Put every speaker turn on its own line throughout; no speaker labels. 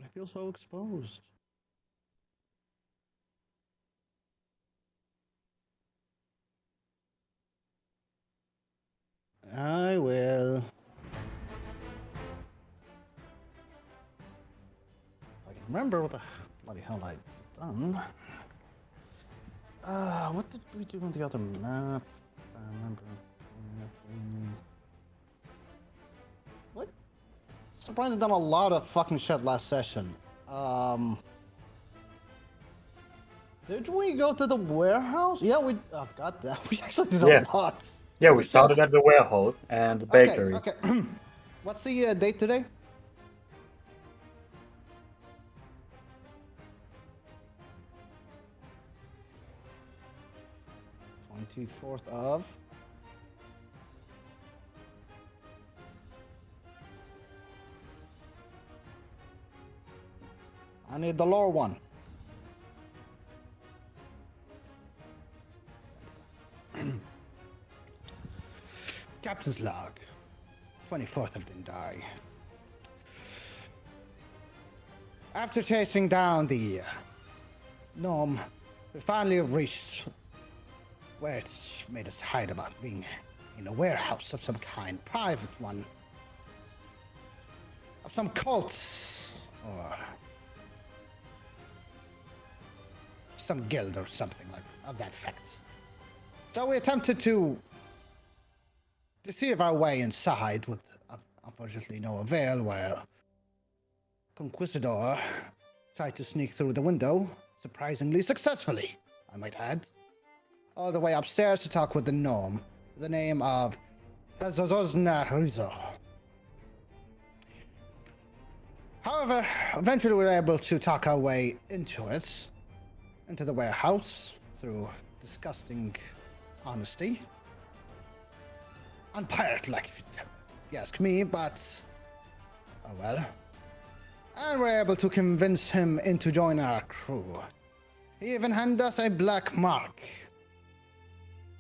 I feel so exposed. I will. I can remember what the bloody hell I've done. What did we do on the other map? I remember. What? Surprised I've done a lot of fucking shit last session. Um. Did we go to the warehouse? Yeah, we. Oh, god damn. We actually did a
Yeah.
lot.
Yeah, we
Holy shit.
started at the warehouse and the
Okay,
bakery.
okay. What's the date today? 24th of. I need the lower one. Captain's log. 24th of Dendari. After chasing down the gnome, we finally reached where it's made us hide about being in a warehouse of some kind, private one, of some cults or some guild or something like of that effect. So we attempted to deceive our way inside with unfortunately no avail, where Conquistador tried to sneak through the window, surprisingly successfully, I might add, all the way upstairs to talk with the gnome, the name of Tazozozna Rizo. However, eventually we were able to talk our way into the warehouse, through disgusting honesty. Unpirate-like, if you ask me, but oh well. And we're able to convince him into joining our crew. He even handed us a black mark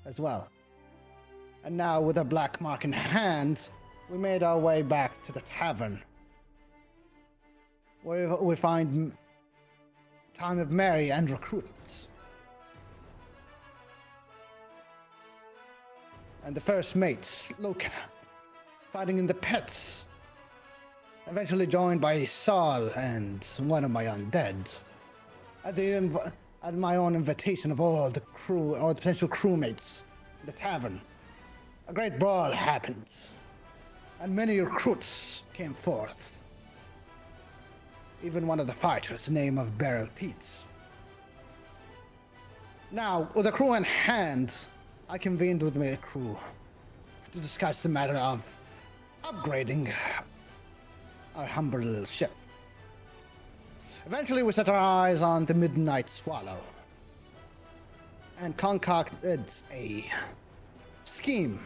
as well. And now, with a black mark in hand, we made our way back to the tavern, where we find time of Mary and recruitments. And the first mates, Loka, fighting in the pits, eventually joined by Saul and one of my undead. At my own invitation of all the crew, or the potential crewmates, the tavern, a great brawl happened, and many recruits came forth. Even one of the fighters, the name of Beryl Pete. Now, with the crew in hand, I convened with my crew to discuss the matter of upgrading our humble little ship. Eventually, we set our eyes on the Midnight Swallow and concocted a scheme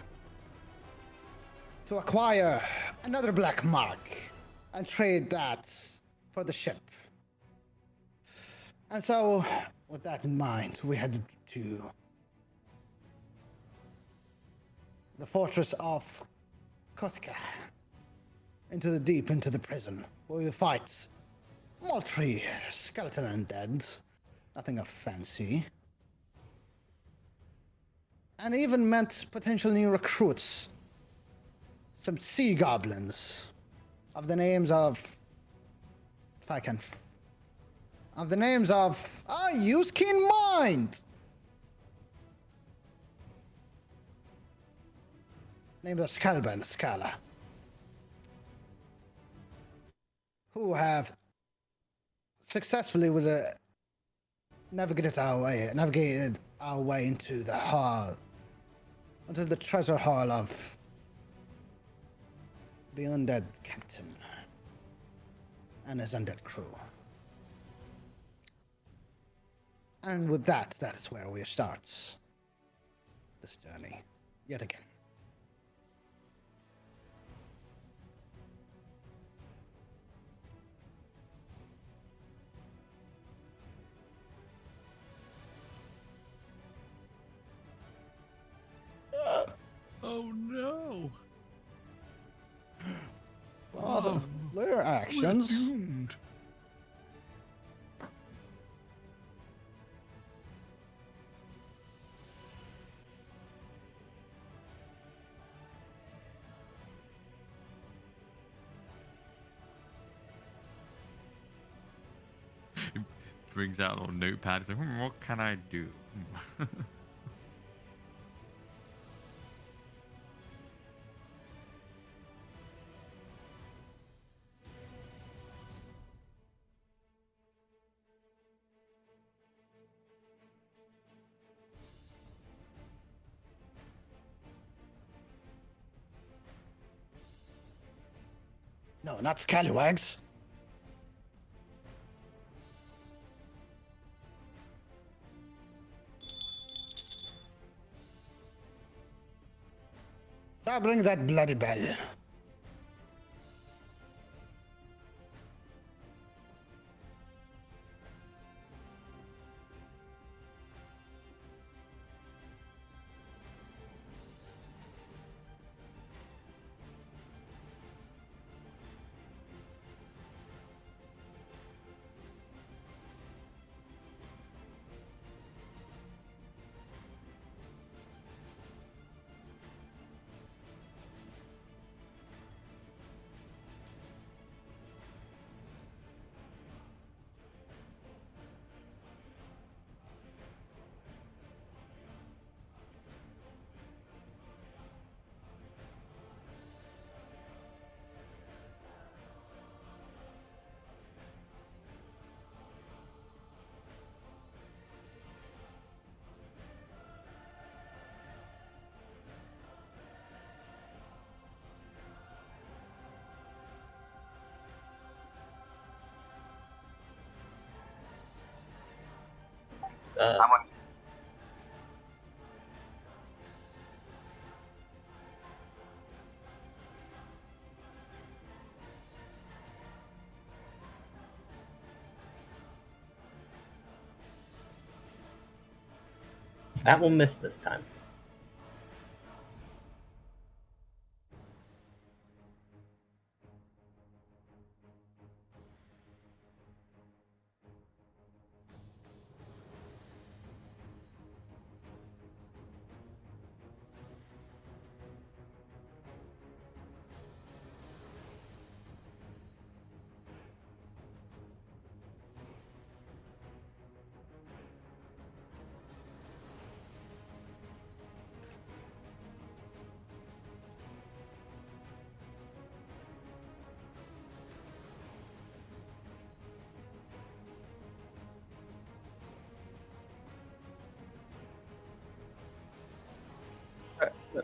to acquire another black mark and trade that for the ship. And so, with that in mind, we headed to the fortress of Kothka, into the prison, where we fight moultrie skeleton undead, nothing of fancy, and even met potential new recruits, some sea goblins, of the names of, if I can, of the names of, I use keen mind! Names of Scalba and Scala, who have successfully navigated our way into the hall, into the treasure hall of the undead captain and his undead crew. And with that is where we start this journey yet again.
Oh no!
Player actions.
We're doomed. brings out a little notepad. He's like, what can I do?
No, not scallywags. Stop ringing that bloody bell.
That will miss this time.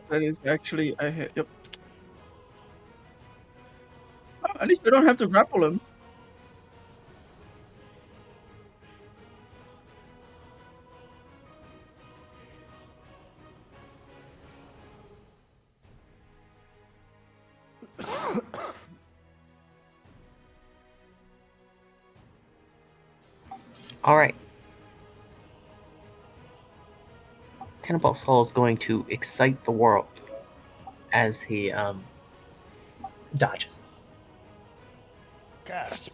That is actually yep. At least I don't have to grapple him.
All right. Cannonball Saul is going to excite the world as he dodges.
Gasp.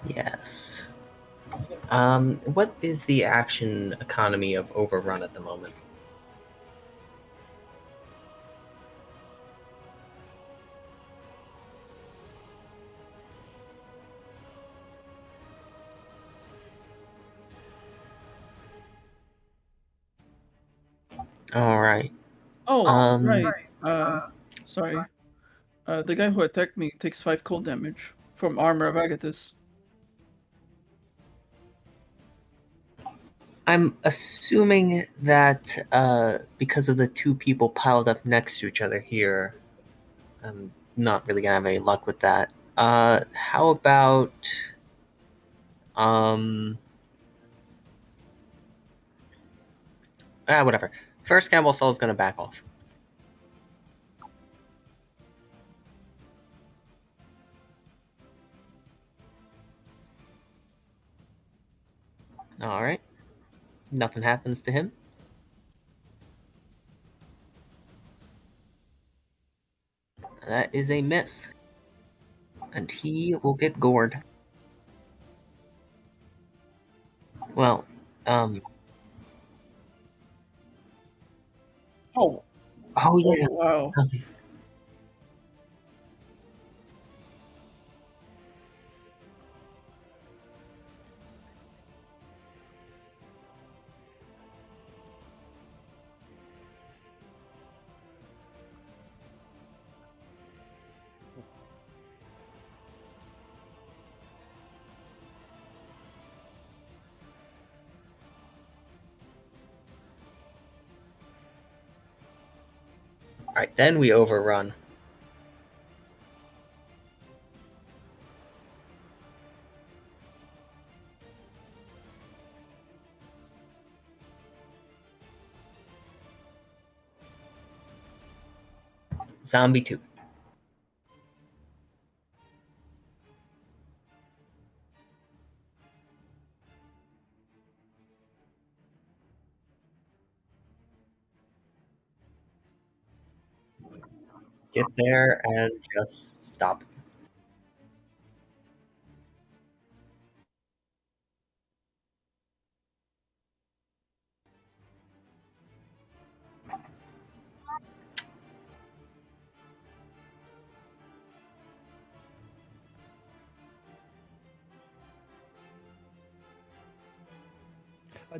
Yes. What is the action economy of Overrun at the moment? All right.
Oh, right. Sorry. The guy who attacked me takes 5 cold damage from Armor of Agathis.
I'm assuming that because of the two people piled up next to each other here, I'm not really gonna have any luck with that. How about whatever. First, Cannonball Saul is gonna back off. All right. Nothing happens to him. That is a miss. And he will get gored. Well,
Oh,
Oh yeah.
wow.
Nice. All right, then we overrun. Zombie 2. Get there and just stop.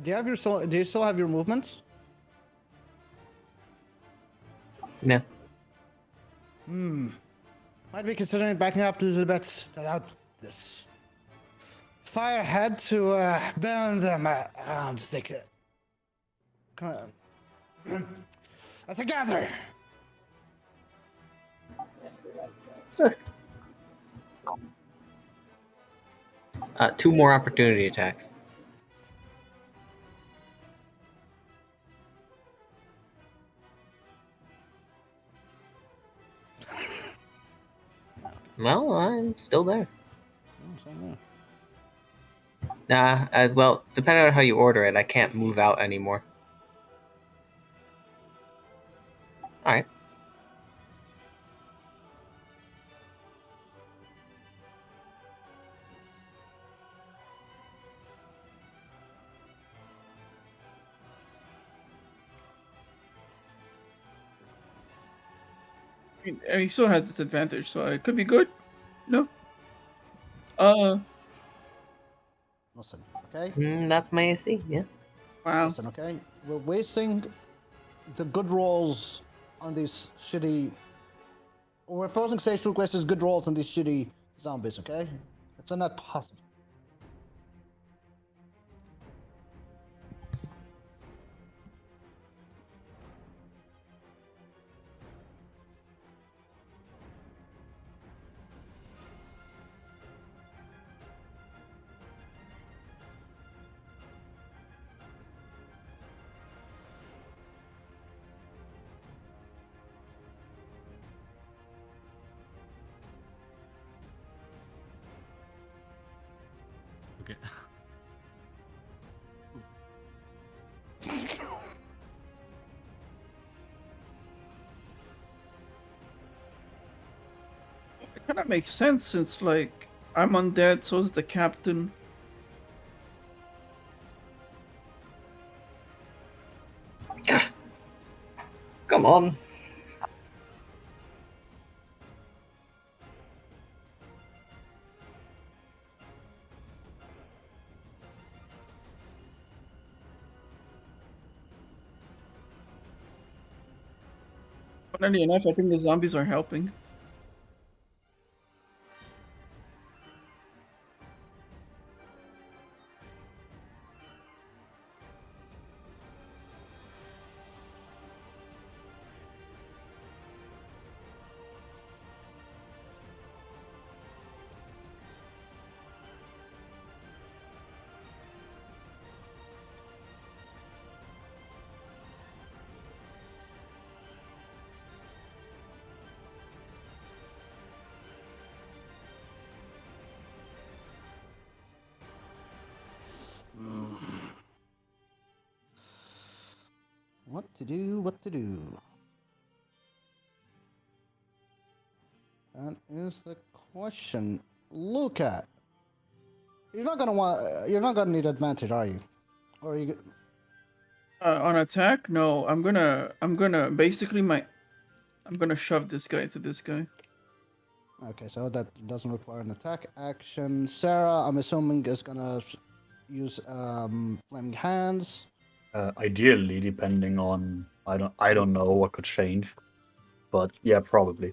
Do you still have your movements?
No.
Might be considering backing up a little bit to allow this firehead to burn them. Just like come on. As a gather.
Two more opportunity attacks. Well, I'm still there. Nah, well, depending on how you order it, I can't move out anymore. Alright.
I mean, he still has disadvantage, so it could be good. No. Uh,
Listen, okay?
That's my AC, yeah.
wow.
Listen, okay? We're wasting the good rolls on these shitty. We're forcing Sage to request his good rolls on these shitty zombies, okay? It's not possible.
Okay.
It kind of makes sense since, like, I'm undead, so is the captain.
Come on.
Funnily enough, I think the zombies are helping.
What to do? What to do? That is the question. Look at. You're not gonna want. You're not gonna need advantage, are you? Or are you?
On attack, no. I'm gonna basically I'm gonna shove this guy into this guy.
Okay, so that doesn't require an attack action. Sarah, I'm assuming is gonna use flaming hands.
Ideally, depending on I don't know what could change, but yeah, probably.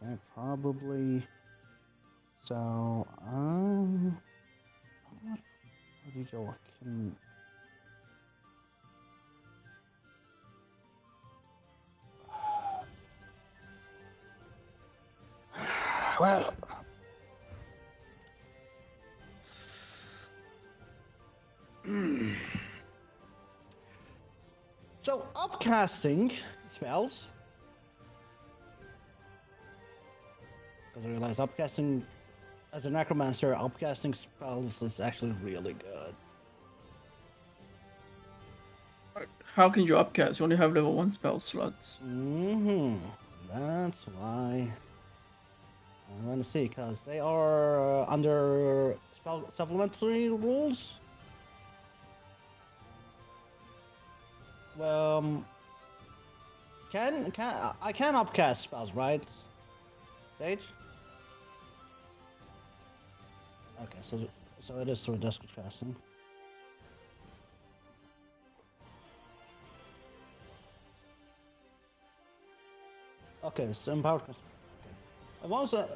Okay, probably. So, what did you can? Well, so upcasting spells. Because I realize upcasting, as a necromancer, upcasting spells is actually really good.
How can you upcast? You only have level 1 spell slots.
That's why I want to see, because they are under spell supplementary rules. Well, can I can upcast spells, right? Stage. Okay, so it is through desk casting. Okay, so empowered.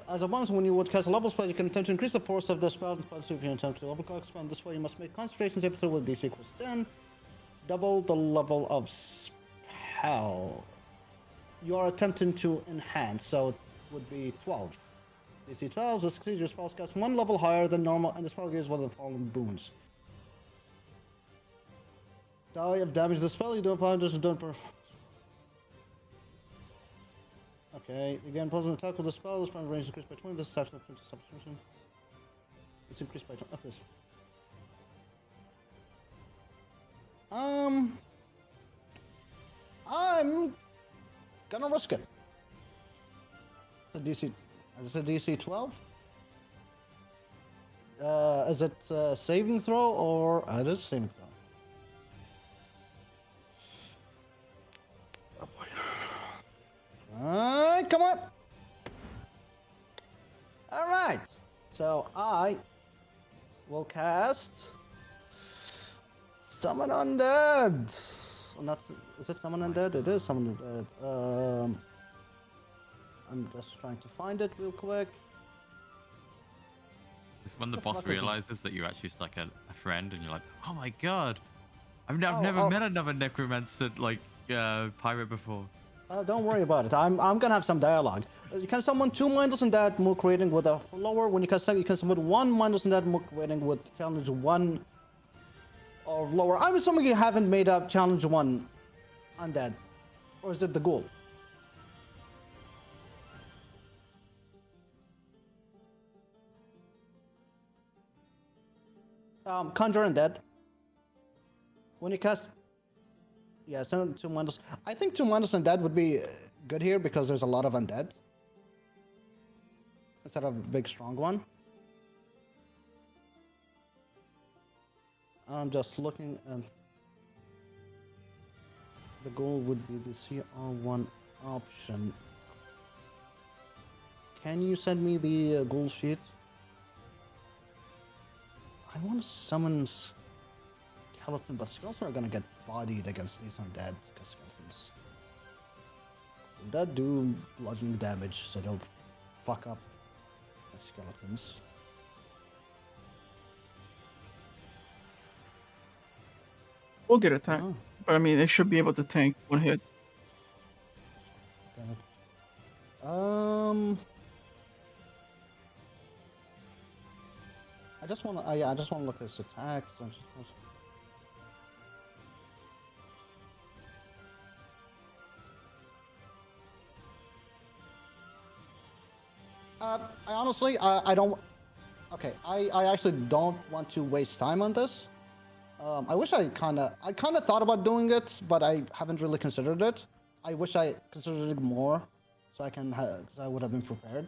As a bonus, when you would cast a level spell, you can attempt to increase the force of the spell. If you attempt to level cast spell this way, you must make concentration save throw with DC equals 10. Double the level of spell. You are attempting to enhance, so it would be 12. DC 12, the succeeds your spell cast one level higher than normal, and the spell gives one of the following boons. Die of damage the spell, you don't apply this don't per. Okay, again, opposing attack with the spell, the spell range increased by 20, this attack substitution. It's increased by 20. Okay. I'm gonna risk it. It's a DC. Is it DC 12? Is it saving throw or it is saving throw? Oh boy. Alright, come on. Alright. So I will cast Summon Undead. Not, is it Summon Undead? It is Summon Undead. I'm just trying to find it real quick.
It's when the boss realizes that you're actually like a friend, and you're like, "Oh my god, I've never met another necromancer like pirate before."
Don't worry about it. I'm gonna have some dialogue. You can summon 2 mindless undead, more creating with a lower. When you can summon 1 mindless undead, more creating with challenge 1 or lower. I'm assuming you haven't made up challenge 1 undead, or is it the ghoul? Conjure undead. When you cast, yeah, summon 2 mindless. I think 2 mindless undead would be good here because there's a lot of undead instead of a big strong one. I'm just looking at the goal would be the CR1 option. Can you send me the goal sheet? I want to summon skeleton, but skeletons are gonna get bodied against these undead because skeletons. Undead do bludgeoning damage, so they'll fuck up my skeletons.
We'll get attacked,
Oh,
but I mean, they should be able to tank 1 hit.
damn it. I just want to. Yeah, I just want to look at his attacks. I honestly, I don't. Okay, I actually don't want to waste time on this. I wish I kind of thought about doing it, but I haven't really considered it. I wish I considered it more, so cause I would have been prepared.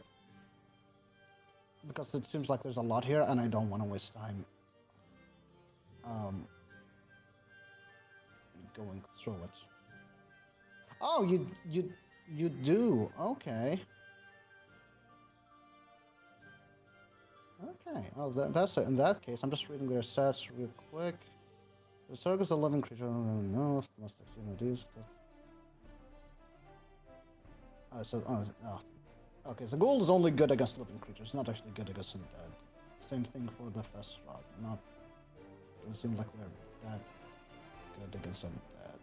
Because it seems like there's a lot here, and I don't want to waste time. going through it. Oh, you do. Okay. Okay. Oh, that's it. In that case, I'm just reading their stats real quick. The Syrik is a living creature. No, must have seen these. Okay, so gold is only good against living creatures, not actually good against undead. Same thing for the fast rod. Not doesn't seem like they're that good against undead.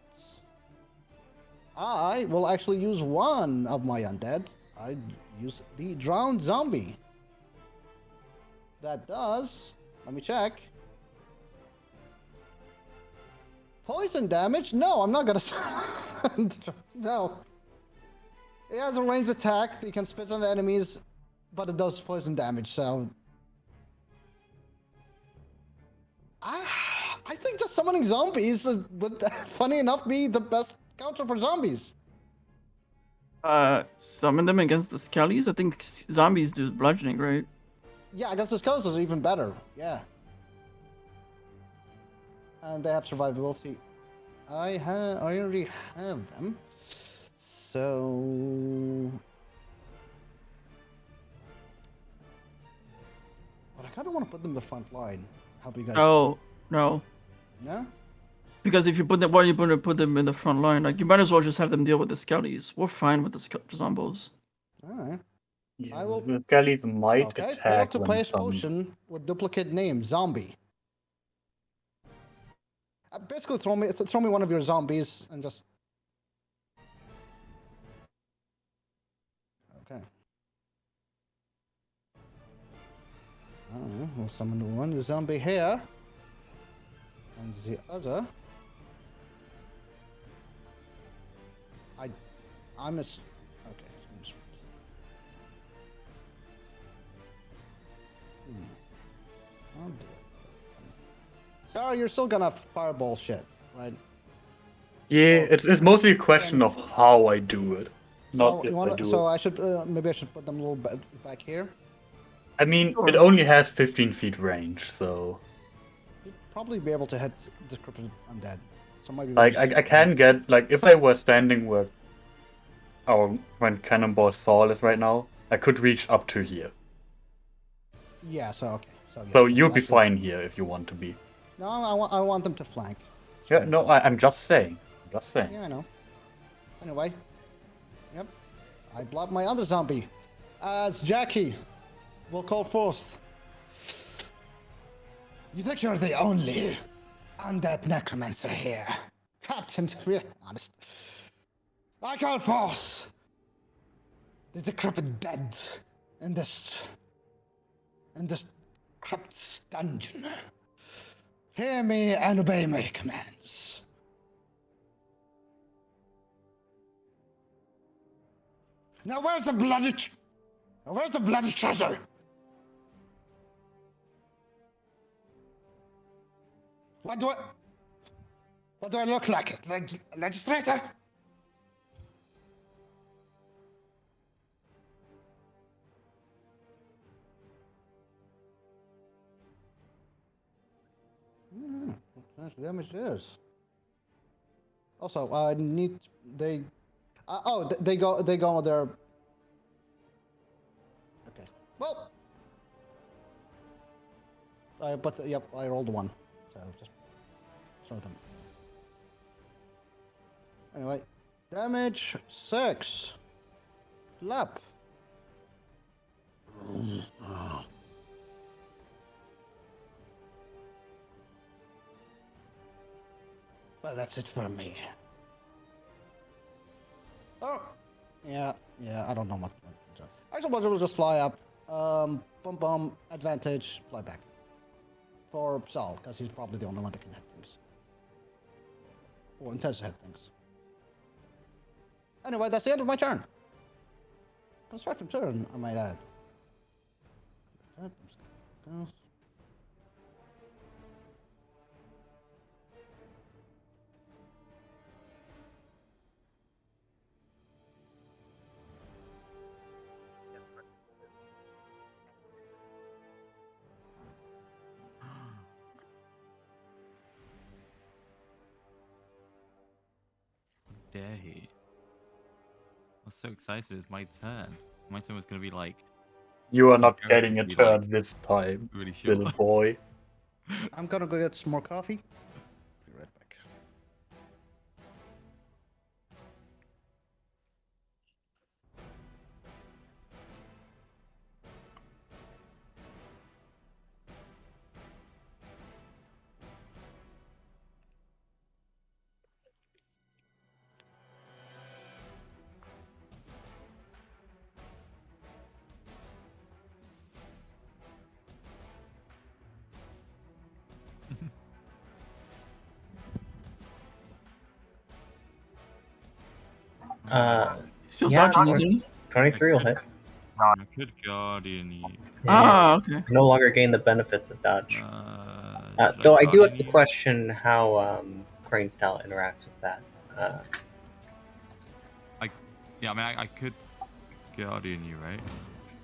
I will actually use one of my undead. I use the drowned zombie. That does. Let me check. Poison damage? No, I'm not gonna. No. It has a ranged attack. You can spit on enemies, but it does poison damage. So, I think just summoning zombies would, funny enough, be the best counter for zombies.
Summon them against the skellies. I think zombies do bludgeoning, right?
Yeah, against the skulls is even better. Yeah. And they have survivability. I already have them. So, but I kind of want to put them in the front line. Help you guys.
Oh no.
No?
Because if you put them, why are you going to put them in the front line? Like, you might as well just have them deal with the skellies. We're fine with the zombos.
Alright.
Yeah,
I will-
the skellies might
Okay, failed
attack
to
when
place
summoned.
potion with duplicate name, zombie. Basically, throw me one of your zombies and just. Okay. We'll summon one zombie here, and the other. I'm a. Okay. I'll do it. Sarah, you're still gonna fireball shit, right?
Yeah,
Oh,
it's mostly a question of how I do it, not
So,
if I do
so
it.
I should maybe I should put them a little bit back here.
I mean,
Sure.
it only has 15 feet range, so
You'd probably be able to hit Decrepit Undead. So maybe
like I can get like if I were standing where when Cannonball Saul is right now, I could reach up to here.
Yeah. So okay. So yeah.
So you'll be
actually-
fine here if you want to be.
No, I want them to flank.
Yeah, no, I'm just saying. Just saying.
Yeah, I know. Anyway. Yep. I blocked my other zombie. As Jackie will call first. You think you're the only undead necromancer here? Captain, to be honest. I call forth the decrepit dead in this crypt dungeon. Hear me and obey my commands. Now where's the bloody treasure? What do I look like? Legislator? What kind of damage is? Also, I need they they go with their. Okay. Well. Yep, I rolled one, so just show them. Anyway, damage 6. Lap. Well, that's it for me. Oh, yeah, I don't know much. I suppose it will just fly up. Boom, advantage, fly back. For Saul, because he's probably the only one that can hit things. Or intends to hit things. Anyway, that's the end of my turn. Constructive turn, I might add.
dare he? I was so excited. It's my turn. My turn was gonna be like
You are not
Imperative
getting a
be,
turn
like,
this time,
really short.
little boy.
I'm gonna go get some more coffee. Be right back.
Still
Yeah,
dodging, isn't he?
23 will hit.
I could guardian you.
Ah, okay.
No longer gain the benefits of dodge.
Should
Though I do have
guardian
to
you?
question how Crane's Talent interacts with that.
Yeah, I mean, I could guardian you, right?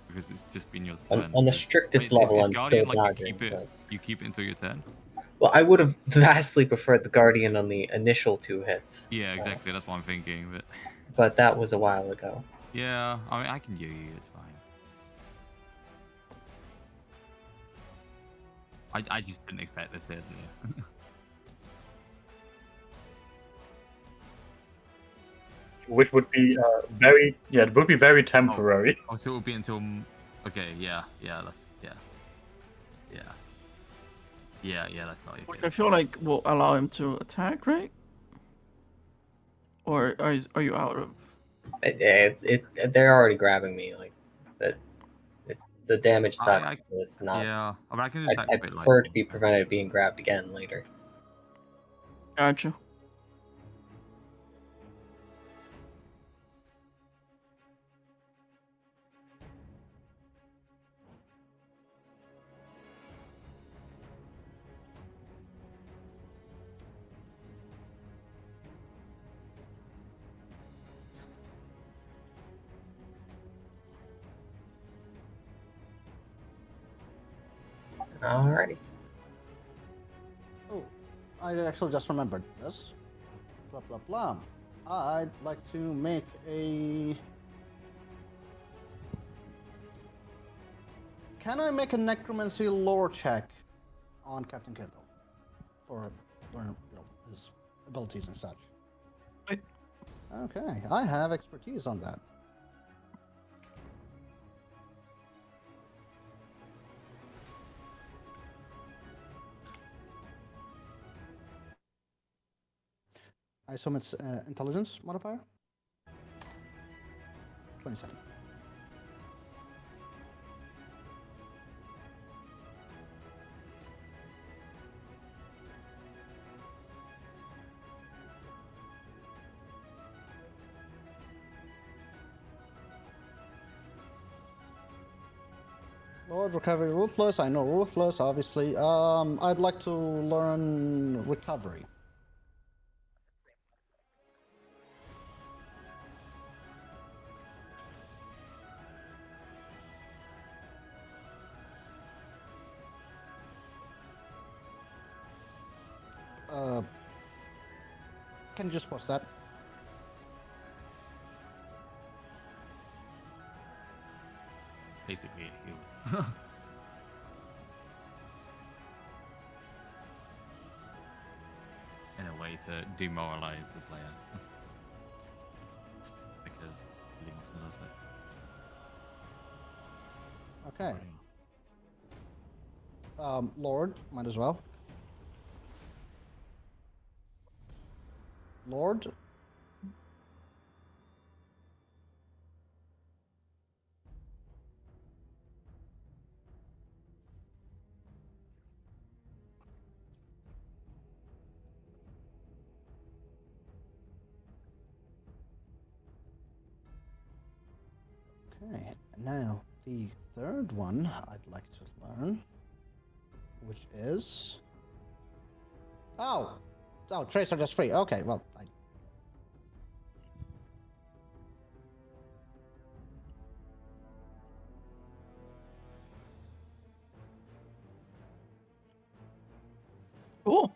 Because it's just been your
On,
turn.
on the
Is-
strictest
is-
level,
is
I'm
guardian
still
like
dodging. But...
you keep it until your turn?
Well, I would have vastly preferred the Guardian on the initial 2 hits.
Yeah, exactly. That's what I'm thinking.
But that was a while ago.
Yeah, I mean, I can you. It's fine. I just didn't expect this, did you?
Which would be it would be very temporary.
Oh, so it will be until. Okay, yeah, that's that's not
Which
good.
I feel like will allow him to attack, right? Or are you out of?
They're already grabbing me. Like that. The damage sucks.
I-
But it's not.
Yeah, I mean, I can just
I
activate
prefer to
lightning.
be prevented being grabbed again later.
Gotcha.
Alrighty.
Oh, I actually just remembered this. Blah blah blah. I'd like to make a. Can I make a necromancy lore check on Captain Kendall for learn, his abilities and such?
Right.
Okay, I have expertise on that. I assume it's intelligence modifier. 27. Lord Recovery Ruthless, I know Ruthless, obviously. I'd like to learn Recovery. Can you just post that?
Basically, it heals. In a way to demoralize the player. Because healing often does it.
Okay. Lord, might as well. Lord? Okay, now the third one I'd like to learn, which is... Oh! Oh, traits are just free. Okay, well,
Cool.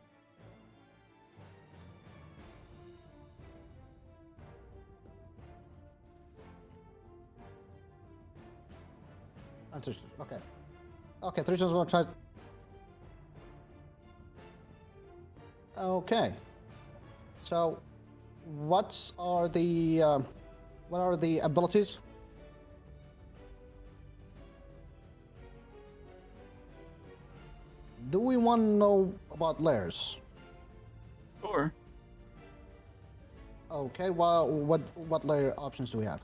Okay. Okay, 3 times 1 tries. Okay. So, what are the abilities? Do we want to know about layers?
Sure.
Okay. Well, what layer options do we have?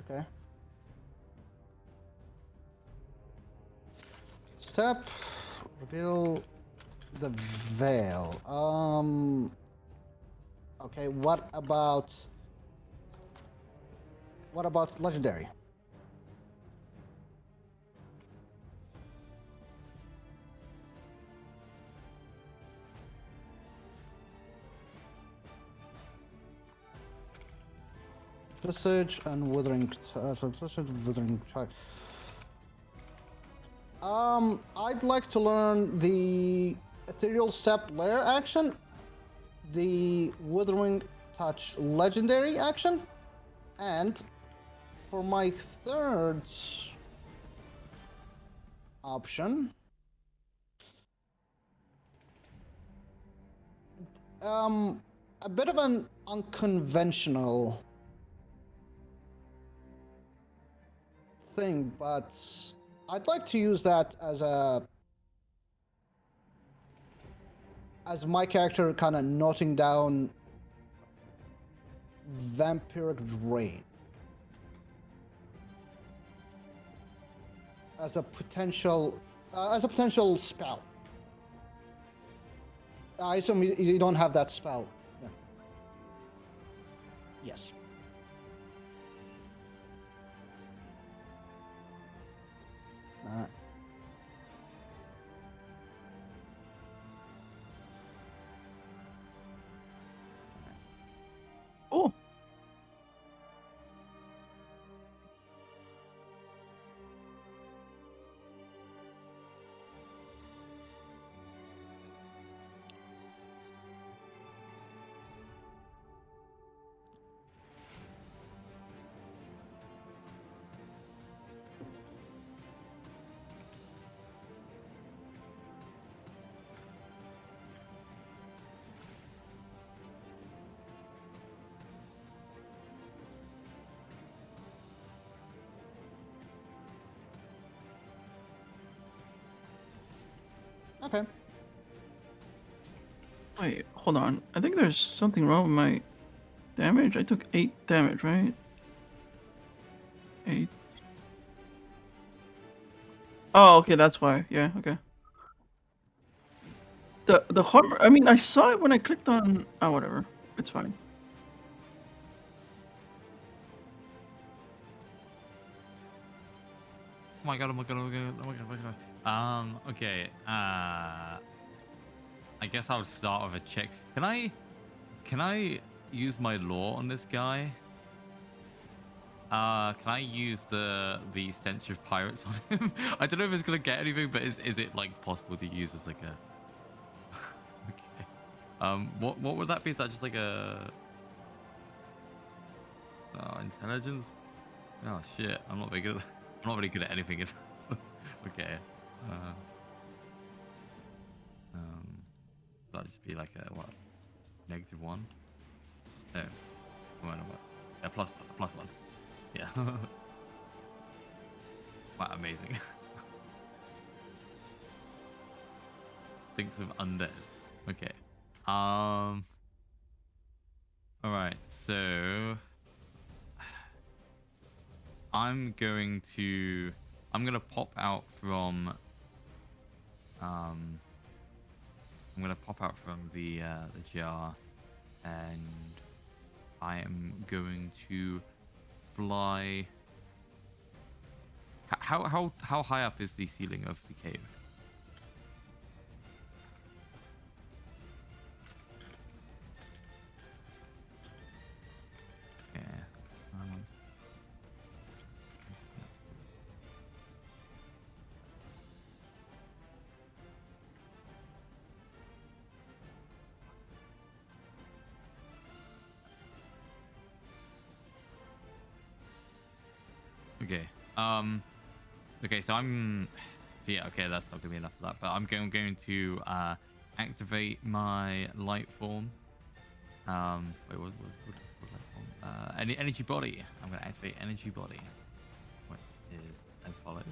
Okay. Step. Reveal the veil. Okay. What about legendary? Visage and withering. Withering charge. I'd like to learn the ethereal step layer action, the withering touch legendary action, and for my third option, a bit of an unconventional thing, but I'd like to use that as my character kind of noting down vampiric drain as a potential spell. I assume you don't have that spell. Yeah. Yes. Alright.
Oh.
Okay.
Wait, hold on. I think there's something wrong with my damage. I took 8 damage, right? 8. Oh, okay, that's why. Yeah, okay. The harm. I mean, I saw it when I clicked on. Oh, whatever. It's fine.
Oh my god, oh my god, oh my god, oh my god, oh my god. Okay. I guess I'll start with a check. Can I use my law on this guy? Can I use the stench of pirates on him? I don't know if it's gonna get anything, but is it like possible to use as like a okay. What would that be? Is that just like a intelligence? Oh shit, I'm not very good at I'm not very good at anything. Okay. That'd just be like a what? -1? No. What? Yeah, plus 1. Yeah. Quite amazing. Thinks of undead. Okay. All right. So I'm gonna pop out from the jar, and I am going to fly. How high up is the ceiling of the cave? Yeah. Okay. Okay, so yeah, okay, that's not gonna be enough of that. But I'm going to activate my light form. Wait, what's it called? What's it called, light form? Energy body. I'm gonna activate energy body. What is as follows.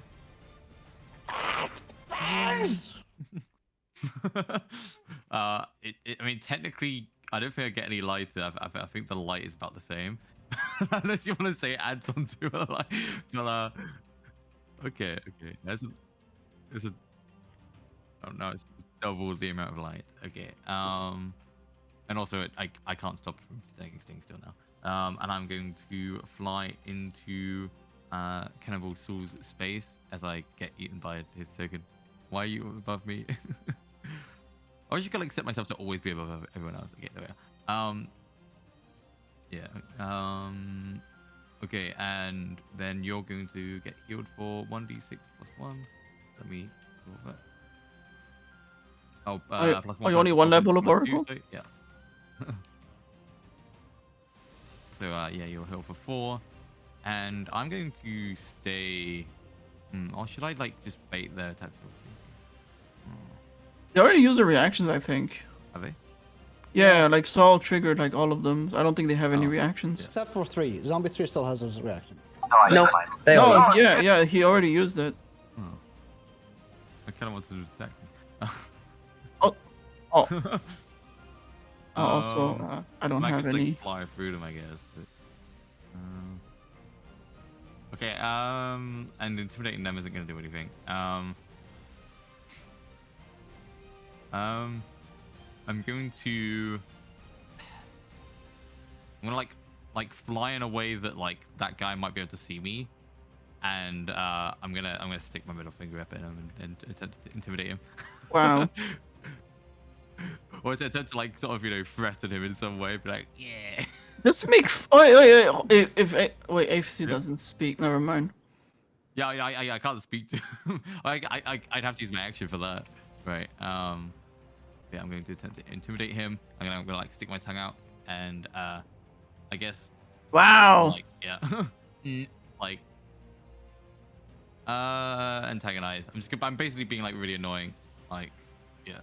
I mean, technically, I don't think I get any lighter. I think the light is about the same. Unless you want to say it adds on to a light. But, okay. It's a, oh no, it's double the amount of light. Okay. And also, I can't stop it from staying still now. And I'm going to fly into Cannibal Saul's space as I get eaten by his token. Why are you above me? I was just gonna accept myself to always be above everyone else. Okay, there we are. Yeah. Okay, and then you're going to get healed for 1d6 plus 1. Let me go over. Oh, plus 1.
Are you only one level of Oracle?
So, yeah. So, yeah, you'll heal for 4. And I'm going to stay... or should I, like, just bait the attacks?
They already used the reactions, I think.
Have they?
Yeah, like Saul triggered like all of them. I don't think they have any reactions.
Except for 3. Zombie 3 still has his reaction.
No, they
No,
already.
yeah, he already used it.
Oh. I kind of want to attack me.
Oh. Also, I don't have
could,
any.
Like, fly through them, I guess. But, okay, and intimidating them isn't going to do anything. I'm going to fly in a way that like that guy might be able to see me, and I'm gonna stick my middle finger up at him and attempt to intimidate him.
Wow.
Or attempt to like sort of threaten him in some way, but like yeah.
Just make. Wait. If AFC doesn't speak, never mind.
Yeah, I can't speak to him. I'd have to use my action for that, right? Yeah, I'm going to attempt to intimidate him. I'm gonna like stick my tongue out and I guess.
Wow.
Like yeah, like antagonize. I'm basically being like really annoying. Like yeah.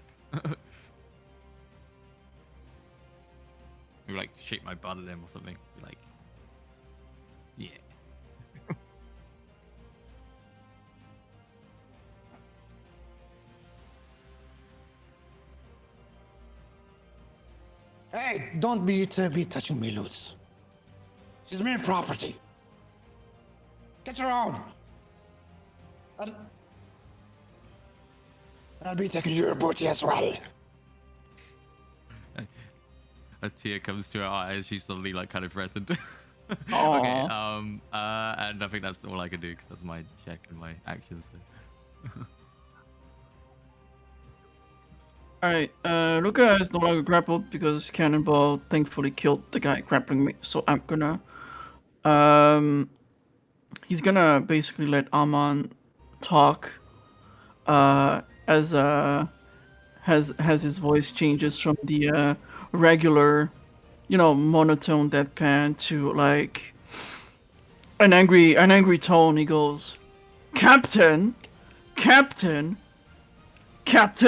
Maybe like shake my butt at him or something. Be like yeah.
Hey, don't be touching me loose. She's my property. Get her out. And I'll be taking your booty as well.
A tear comes to her eye as she's suddenly like kind of threatened. Okay,
Aw.
and I think that's all I can do because that's my check and my actions. So.
Alright, Luca is no longer grappled because Cannonball thankfully killed the guy grappling me, so I'm gonna... he's gonna basically let Amon talk, as his voice changes from the regular, monotone deadpan to like an angry tone. He goes, Captain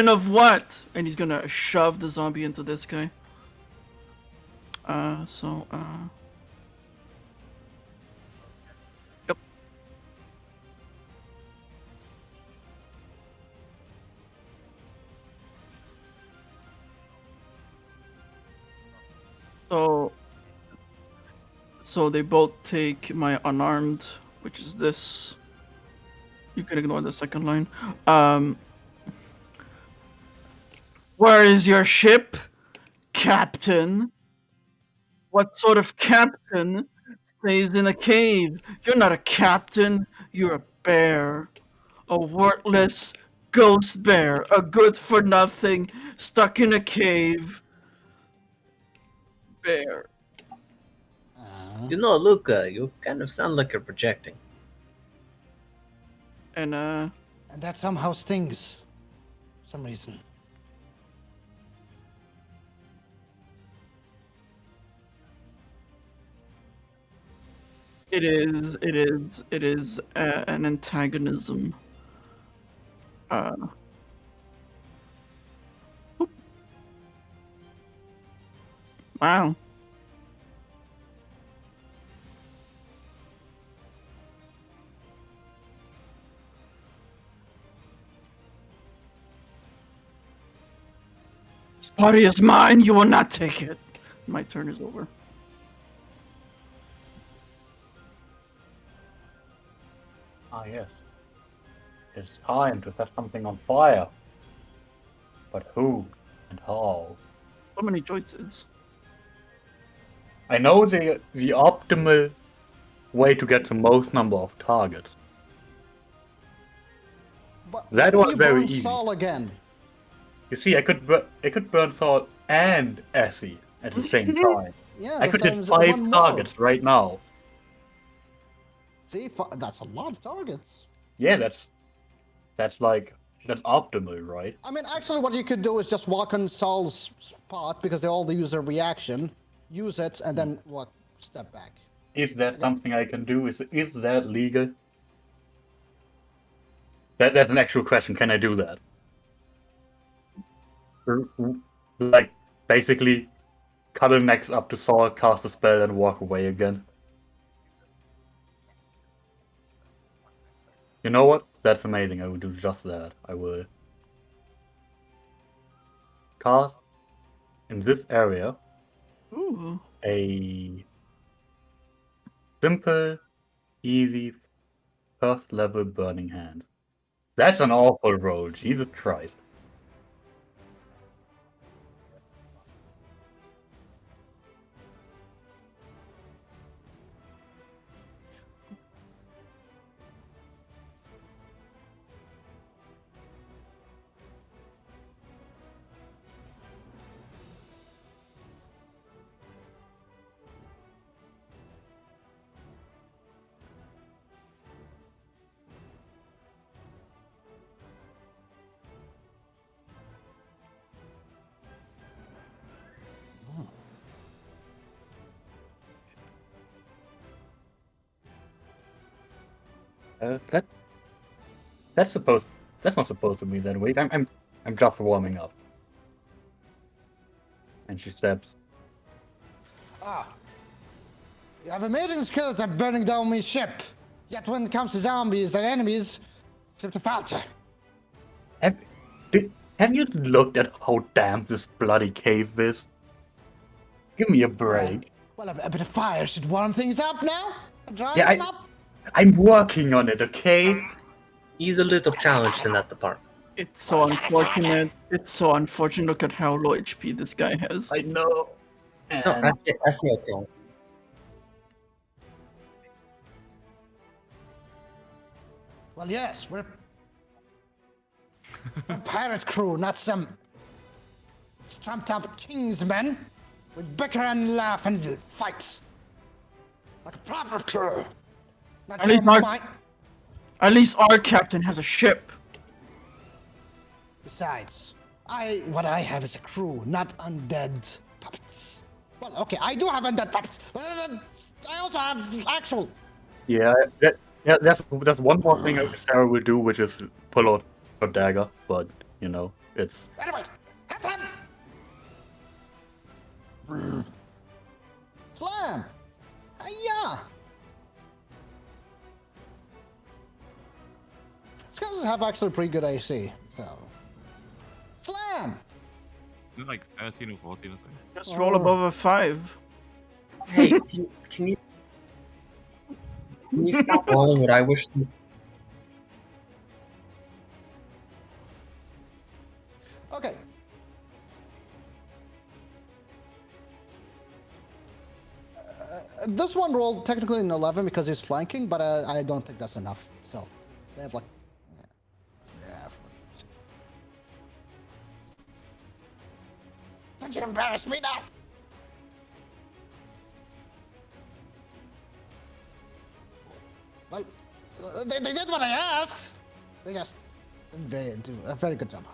of what? And he's gonna shove the zombie into this guy. Yep. So they both take my unarmed, which is this. You can ignore the second line. Where is your ship, Captain? What sort of captain stays in a cave? You're not a captain, you're a bear. A worthless ghost bear. A good for nothing, stuck in a cave. Bear.
Luca, you kind of sound like you're projecting.
And
that somehow stings. For some reason.
It is. It is. It is an antagonism. Wow. This body is mine. You will not take it. My turn is over.
Ah, yes. It's time to set something on fire. But who and how?
So many choices.
I know the optimal way to get the most number of targets.
But
That
what
was
if you
very
burn
easy.
Saul again?
You see, I could burn Saul and Essie at the same time.
Yeah,
I
that
could hit
sounds
5
one more.
targets right now.
See, that's a lot of targets.
Yeah, that's optimal, right?
I mean, actually, what you could do is just walk on Saul's spot because they all use a reaction, use it, and then what? Step back.
Is that something I can do? Is that legal? That's an actual question. Can I do that? Like basically cuddle next up to Saul, cast a spell, and walk away again. You know what? That's amazing. I will do just that. I will cast in this area
Ooh.
a simple, easy first level burning hand. That's an awful roll. Jesus Christ. That that's supposed that's not supposed to be that weak. I'm just warming up. And she steps.
Ah, you have amazing skills at burning down my ship. Yet when it comes to zombies and enemies, seem to falter.
Have, have you looked at how damp this bloody cave is? Give me a break.
Well, a bit of fire should warm things up now. Dry
Yeah,
them up.
I'm working on it, okay?
He's a little challenged in that department.
It's so unfortunate. It's so unfortunate. Look at how low HP this guy has.
I know.
No,
And
that's okay.
Well, yes, we're a pirate crew, not some trumped-up king's men. We bicker and laugh and fight like a proper crew. Not
At least
your
Mark- At least our captain has a ship.
Besides, what I have is a crew, not undead puppets. Well, okay, I do have undead puppets, but I also have actual.
yeah, that's one more thing Sarah will do, which is pull out her dagger. But you know, it's
Anyway, hit him! Slam! Hiya! These guys have actually pretty good AC, so. Slam!
Isn't it like 13 or 14 or something?
Just roll above a 5.
Hey, can you stop rolling what I wish to...
Okay. This one rolled technically an 11 because he's flanking, but I don't think that's enough. So, they have like. Yeah. Don't you embarrass me now! Well, they did what I asked. They just didn't do a very good job.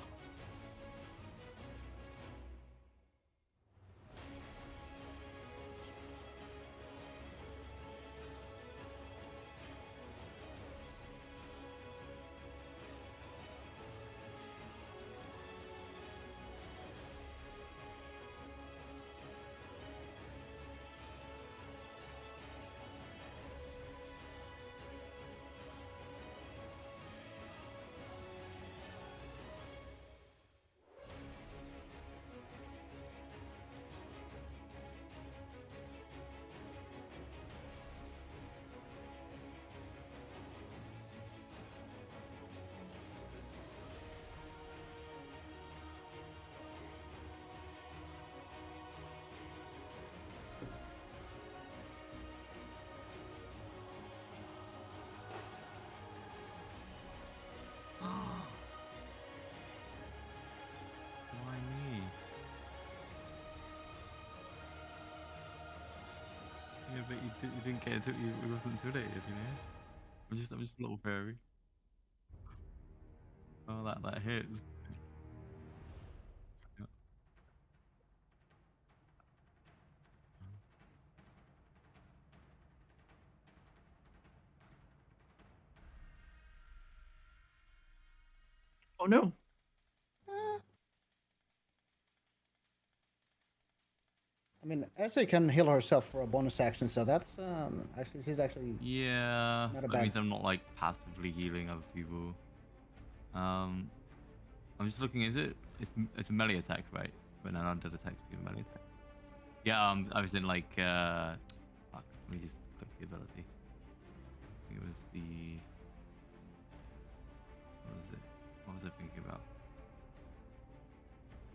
but you didn't get into it. It wasn't intimidated, you know. I'm just a little fairy. Oh, that hits. Yeah.
Oh no.
I mean, Essie can heal herself for a bonus action, so that's actually she's actually
Yeah,
not a
that
bad.
means I'm not like passively healing other people. I'm just looking. Is it? It's a melee attack, right? When an undead attacks you, melee attack. Yeah. I was in like. Fuck, let me just click the ability. I think it was the. What was it? What was I thinking about?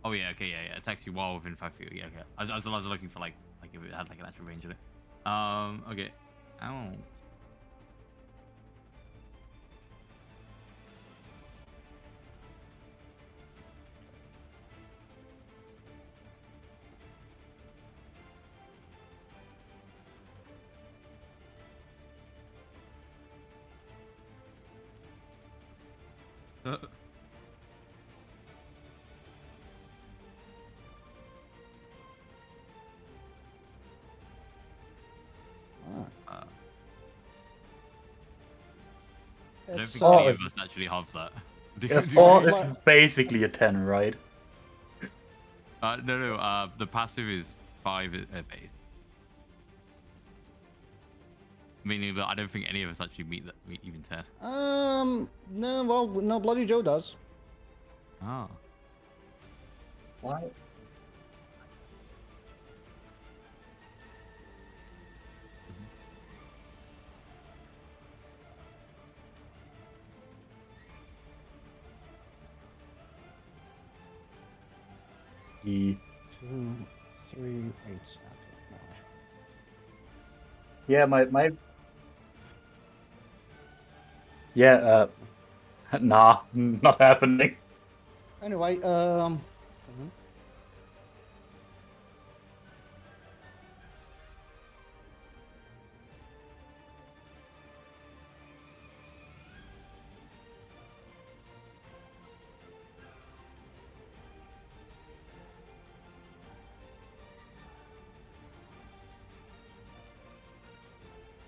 Oh yeah. Okay. Yeah. Attacks you while within 5 feet. Yeah. Okay. I was looking for like if it had like an actual range in it. Okay. Ow.
Ah.
I don't
It's,
think any
uh,
of us actually have that.
If
Do
all,
we?
it's basically a 10, right?
No. The passive is 5 base. Meaning that I don't think any of us actually meet even 10.
No, well, no, Bloody Joe does.
Oh.
Why? E.
2, 3, 8. Okay, no.
Yeah, my. Yeah, nah, not happening.
Anyway,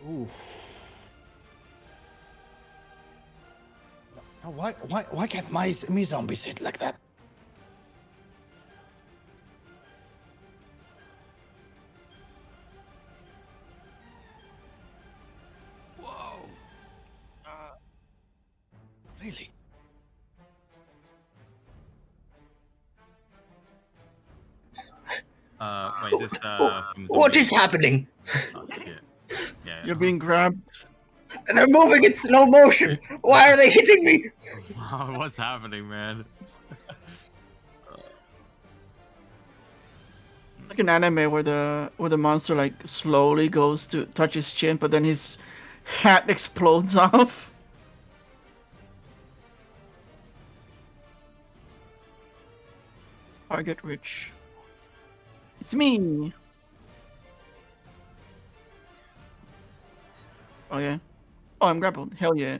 oof. No, why can't me zombies hit like that?
Whoa.
Really?
Wait, is this from
What
zombie?
is happening?
Oh shit. Yeah.
You're being grabbed.
They're moving in slow motion. Why are they hitting me?
What's happening, man?
Like an anime where the monster like slowly goes to touch his chin, but then his hat explodes off. Target rich. It's me. Oh yeah. Oh, I'm grappled. Hell yeah.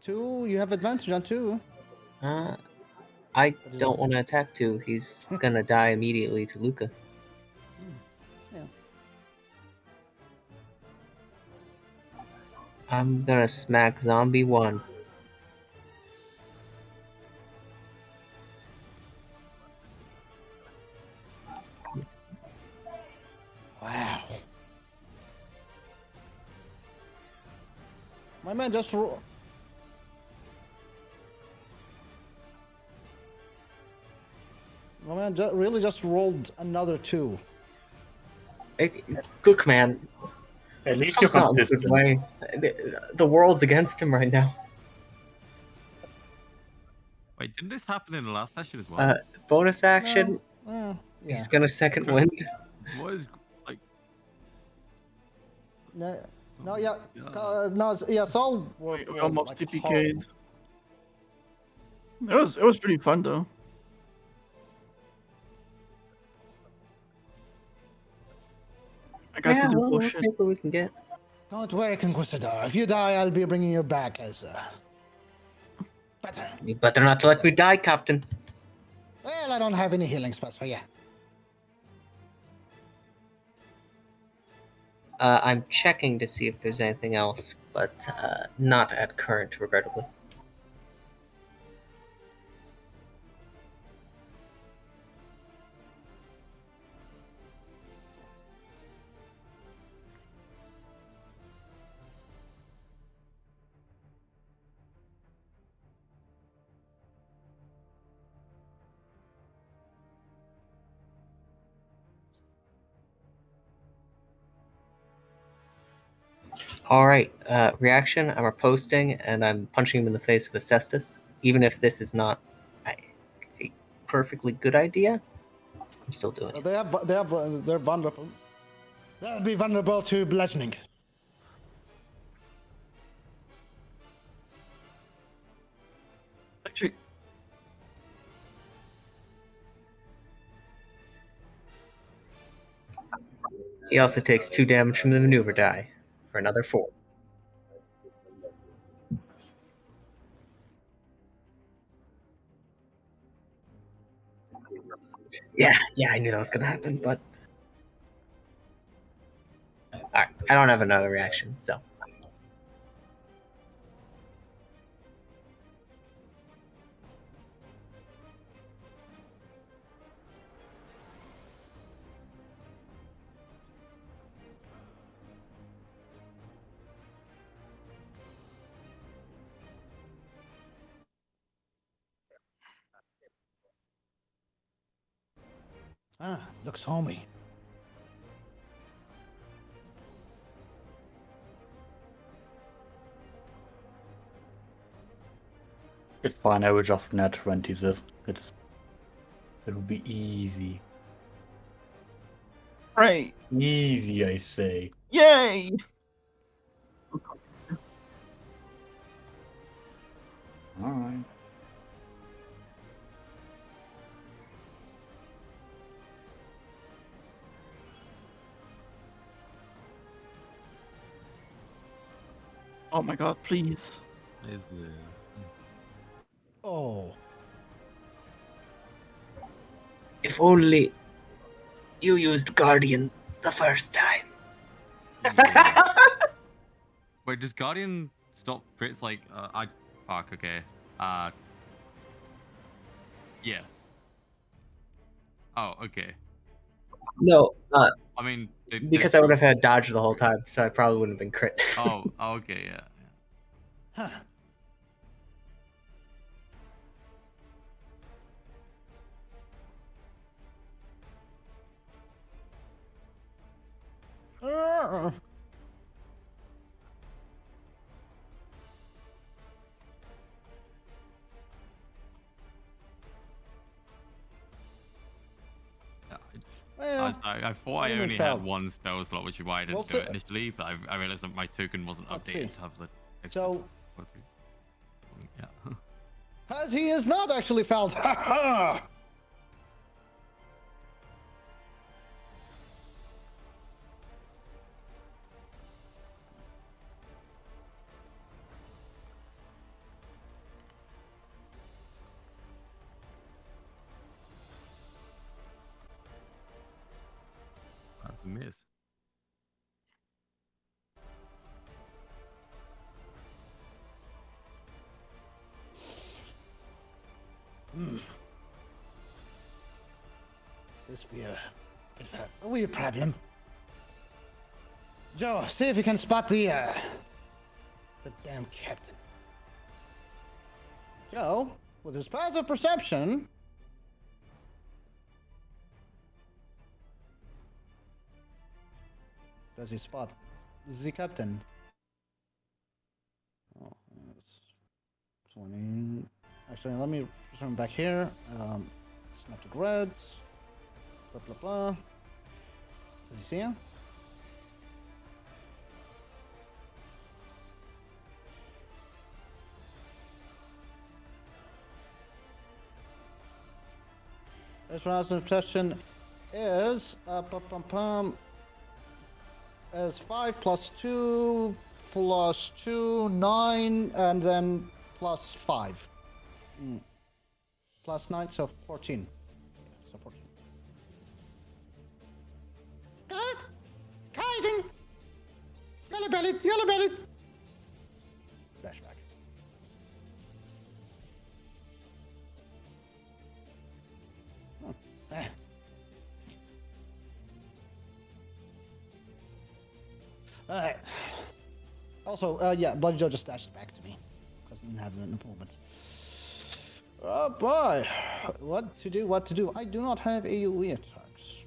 Two, you have advantage on 2.
I don't want to attack 2. He's gonna die immediately to Luca.
Yeah.
I'm gonna smack zombie 1.
Wow. My man just really just rolled another 2.
Cook man,
At least you're
Tom's not in a good
consistent.
way. The world's against him right now.
Wait, didn't this happen in the last session as well?
Bonus action.
Yeah.
He's gonna second wind.
What is like?
No, No, yeah,
Yeah.
no, yeah. Saul.
We almost
like,
TPK'd. It was pretty fun though. I got to do
we'll
bullshit.
take what we can get.
Don't worry, Conquistador. If you die, I'll be bringing you back as better.
You better not let me die, Captain.
Well, I don't have any healing spells for you.
I'm checking to see if there's anything else, but not at current, regrettably. All right, reaction. I'm riposting and I'm punching him in the face with Cestus. Even if this is not a perfectly good idea, I'm still doing it.
They're vulnerable. They'll be vulnerable to bludgeoning.
Actually,
He also takes 2 damage from the maneuver die for another 4. Yeah, I knew that was gonna happen, but all right, I don't have another reaction, so
Ah, looks homey.
It's fine. I will just net 20 this. It'll be easy.
right.
Easy, I say.
Yay!
All right.
Oh my god, please.
Is
Oh,
if only you used Guardian the first time.
yeah. Wait, does Guardian stop crits? Like, fuck. Okay. Yeah. Oh, okay.
No,
I mean,
because I would have had dodge the whole time, so I probably wouldn't have been crit.
Oh, okay, yeah.
huh. Uh,
Yeah,
well,
I thought
what do
I
you mean
only
failed?
had one spell slot, which is why I didn't
We'll
do it
see.
initially. But I realized that my token wasn't
Let's
updated
see.
to have the extra
So,
quality. Yeah.
as he is not actually fouled. Ha ha!
That's a miss.
This be a bit of a weird problem. Joe, see if you can spot the damn captain. Joe, with his passive perception. Does he spot the captain? Oh, that's 20. Actually, let me return back here. Snap to reds. Blah blah blah. Does he see him? This round's infestation is is 5 plus 2 plus 2, 9, and then plus 5. Plus 9, so 14. Yeah, so 14. Good. Hiding. Yellow bellied, yellow bellied. Flashback. Eh. Alright. Also, yeah, Bloody Joe just dashed back to me. Because I didn't have an improvement. Oh boy. What to do? I do not have AoE attacks.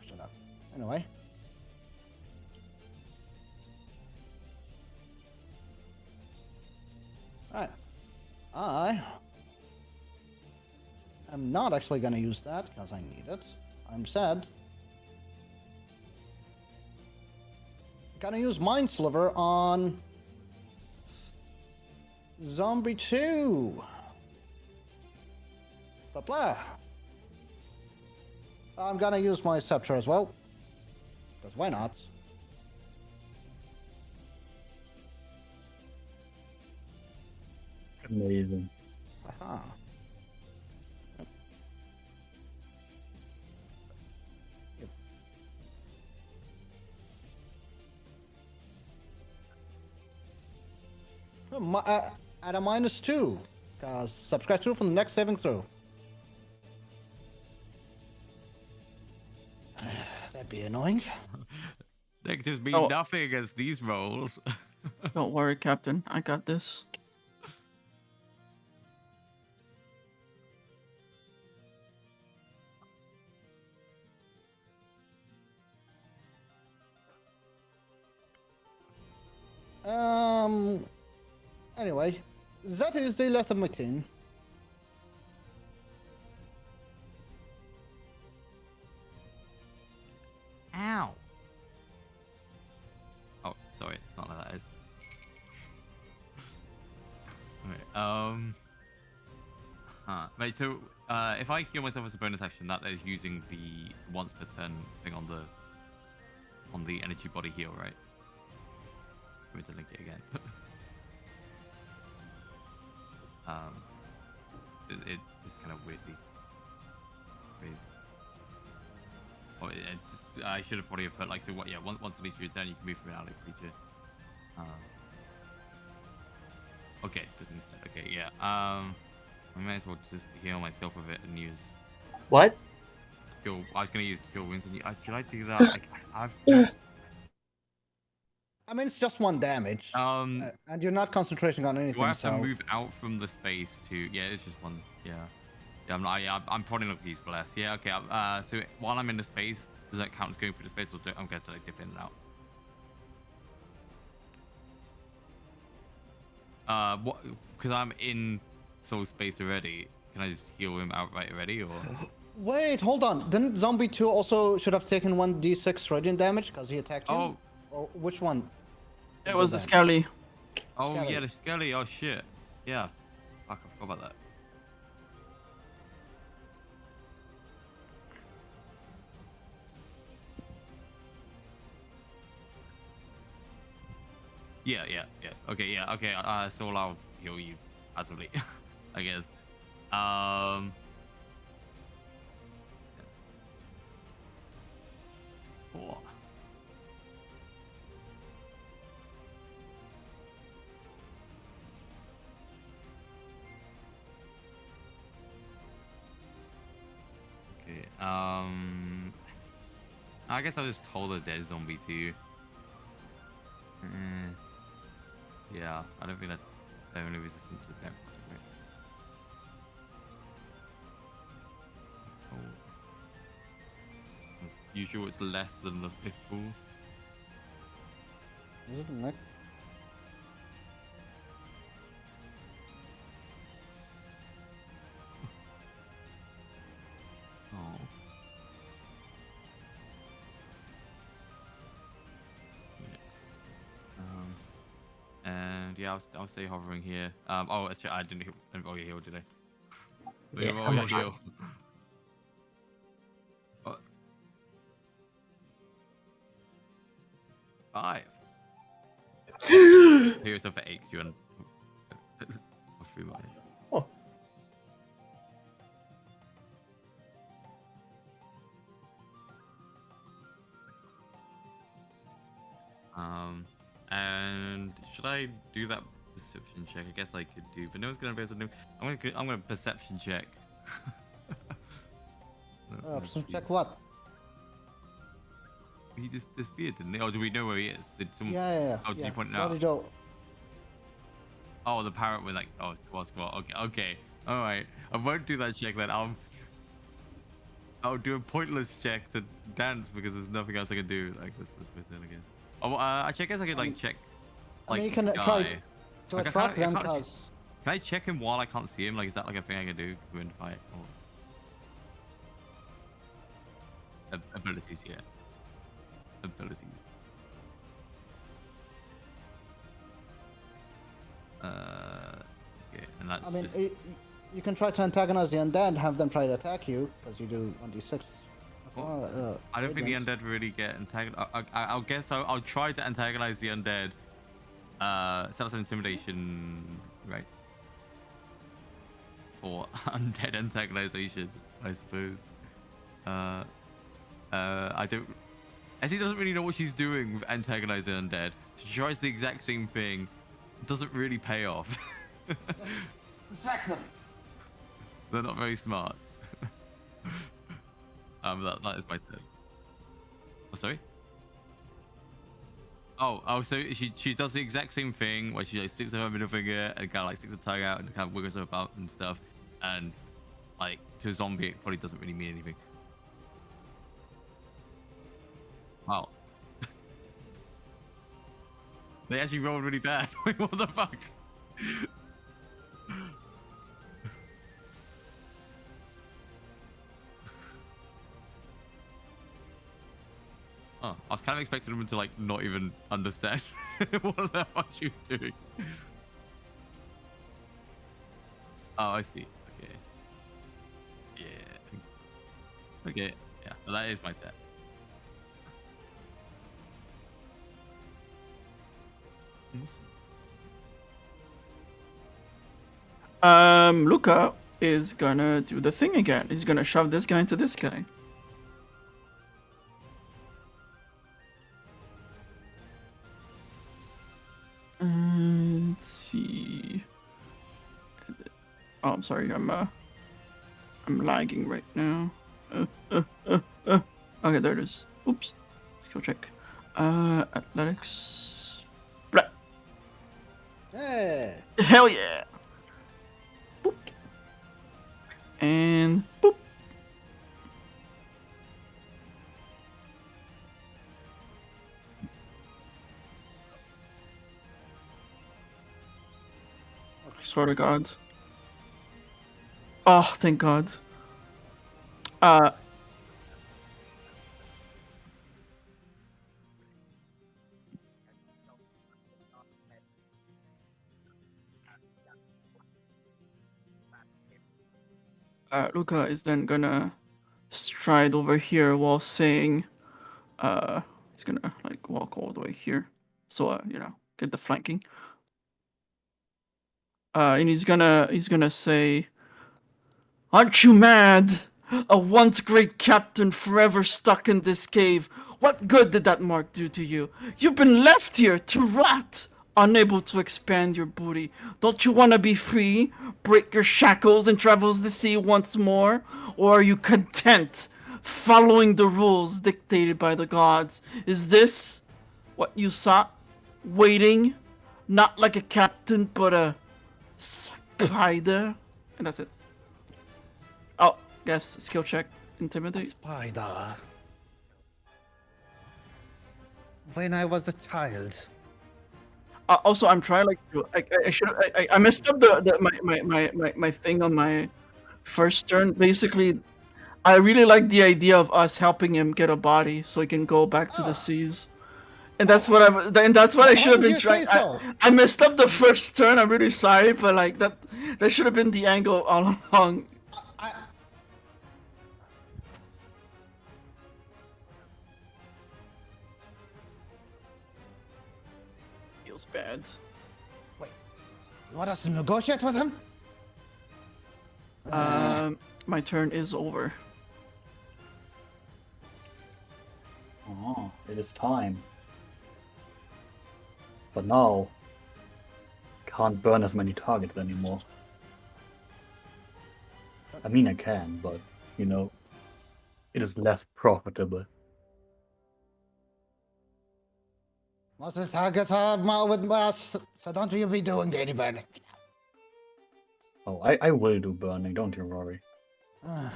Shut up. Anyway. Alright. I am not actually gonna use that because I need it. I'm sad. Gonna use Mind Sliver on Zombie 2. Blah blah. I'm gonna use my Scepter as well. Because why not?
Amazing.
Aha. Yep. At a -2. Because subscribe through from the next saving throw. That'd be annoying.
There just be
Oh.
nothing against these rolls.
Don't worry, Captain. I got this.
Anyway, that is the last of my turn.
Ow. Oh, sorry, it's not like that is. Okay, Right, so if I heal myself as a bonus action, that is using the once per turn thing on the energy body heal, right? Let me to link it again. It's kind of weirdly crazy. Oh, I should have probably put like, so what? Yeah, once at each turn you can move from an ally creature. Okay, just instead. Okay, yeah. I may as well just heal myself with it and use.
What?
Kill. I was gonna use kill wounds on you. Should I do that? I've.
I mean, it's just 1 damage. And you're not concentrating on anything,
Do I have
so...
to move out from the space to? Yeah, it's just 1. Yeah. Yeah, I'm not. Yeah, I'm probably not gonna use bless. Yeah. Okay. So while I'm in the space, does that count as going through the space, or I'm going to like dip in and out? What? Because I'm in soul space already. Can I just heal him outright already, or?
Wait, hold on. Didn't Zombie 2 also should have taken 1d6 radiant damage because he attacked you?
Oh.
Or which one?
It was the
that?
Skelly.
Oh
Skelly.
yeah, the Skelly. Oh shit. Yeah. Fuck, I forgot about that. Yeah. Okay, yeah, okay. So I'll heal you passively, I guess. Four. Okay. I guess I'll just hold a dead zombie too. Yeah, I don't think they're only resistant to that. Oh. You sure it's less than the 5th pool?
Is it next?
Oh. And yeah, I'll stay hovering here. Oh, actually, I didn't heal. Oh, you healed, did I?
Yeah,
Oh,
I'm
yeah,
okay.
heal. hero stuff for 8 you and for free money.
Oh.
And should I do that perception check? I guess I could do, but no one's gonna be able to do. I'm gonna perception check.
So check what?
He just disappeared, didn't he? Or do we know where he is? Did someone...
Yeah.
Oh, did you point it
What
out?
did you...
Oh, the parrot with like, oh, squall. Okay. All right. I won't do that check then. I'll do a pointless check to dance because there's nothing else I can do. Like this then again. Oh, I guess I could like check. Like,
I mean, you can
the
try
guy.
to
Like, I
attract
can't- I
them
can't
because...
Can I check him while I can't see him? Like, is that like a thing I can do to win the fight? Or... Abilities, yeah. Abilities. Okay, and that's
I mean,
just...
you can try to antagonize the undead and have them try to attack you because you do 1d6.
I don't think the undead really get antagonized. I'll guess I'll try to antagonize the undead. So that's intimidation, right? Or undead antagonization, I suppose. I don't. As he doesn't really know what she's doing with antagonizing undead. She tries the exact same thing. Doesn't really pay off.
Attack them!
They're not very smart. That is my turn. Oh, sorry. Oh, so she does the exact same thing where she like sticks her middle finger and kind of like sticks her tongue out and kind of wiggles her about and stuff, and like to a zombie it probably doesn't really mean anything. Wow. They actually rolled really bad. Wait, what the fuck? Oh, I was kind of expecting them to like not even understand what the fuck she was doing. Oh, I see. Okay. Yeah. Okay. Yeah. Well, that is my turn.
Luca is gonna do the thing again. He's gonna shove this guy into this guy. Let's see. Oh, I'm sorry. I'm lagging right now. Okay, there it is. Oops. Skill check. Athletics. Blah.
Hey!
Hell yeah. Boop. And boop. I swear to God. Oh, thank God. Luca is then gonna stride over here while saying, he's gonna like walk all the way here. So, get the flanking. And he's gonna say, "Aren't you mad? A once great captain forever stuck in this cave. What good did that mark do to you? You've been left here to rot, unable to expand your booty. Don't you want to be free, break your shackles and travel the sea once more? Or are you content following the rules dictated by the gods? Is this what you sought? Waiting, not like a captain, but a spider?" And that's it. Oh, guess skill check, intimidate.
Spider. When I was a child.
Also, I'm trying like I should I messed up my thing on my first turn. Basically, I really like the idea of us helping him get a body so he can go back to the seas. And that's what I should have been trying. I messed up the first turn. I'm really sorry, but like that should have been the angle all along. Feels bad.
You want us to negotiate with him?
My turn is over.
Oh, it is time. But now, can't burn as many targets anymore. I mean, I can, but, you know, it is less profitable.
Most of the targets are more with us, so don't you be doing any burning.
Oh, I will do burning, don't you worry.
Ah,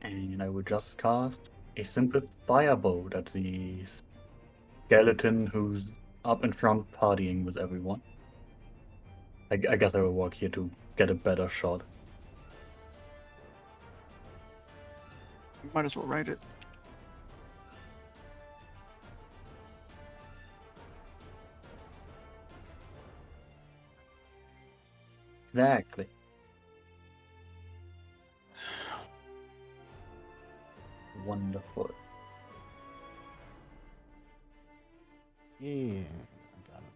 And I will just cast a simple firebolt at the skeleton who's up in front partying with everyone. I guess I will walk here to get a better shot.
Might as well write it.
Exactly. Wonderful.
yeah, I got it.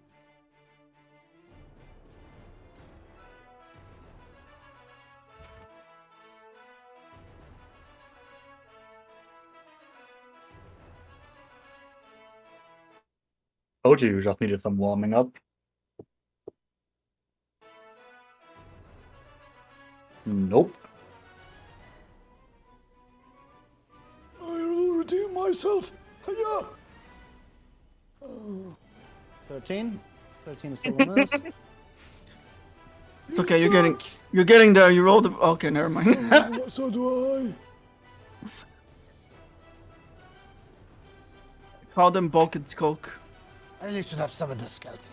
Told you just needed some warming up. Nope.
I will redeem myself. Hiya! Oh. 13? 13 is still a miss.
It's okay. You're getting there. You rolled the. Okay, never mind.
So do
Call them bulk and skulk.
I. I really should have summoned the skeleton.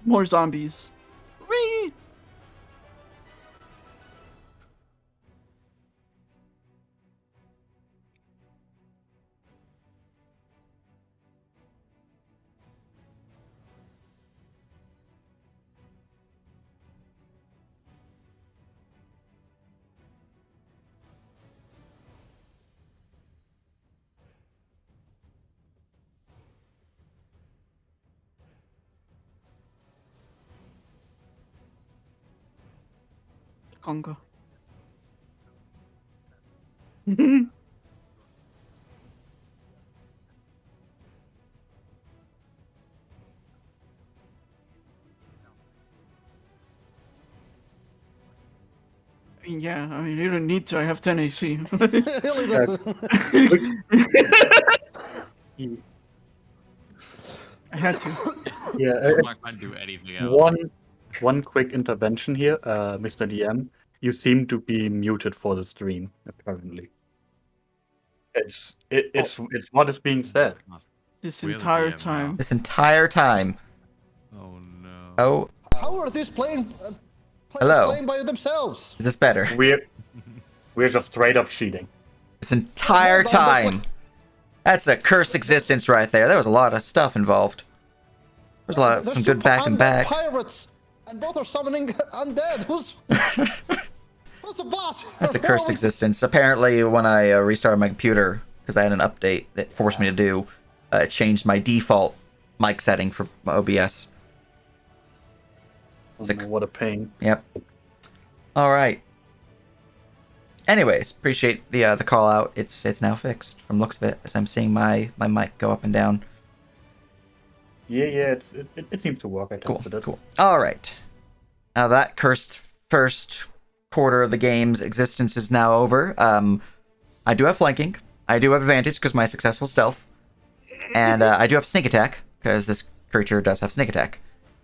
More zombies. Whee! Conga. Yeah, I mean, you don't need to. I have 10 AC.
Really does.
I had to.
Yeah.
I can't do anything else.
One quick intervention here, Mr. DM. You seem to be muted for the stream, apparently. It's what is being said.
This
We're the
entire
DM now.
time.
This entire time.
Oh no.
Oh,
How are these players
Hello.
playing by themselves?
is this better?
We're just straight up cheating.
This entire
Hold on,
time. That's a cursed existence right there. There was a lot of stuff involved. There's a lot of
There's
some
two
good back and
undead
back.
pirates, and both are summoning undead. Who's the boss?
That's a
Who are
cursed
we-
existence. Apparently, when I restarted my computer, because I had an update that forced me to do, it changed my default mic setting for my OBS.
Oh, what a pain.
Yep. All right. Anyways, appreciate the call out. It's now fixed from looks of it, as I'm seeing my mic go up and down.
Yeah, it seems to work. I tested it.
Cool. All right. Now that cursed first quarter of the game's existence is now over. I do have flanking. I do have advantage because my successful stealth, and I do have sneak attack because this creature does have sneak attack.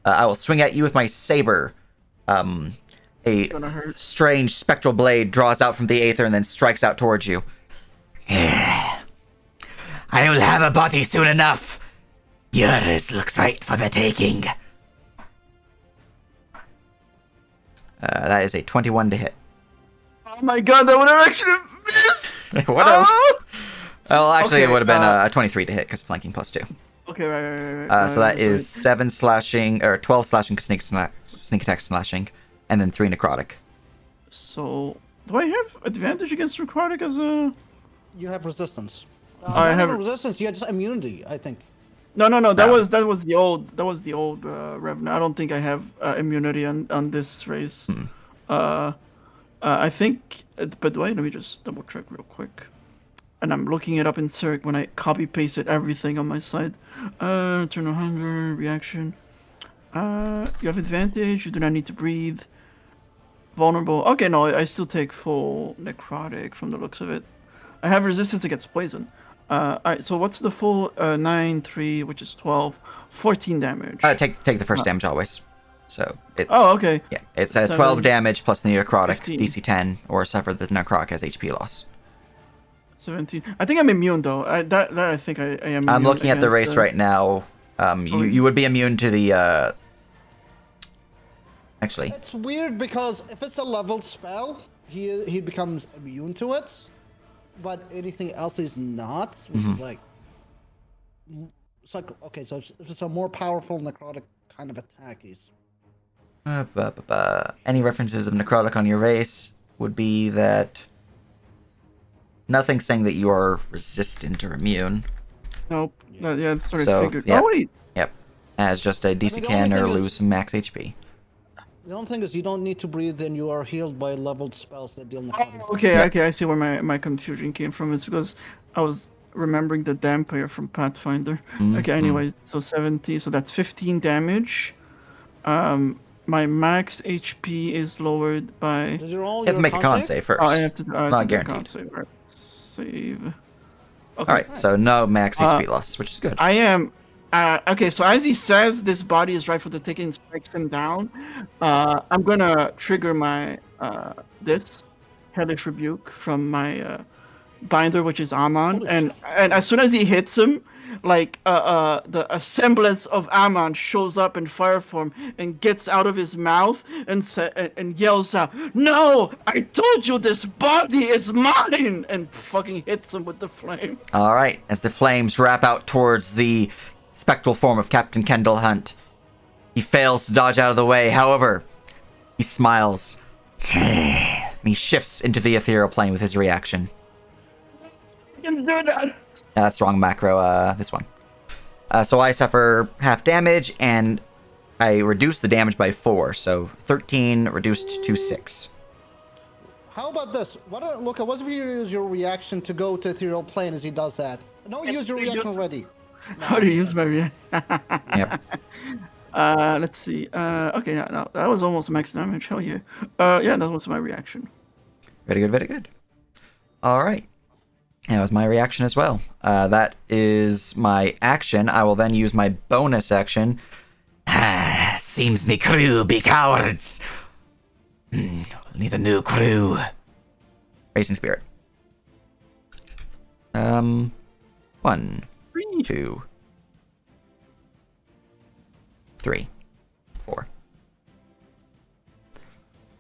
I will swing at you with my saber. A
Gonna hurt.
strange spectral blade draws out from the aether and then strikes out towards you. I will have a body soon enough. Yours looks right for the taking. That is a 21 to hit.
Oh my god, that would have actually missed!
What else?
Oh!
Well, actually, it
Okay,
would have been a 23 to hit because flanking plus 2.
Okay, right.
So that is 7 slashing, or 12 slashing, sneak attack slashing, and then 3 necrotic.
So, do I have advantage against necrotic as a?
You have resistance.
I
Not
have-
even resistance. You have just immunity, I think.
No. That
No.
was the old Revenant. I don't think I have immunity on this race. I think, but wait, let me just double check real quick. And I'm looking it up in Syrik when I copy pasted everything on my side. Turn on hunger, reaction. You have advantage. You do not need to breathe. Vulnerable. Okay, no, I still take full necrotic from the looks of it. I have resistance against poison. Alright, so what's the full 9, 3, which is 12, 14 damage?
Take the first damage always. So it's
Oh, okay.
yeah, it's
7,
12 damage plus the necrotic
15.
DC 10 or suffer the necrotic as HP loss.
17. I think I'm immune though. That I think I am.
I'm
immune
looking at the
against
race right now. You would be immune to the actually.
It's weird because if it's a leveled spell, he becomes immune to it, but anything else he's not, which is like, it's like okay, so if it's a more powerful necrotic kind of attack, he's.
Any references of necrotic on your race would be that nothing saying that you are resistant or immune.
Nope. Yeah, it's sort of
So,
figured.
yeah.
Oh wait.
Yep. As just a DC
the only
can or
thing is-
lose some max HP.
The only thing is you don't need to breathe, and you are healed by leveled spells that deal necrotic.
Okay,
Yeah.
okay, I see where my confusion came from. It's because I was remembering the Dampier from Pathfinder. Okay, anyways, so 70, so that's 15 damage. My max HP is lowered by.
Did you roll
You have
your
to make a con
save?
save first.
Oh, I have to.
Not
do a
guaranteed.
con save. Right. Save. Okay.
Alright, so no max HP loss, which is good.
I am. Okay, so as he says, this body is right for the taking, strikes him down. I'm gonna trigger my this hellish rebuke from my binder, which is Amon,
Holy
and as soon as he hits him, like a semblance of Amon shows up in fire form and gets out of his mouth and yells out, "No! I told you this body is mine!" and fucking hits him with the flame.
Alright, as the flames wrap out towards the spectral form of Captain Kendall Hunt, he fails to dodge out of the way. However, he smiles. And he shifts into the ethereal plane with his reaction.
You can do that!
That's wrong macro, this one. So I suffer half damage, and I reduce the damage by 4, so 13 reduced to 6.
How about this? Look, what if you use your reaction to go to ethereal plane as he does that? No, use your reaction already.
How do you use my reaction?
Yep.
Let's see. Okay, no, that was almost max damage. Hell yeah. Yeah, that was my reaction.
Very good, very good. Alright. That was my reaction as well. That is my action. I will then use my bonus action. Seems me crew be cowards. Need a new crew. Racing Spirit. 1, 2, 3, 4.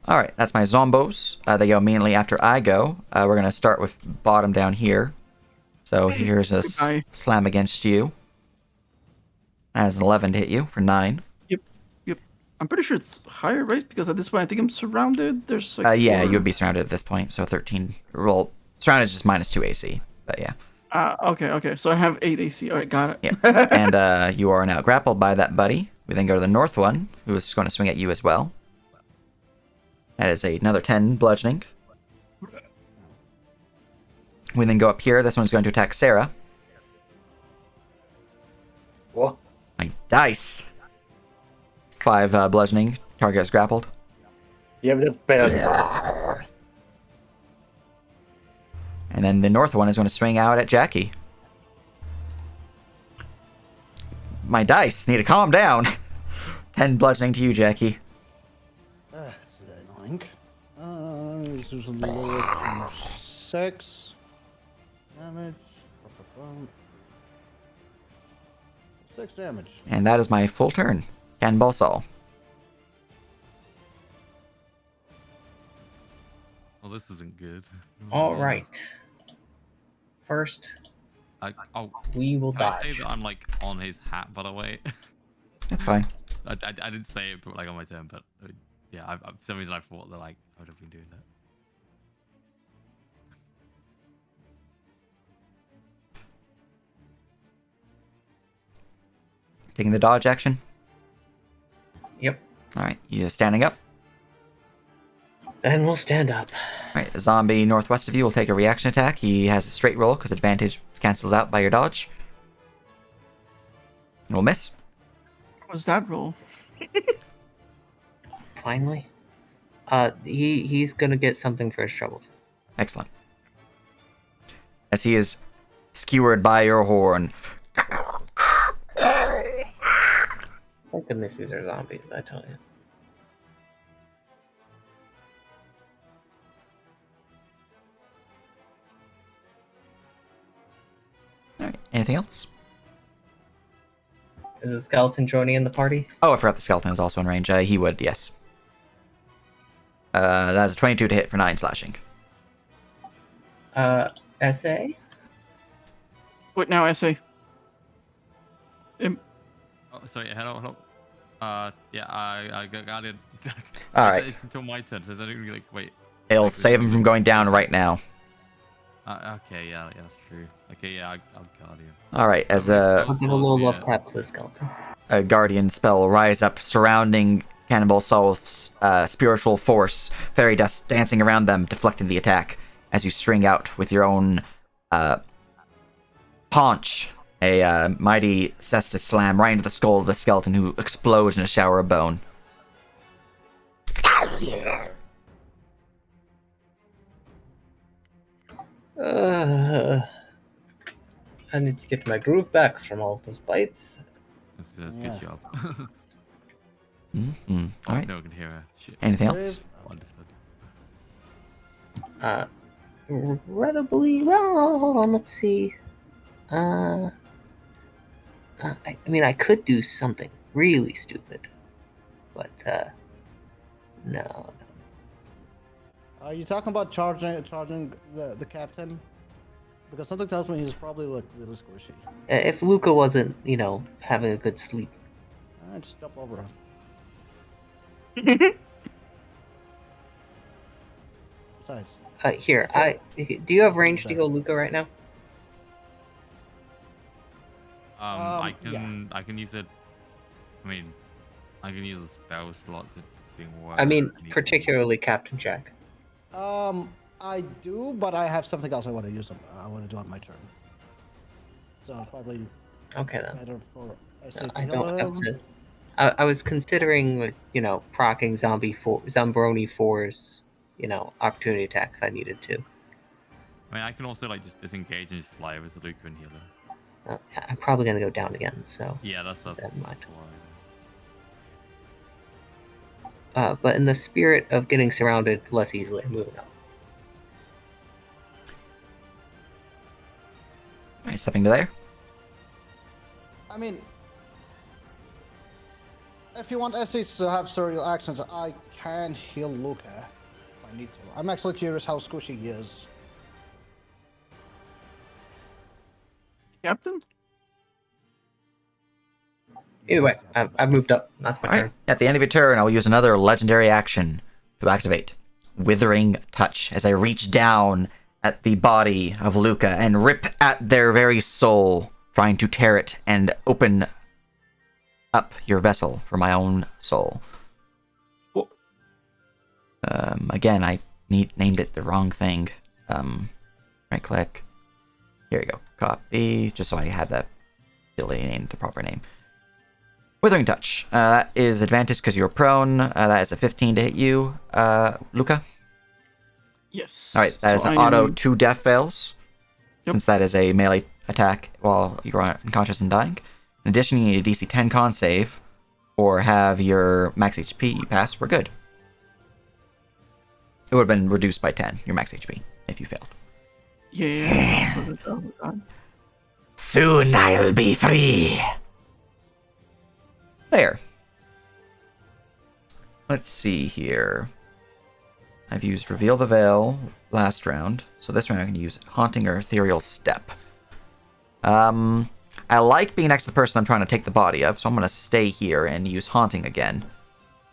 Alright, that's my zombos. They go immediately after I go. We're going to start with bottom down here. So here's a
Goodbye.
slam against you. That's an 11 to hit you for 9.
Yep. I'm pretty sure it's higher, right? Because at this point, I think I'm surrounded. There's like
Yeah,
4.
you would be surrounded at this point. So 13. Well, surrounded is just minus 2 AC. But yeah.
Okay. So I have 8 AC. All right, got it.
Yeah. And you are now grappled by that buddy. We then go to the north one, who is going to swing at you as well. That is another 10 bludgeoning. We then go up here. This one's going to attack Sarah.
What?
My dice. 5 bludgeoning. Target is grappled.
Yeah, but that's bad.
And then the north one is going to swing out at Jackie. My dice need to calm down. 10 bludgeoning to you, Jackie.
That's annoying. This is a little 6 damage. 6 damage.
And that is my full turn. Cannonball Saul.
Well, this isn't good.
All right. First, we will
Can I say
dodge.
that I'm like on his hat, by the way?
That's fine.
I didn't say it, but like on my turn, but yeah, for some reason I thought that like would have been doing that.
Taking the dodge action.
Yep.
All right, he is standing up.
And we'll stand up.
All right, the zombie northwest of you will take a reaction attack. He has a straight roll because advantage cancels out by your dodge. And will miss.
What was that roll?
Finally. He's gonna get something for his troubles.
Excellent. As he is skewered by your horn.
Thank goodness these are zombies, I tell you.
All right, anything else?
Is the skeleton joining in the party?
Oh, I forgot the skeleton is also in range. He would, yes. That's a 22 to hit for 9 slashing.
SA?
What now, SA?
Oh, sorry. Hello. Yeah, I got it.
All right.
It's until my turn. So I don't really wait.
It'll save him from going down right now.
Okay, yeah, that's true. Okay, yeah, I'll Guardian.
All right, as
I'll give a little love tap to the skeleton.
a Guardian spell will rise up, surrounding Cannibal Soul's spiritual force, fairy dust dancing around them, deflecting the attack as you string out with your own paunch a mighty Cestus slam right into the skull of the skeleton, who explodes in a shower of bone.
I need to get my groove back from all those bites.
That's
Yeah.
good job.
Mm-hmm. All right.
No one can hear her. Shit.
Anything else?
Understood.
Incredibly well. Hold on, let's see. I mean, I could do something really stupid, but no.
Are you talking about charging the captain? Because something tells me he's probably like really squishy.
If Luca wasn't, having a good sleep.
I just jump over him. Besides,
Here, do you have range to go Luca right now?
I
yeah.
can use it. I mean, I can use a spell slot to do more.
I mean, particularly Captain Jack.
I do, but I have something else I want to use. I want to do on my turn. So probably
Okay then.
better for.
I don't have to. I was considering, proccing Zombroni 4's, opportunity attack if I needed to.
I mean, I can also just disengage and just fly over to Luca and heal her.
I'm probably gonna go down again, so.
Yeah, that's
Never mind.
why.
But in the spirit of getting surrounded less easily, I'm moving up.
All right, stepping to there.
I mean, if you want SAs to have serial actions, I can heal Luca if I need to. I'm actually curious how squishy he is.
Captain?
Either way, I've moved up. That's my
All right.
turn.
At the end of your turn, I'll use another legendary action to activate Withering Touch as I reach down at the body of Luca and rip at their very soul, trying to tear it and open up your vessel for my own soul.
Whoa.
Again, I named it the wrong thing. Right click. Here we go. Copy, just so I had that ability named the proper name. Withering Touch. That is advantage because you're prone. That is a 15 to hit you, Luca.
Yes.
All right, that is
So
an
I
auto
am-
2 death fails,
Yep.
since that is a melee attack while you're unconscious and dying. In addition, you need a DC 10 con save, or have your max HP pass. We're good. It would have been reduced by 10, your max HP, if you failed.
Yeah. Oh, God.
Soon I'll be free. There. Let's see here. I've used Reveal the Veil last round, so this round I can use Haunting or Ethereal Step. I like being next to the person I'm trying to take the body of, so I'm going to stay here and use Haunting again.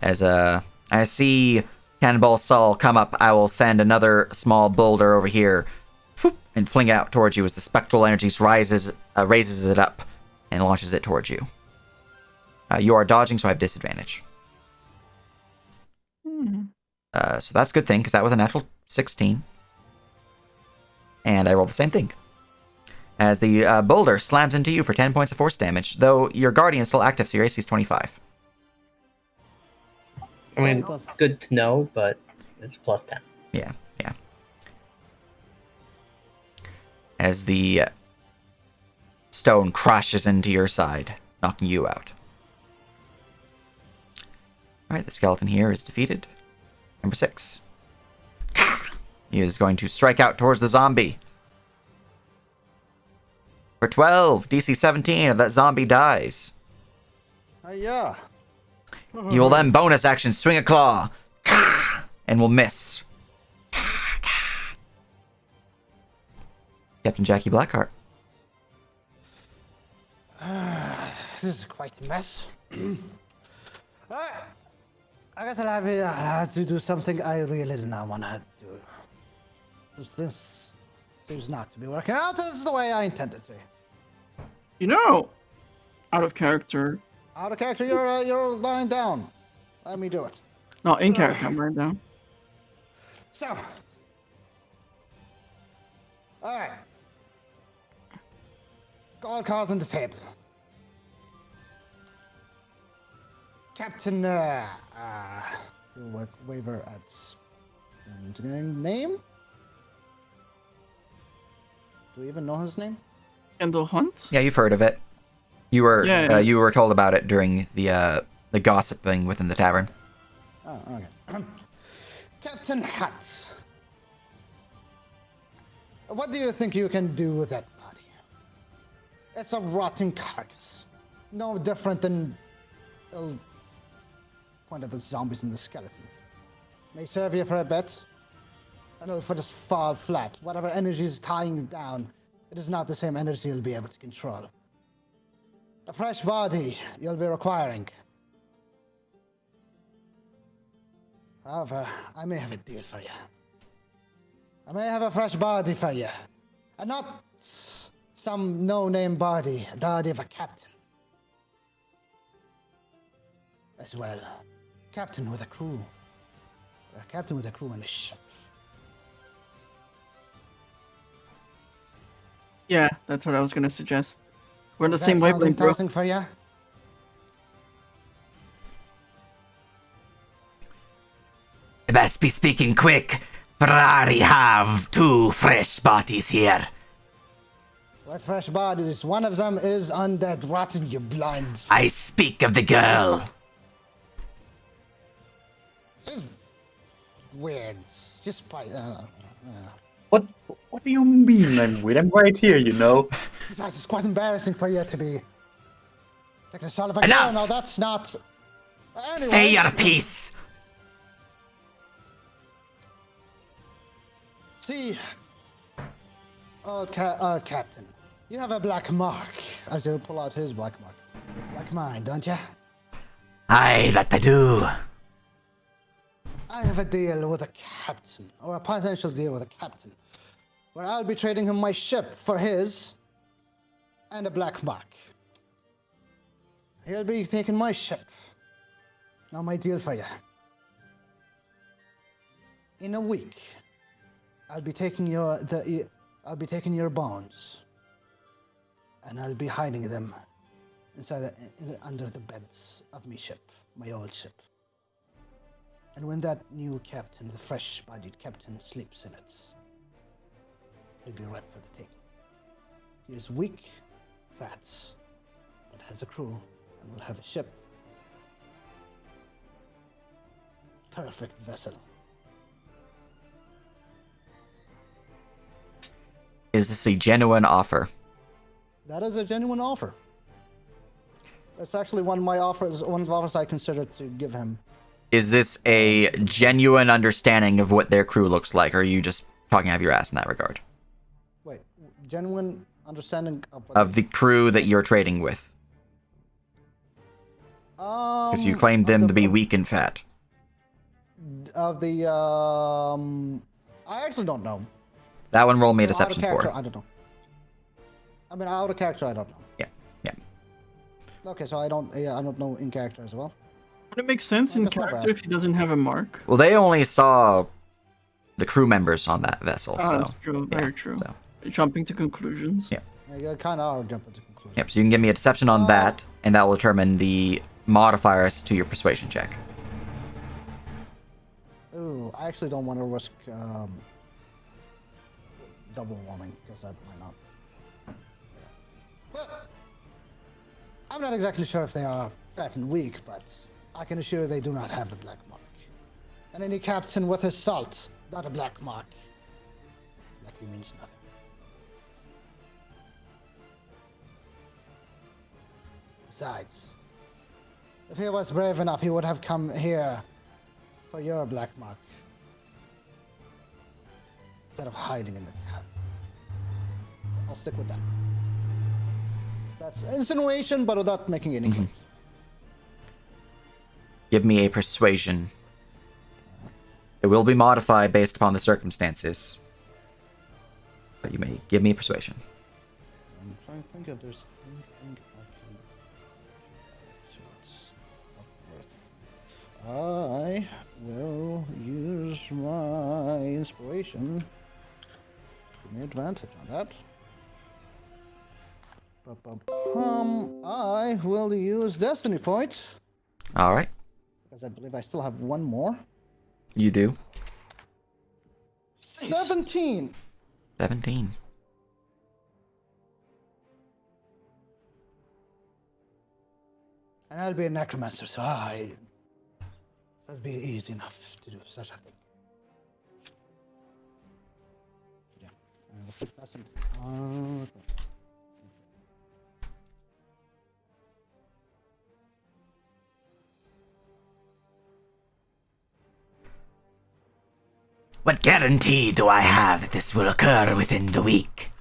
As I see Cannonball Saul, come up. I will send another small boulder over here. Whoop, and fling it out towards you as the spectral energies raises it up and launches it towards you. You are dodging, so I have disadvantage. So that's a good thing, because that was a natural 16. And I rolled the same thing. As the boulder slams into you for 10 points of force damage, though your guardian is still active, so your AC is 25.
I mean, good to know, but it's plus 10.
Yeah. As the stone crashes into your side, knocking you out. Alright, the skeleton here is defeated. Number 6. He is going to strike out towards the zombie. For 12, DC 17, if that zombie dies.
Yeah.
He will then bonus action swing a claw. And will miss. Captain Jackie Blackheart.
This is quite a mess. I guess I'll have to do something I really did not want to do. This seems not to be working out. This is the way I intended to.
You know, out of character.
Out of character, you're lying down. Let me do it.
No, in character, I'm right down.
So. Alright. All cards on the table. Captain, waiver at name? Do we even know his name?
Kendall Hunt?
Yeah, you've heard of it. You were you were told about it during the gossiping within the tavern.
Oh, okay. Captain Hunt. What do you think you can do with that body? It's a rotting carcass. No different than... point at the zombies and the skeleton. May serve you for a bit. And it'll just fall flat. Whatever energy is tying you down, it is not the same energy you'll be able to control. A fresh body you'll be requiring. However, I may have a deal for you. I may have a fresh body for you. And not some no-name body, the body of a captain. As well. Captain with a crew. A captain with a crew and a ship.
Yeah, that's what I was gonna suggest. We're on the
Does
same
that sound
wavelength, bro.
interesting for you?
Best be speaking quick, for I have 2 fresh bodies here.
What fresh bodies? One of them is undead, rotten, you blind.
I speak of the girl.
She's weird. Just
What do you mean I'm weird? I'm right here, you know.
Besides, it's quite embarrassing for you to be taking a shot of a
Enough!
girl. No, that's not. Anyway,
Say your piece.
See, Captain, you have a black mark. As he'll pull out his black mark, like mine, don't you?
Aye, that I do.
I have a deal with a captain, or a potential deal with a captain, where I'll be trading him my ship for his, and a black mark. He'll be taking my ship. Now my deal for you. In a week, I'll be taking your bones, and I'll be hiding them under the beds of my ship, my old ship. And when that new captain, the fresh-bodied captain, sleeps in it, he'll be ripe for the taking. He is weak, fat, but has a crew, and will have a ship. Perfect vessel.
Is this a genuine offer?
That is a genuine offer. That's actually one of the offers I considered to give him.
Is this a genuine understanding of what their crew looks like, or are you just talking out of your ass in that regard?
Wait, genuine understanding of what
Of the crew that you're trading with? Because you claimed them to be weak and fat.
of the I actually don't know.
That one roll me a
Out of
deception
character,
for.
I don't know. I mean, out of character, I don't know.
Yeah, yeah.
Okay, so I don't know in character as well.
Would it make sense
I
in
guess never
character if he doesn't have a mark?
Well, they only saw the crew members on that vessel,
Ah,
so
that's true.
yeah,
Very true.
so.
Jumping to conclusions.
Yeah.
You kind of are jumping to conclusions.
Yep, so you can give me a deception on that, and that will determine the modifiers to your persuasion check.
Ooh, I actually don't want to risk double warming because that might not. But I'm not exactly sure if they are fat and weak, but I can assure they do not have a black mark. And any captain with his salt, not a black mark, likely means nothing. Besides, if he was brave enough, he would have come here for your black mark instead of hiding in the tavern. I'll stick with that. That's insinuation, but without making any claims.
Give me a persuasion. It will be modified based upon the circumstances. But you may give me a persuasion.
I'm trying to think if there's anything I can do. I will use my inspiration. Give me advantage on that. I will use Destiny Point.
Alright,
Because I believe I still have one more.
you do.
Nice.
17.
17.
And I'll be a necromancer, so that'd be easy enough to do such a thing. Yeah. And the 6,000.
What guarantee do I have that this will occur within the week?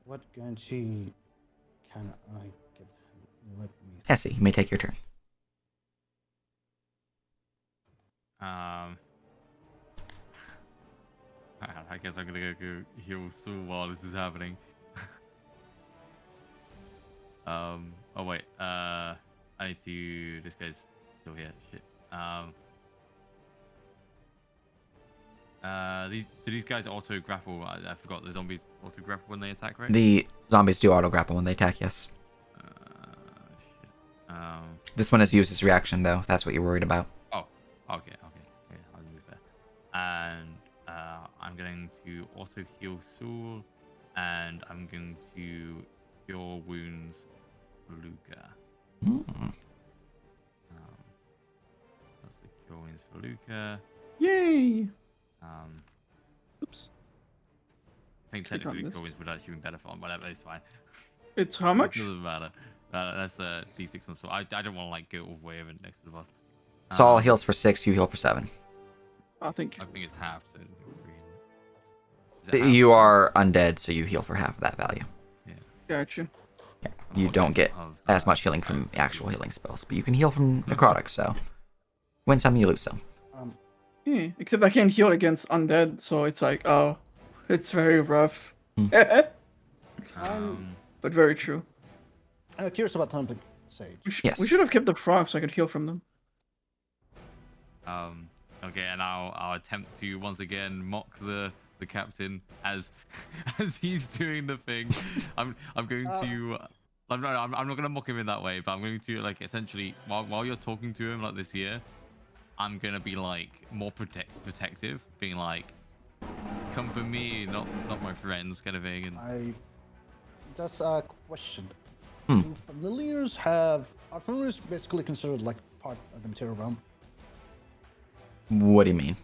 What guarantee can I give him? Let me.
Essie, you may take your turn.
I guess I'm gonna go heal Saul while this is happening. Oh wait, I need to. This guy's still here. Shit. Do these guys auto grapple? I forgot the zombies auto grapple when they attack, right?
The zombies do auto grapple when they attack, yes.
Shit.
This one has used its reaction, though. if That's what you're worried about.
Oh, okay. Yeah, I'll move there. And I'm going to auto heal Saul, and I'm going to cure wounds Luca.
Mm.
That's the cure wounds for Luca.
Yay!
I
Oops.
think
Click on
technically
this.
cure wounds would actually be better for him, whatever, it's fine.
It's how much?
It doesn't matter. That's a D6 on Saul. I don't want to like go all the way over next to the boss.
Saul heals for 6, you heal for 7.
Oh, thank you.
I think it's half, so is it half?
You are undead, so you heal for half of that value.
Gotcha.
Yeah.
I'm
You
not
don't
getting
get
of,
as much healing from actual healing spells, but you can heal from necrotic, so win some, you lose some.
Yeah, except I can't heal against undead, so it's like, oh, it's very rough.
Um,
But very true.
I'm curious about Temple Sage.
Yes.
We should have kept the frogs so I could heal from them.
Okay, and I'll attempt to once again mock the captain as as he's doing the thing. I'm going to. I'm not gonna mock him in that way, but I'm going to like essentially while you're talking to him like this here, I'm gonna be like more protective, being like, come for me, not my friends, kind of thing. And
Just a question. Do familiars are familiars basically considered like part of the material realm?
What do you mean?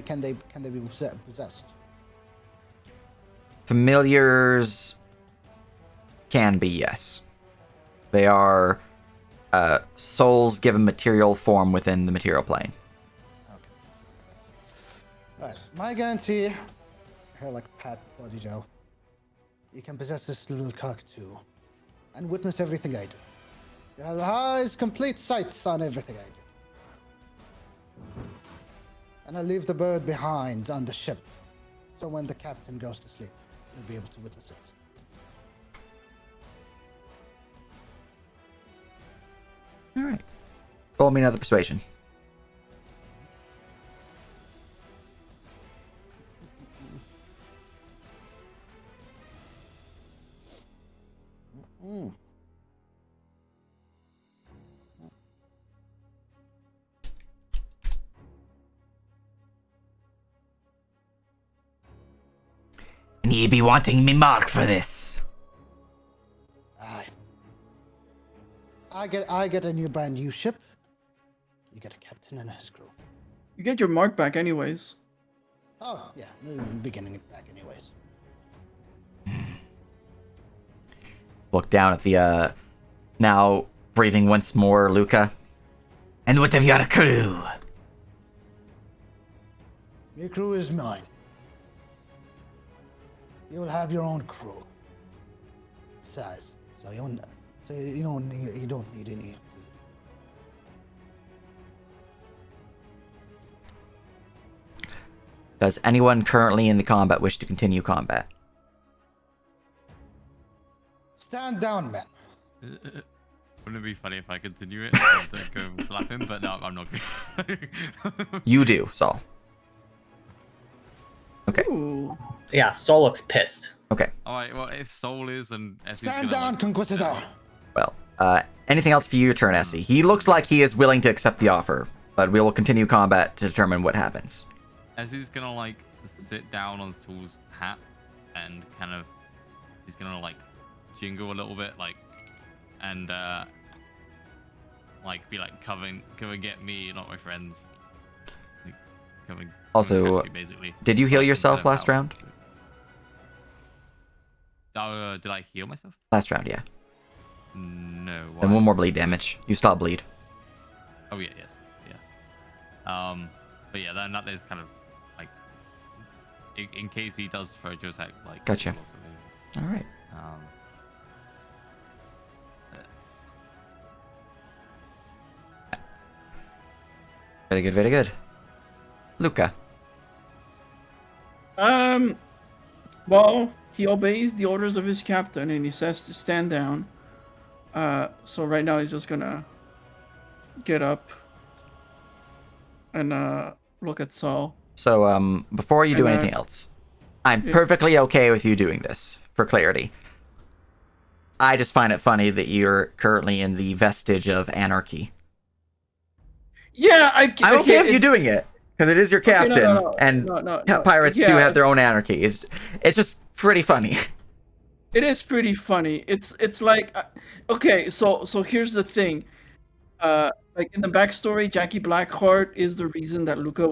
Can they be possessed?
Familiars can be, yes. They are souls given material form within the material plane.
Alright, my guarantee, here like Pat Bloody Joe, you can possess this little cockatoo, and witness everything I do. It has complete sights on everything I do. And I leave the bird behind on the ship, so when the captain goes to sleep, you'll be able to witness it.
All right. Roll me another persuasion.
Mm.
And ye be wanting me marked for this.
Aye. I get a new brand new ship. You get a captain and his crew.
You get your mark back anyways.
Oh, yeah, the beginning it back anyways.
Look down at the, now breathing once more, Luca. And what of your crew?
Your crew is mine. You will have your own crew. Size. So you don't need any.
Does anyone currently in the combat wish to continue combat?
Stand down, men.
Wouldn't it be funny if I continue it and go slap him? But no, I'm not going.
You do, Saul. Okay.
Ooh.
Yeah, Saul looks pissed.
Okay.
Alright, well, if Soul is and Essie's
Stand
gonna,
down,
like,
Conquistador.
Well, anything else for you, your turn, Essie? He looks like he is willing to accept the offer, but we will continue combat to determine what happens.
Essie's gonna like sit down on Soul's hat and kind of he's gonna like jingle a little bit, like, and like be like, come and get me, not my friends. Like, come and
Also,
catch me, basically.
did you heal
Like,
yourself
instead of
last round?
Did I heal myself?
Last round, yeah.
No.
And
why?
one more bleed damage. You still have bleed.
Oh yeah, yes, yeah. But yeah, then that is kind of like in case he does throw your attack, like.
Gotcha.
also be-
All right.
Um.
Very good, very good. Luca.
Well, he obeys the orders of his captain and he says to stand down. So right now he's just gonna get up and look at Saul.
So, before you do
And,
anything else, I'm
yeah.
perfectly okay with you doing this, for clarity. I just find it funny that you're currently in the vestige of anarchy.
Yeah,
I'm okay with you doing it, because it is your
Okay, no,
captain,
no, no,
and
no,
pirates do
yeah,
have their own anarchy. It's just pretty funny.
It is pretty funny. It's like, okay, so here's the thing. Like in the backstory, Jackie Blackheart is the reason that Luca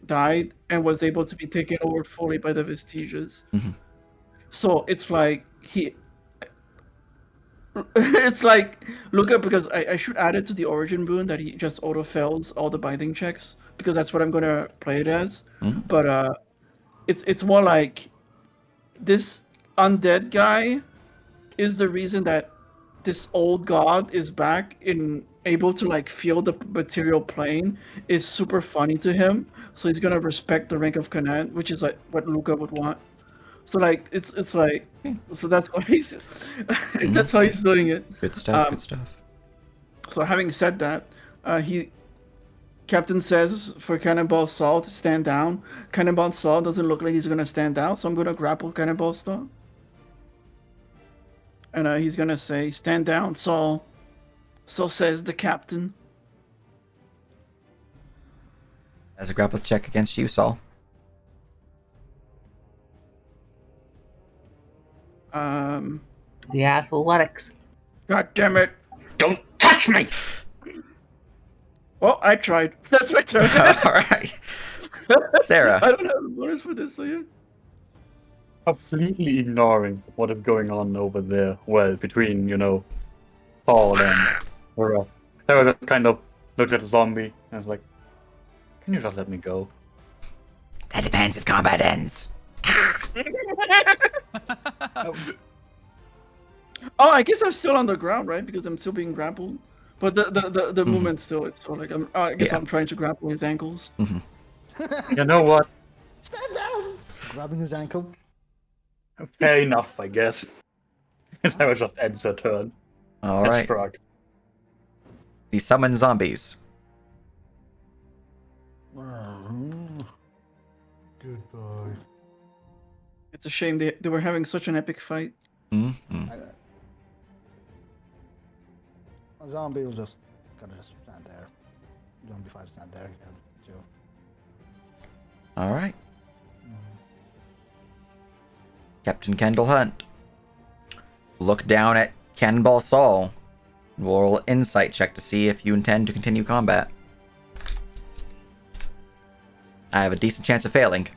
died and was able to be taken over fully by the Vestiges.
Mhm.
So it's like it's like Luca, because I should add it to the origin boon that he just auto fails all the binding checks, because that's what I'm gonna play it as.
Mhm.
But it's more like this undead guy is the reason that this old god is back in able to like feel the material plane is super funny to him. So he's gonna respect the rank of command, which is like what Luca would want. So like it's like so that's why he's that's how he's doing it.
Good stuff, good stuff.
So having said that, Captain says for Cannonball Saul to stand down. Cannonball Saul doesn't look like he's gonna stand down, so I'm gonna grapple Cannonball Saul. And he's gonna say, "Stand down, Saul." So says the captain.
As a grapple check against you, Saul.
The athletics.
God damn it!
Don't touch me!
Well, I tried. That's my turn.
All right, Sarah.
I don't have a bonus for this, so yeah.
Completely ignoring what is going on over there. Well, between, Paul and Sarah. Sarah just kind of looks at the zombie and is like, can you just let me go?
That depends if combat ends.
Oh, I guess I'm still on the ground, right? Because I'm still being grappled. But the movement still, it's still like I guess
Yeah.
I'm trying to grapple his ankles.
You know what?
Stand down! Grabbing his ankle.
Fair enough, I guess. I was just end the turn.
All
And
right.
struck.
The summon zombies.
Goodbye.
It's a shame they were having such an epic fight.
Mm-hmm.
A zombie will just gotta just stand there. Zombie fighter stand there again. Too.
All right. Captain Kendall Hunt. Look down at Cannonball Saul. Roll insight check to see if you intend to continue combat. I have a decent chance of failing.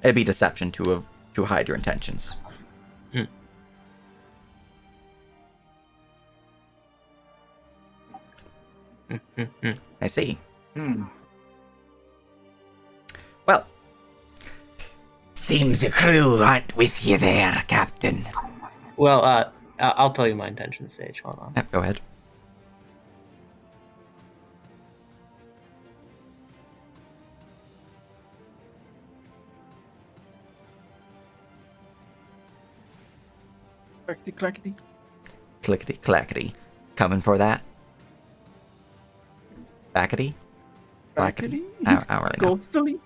It'd be deception to hide your intentions. I see. Well, seems the crew aren't with you there, Captain.
Well, I'll tell you my intention, Sage. Hold on.
Yep, go ahead.
Clackety clackety.
Clickety clackety. Coming for that. Backety? Blackety? I don't really know.
Ghostly.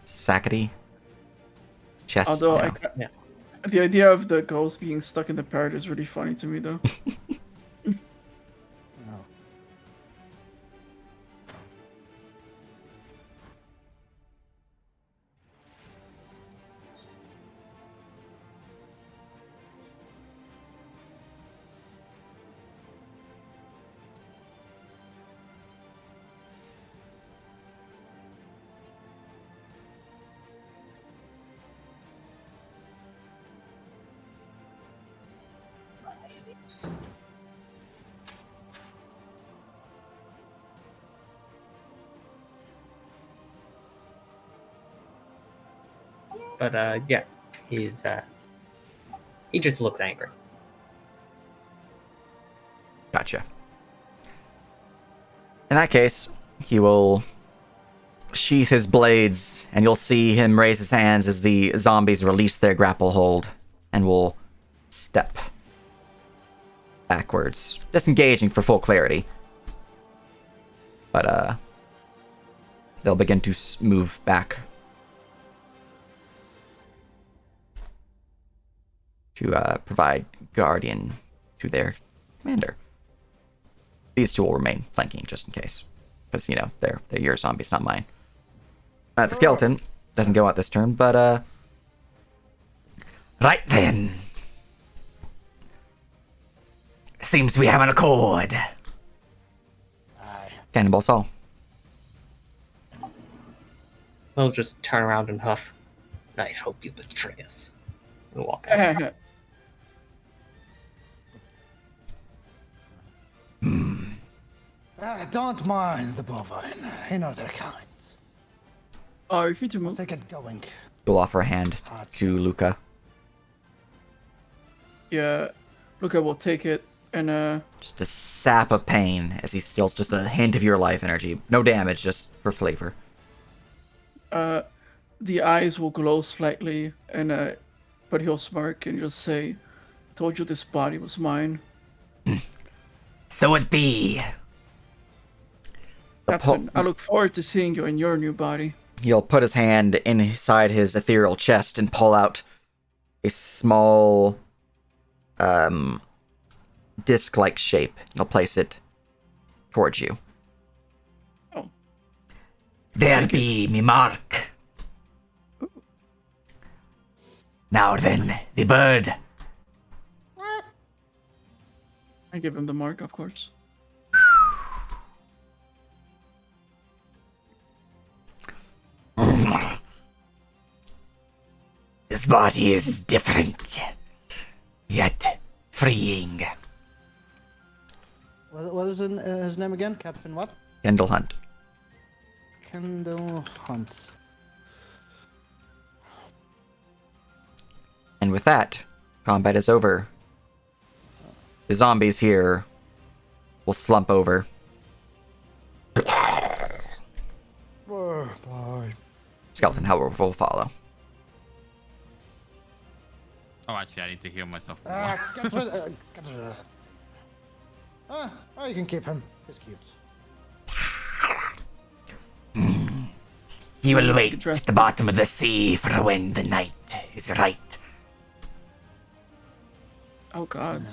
Sackety? Chest?
Although
no.
the idea of the ghost being stuck in the parrot is really funny to me, though.
No.
But yeah, he just looks angry.
Gotcha. In that case, he will sheath his blades, and you'll see him raise his hands as the zombies release their grapple hold, and will step backwards, disengaging for full clarity. But they'll begin to move back to provide guardian to their commander. These two will remain flanking just in case, because you know they're your zombies, not mine. The skeleton doesn't go out this turn, but right then. Seems we have an accord.
Aye.
Cannonball Saul.
He'll just turn around and huff. I hope you betray us. And walk out.
Don't mind the bovine. He knows their kinds.
Oh, you're free to move.
Let's get going.
You'll offer a hand to Luca.
Yeah, Luca will take it and
Just a sap of pain as he steals just a hint of your life energy. No damage, just for flavor.
the eyes will glow slightly, and but he'll smirk and just say, "Told you this body was mine."
So it be.
Captain, I look forward to seeing you in your new body.
He'll put his hand inside his ethereal chest and pull out a small, disc-like shape. He'll place it towards you.
Oh.
There be me mark. Now then, the bird.
I give him the mark, of course.
This body is different, yet freeing.
What is his name again? Captain what?
Kendall Hunt.
Kendall Hunt.
with that, combat is over. The zombies here will slump over.
Bye.
Skeleton, however, will follow.
Oh, actually, I need to heal myself.
Get rid of that. Oh, you can keep him. He's cute.
He will wait at the bottom of the sea for when the night is right.
Oh god.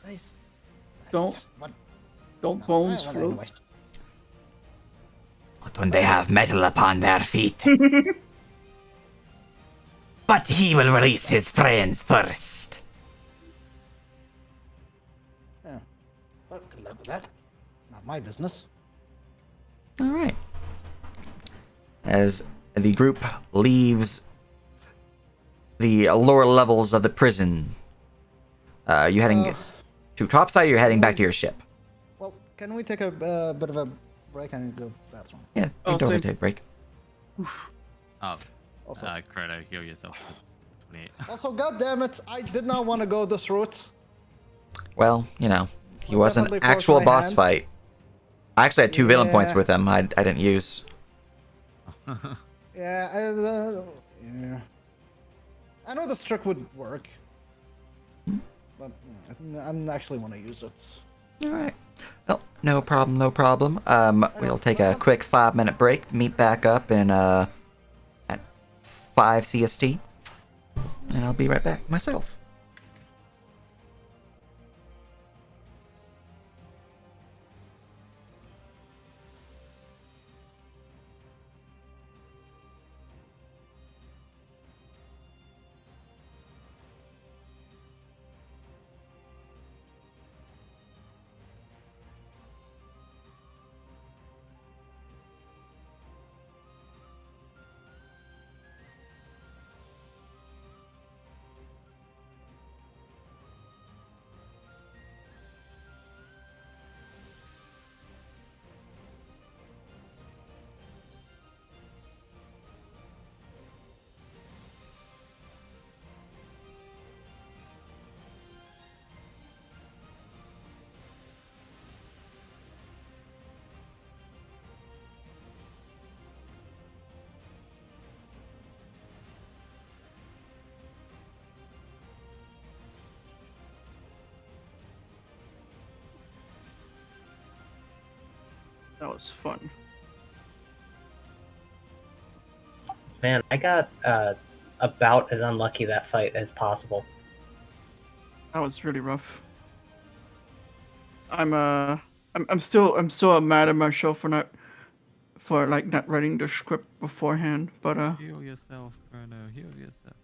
Nice.
Don't-
Just one.
Don't
No,
bones
well,
float.
anyway.
But when they have metal upon their feet. But he will release his friends first.
Yeah. Well, good luck with that. Not my business.
All right. As the group leaves the lower levels of the prison, you heading to topside, or you're heading back to your ship?
Well, can we take a bit of a break and go to the bathroom?
Yeah, you
Oh,
can totally
same.
take a break.
Oh,
Also,
Credo, heal yourself. 28.
also, God damn it, I did not want to go this route.
Well, you know, he
Well,
was an
definitely force
actual
my
boss
hand.
fight. I actually had 2 villain points
Yeah.
with him. I didn't use.
Yeah, yeah. I know this trick would work, but I actually want to use it.
All right. Well, no problem, no problem. We'll take a quick 5-minute break. Meet back up in at 5 CST, and I'll be right back myself.
That was fun.
Man, I got about as unlucky that fight as possible.
That was really rough. I'm still mad at myself for not writing the script beforehand, but
Heal yourself, Credo. Heal yourself.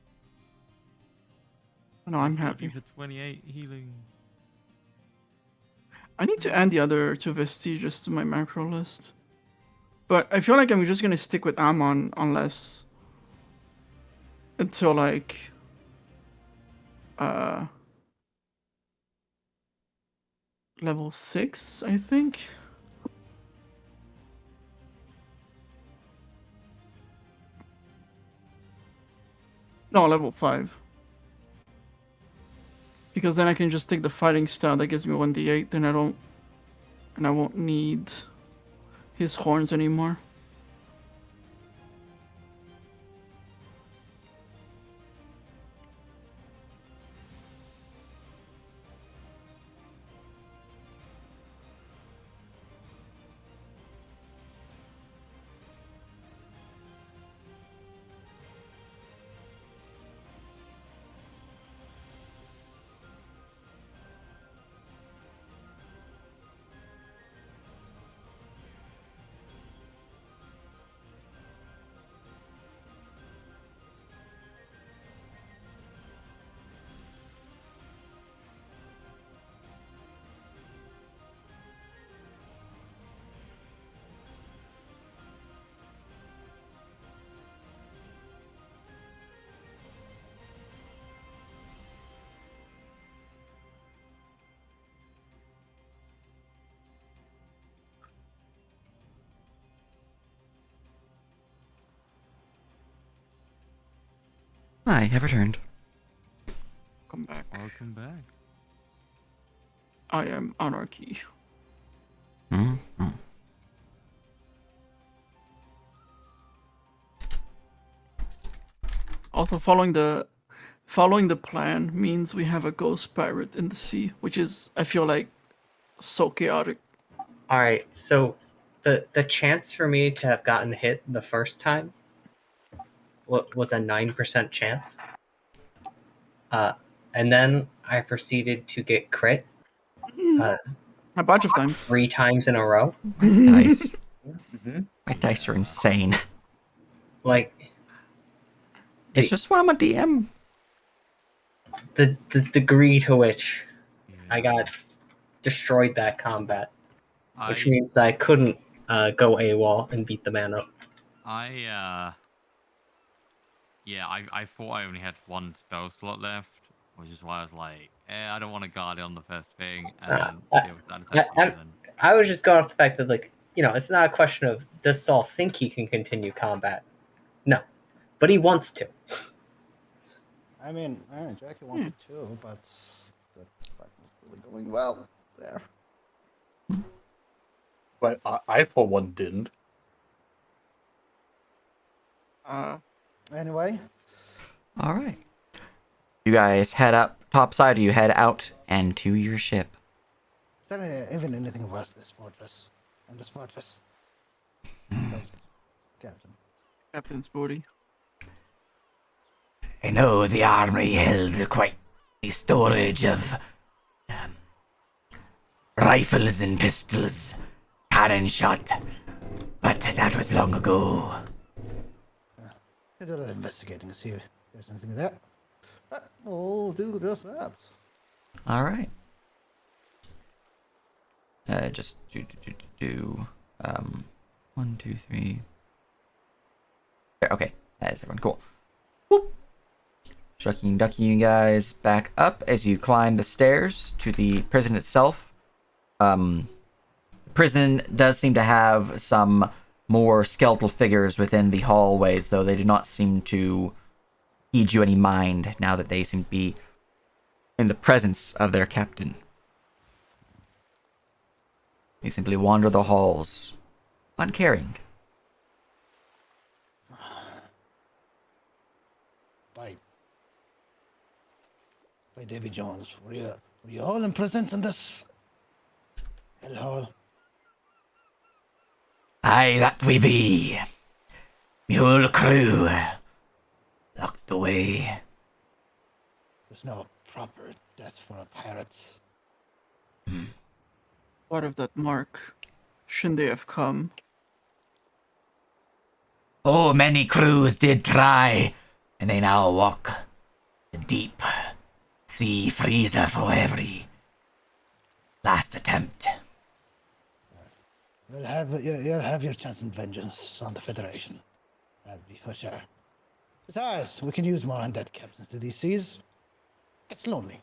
no, I'm
I healed you
happy.
for 28 healing.
I need to add the other two vestiges to my macro list. But I feel like I'm just gonna stick with Amon unless until like level 6, I think. No, level 5. Because then I can just take the fighting style that gives me 1d8, then I won't need his horns anymore.
I have returned.
Welcome back.
Welcome back.
I am Anarchy.
Mm-hmm.
Also, following the plan means we have a ghost pirate in the sea, which is, I feel like, so chaotic.
All right, so the chance for me to have gotten hit the first time was a 9% chance. And then I proceeded to get crit
A bunch of times.
3 times in a row.
Nice.
Mm-hmm.
My dice are insane.
Like
It's just when I'm a DM.
the degree to which I
Yeah.
got destroyed that combat, which
I
means that I couldn't go AWOL and beat the man up.
Yeah, I thought I only had 1 spell slot left, which is why I was like, I don't want to guard it on the first thing, and then
I-
it was that attack you, and then
I was just going off the fact that, like, it's not a question of does Saul think he can continue combat? No, but he wants to.
I mean, Jackie wanted to, but that fight was really going well there.
But I for one didn't.
Anyway,
All right. You guys head up topside, or you head out and to your ship.
is there even anything worth this fortress? And this fortress? Because, Captain.
Captain's booty.
I know the army held quite a storage of rifles and pistols, cannon shot, but that was long ago.
I do a little investigating to see if there's anything there. We'll do just that.
All right. Just do 1, 2, 3. Okay, that is everyone. Cool. Whoop. Shucking and ducking you guys back up as you climb the stairs to the prison itself. The prison does seem to have some more skeletal figures within the hallways, though they do not seem to heed you any mind now that they seem to be in the presence of their captain. They simply wander the halls, uncaring.
By Davy Jones, were you all imprisoned in this hellhole?
Aye, that we be. Me whole crew locked away.
There's no proper death for a pirate.
What of that mark? Shouldn't they have come?
Oh, many crews did try, and they now walk the deep sea freezer for every last attempt.
You'll have your chance in vengeance on the Federation. That'd be for sure. Besides, we can use more undead captains to these seas. It's lonely.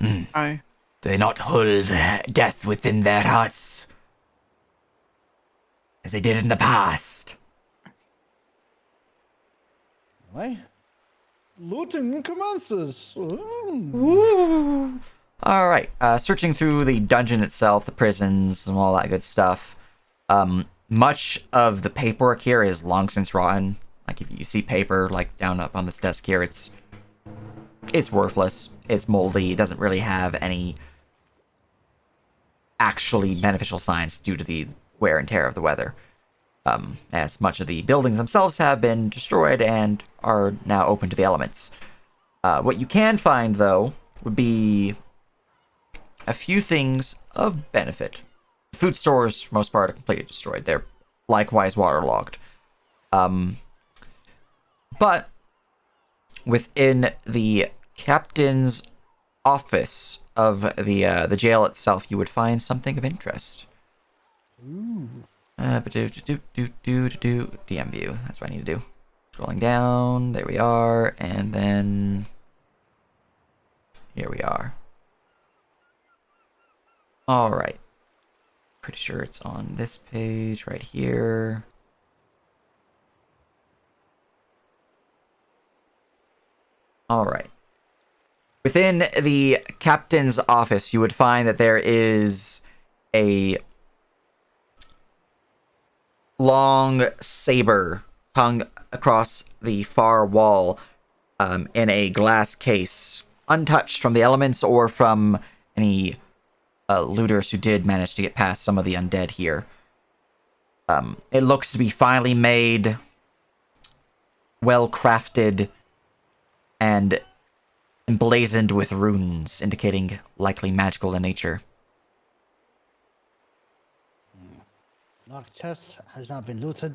Aye.
Do they not hold death within their hearts as they did in the past?
Anyway, looting commences.
Woo! All right. Searching through the dungeon itself, the prisons, and all that good stuff. Much of the paperwork here is long since rotten. Like if you see paper like down up on this desk here, it's worthless. It's moldy. It doesn't really have any actually beneficial signs due to the wear and tear of the weather. As much of the buildings themselves have been destroyed and are now open to the elements. What you can find, though, would be a few things of benefit. Food stores, for the most part, are completely destroyed. They're likewise waterlogged. But within the captain's office of the jail itself, you would find something of interest.
Ooh.
DM view. That's what I need to do. Scrolling down. There we are. And then here we are. All right. Pretty sure it's on this page right here. All right. Within the captain's office, you would find that there is a long saber hung across the far wall in a glass case, untouched from the elements or from any looters who did manage to get past some of the undead here. It looks to be finely made, well crafted, and emblazoned with runes, indicating likely magical in nature.
Lock chest has not been looted.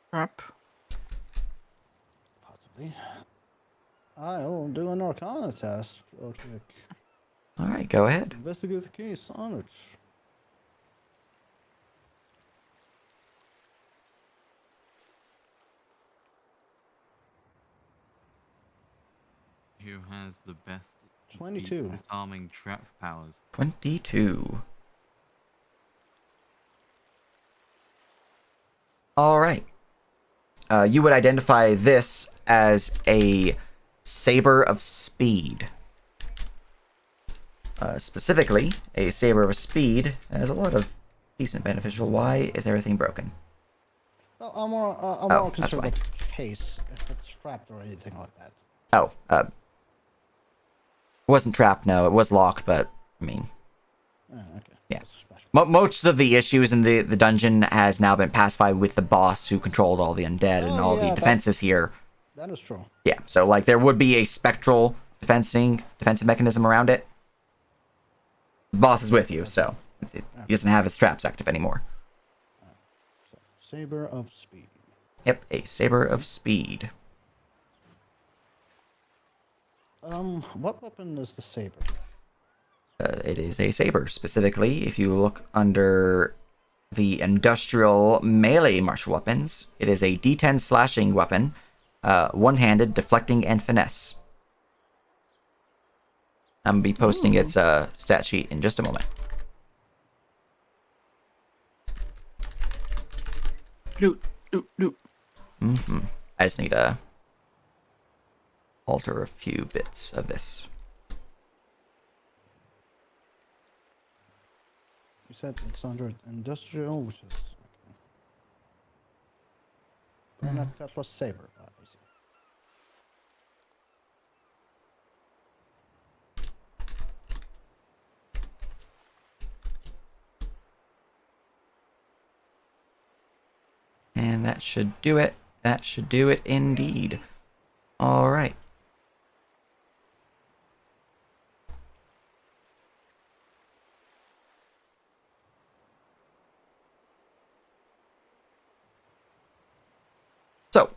Crap.
Possibly. I will do an Arcana test real quick.
All right, go ahead.
Investigate the case on it.
Who has the best
22.
disarming trap powers?
22. All right. You would identify this as a saber of speed. Specifically, a saber of speed has a lot of decent beneficial. Why is everything broken?
Well, I'm more
that's
concerned
why.
with the case, if it's trapped or anything like that.
Oh, it wasn't trapped, no. It was locked, but, I mean...
Oh, okay.
Yeah.
That's special.
Most of the issues in the dungeon has now been pacified with the boss who controlled all the undead and all the defenses here.
That is true.
Yeah, so, like, there would be a spectral defensive mechanism around it. The boss is with you, so he doesn't have his traps active anymore.
So, saber of speed.
Yep, a saber of speed.
What weapon is the saber?
It is a saber. Specifically, if you look under the industrial melee martial weapons, it is a D10 slashing weapon, one-handed, deflecting, and finesse. I'm going to be posting its stat sheet in just a moment.
Loot, loot, loot.
I just need to alter a few bits of this.
You said it's under industrial, which is okay. Not cutlass saber, obviously.
And that should do it. That should do it indeed. All right. So,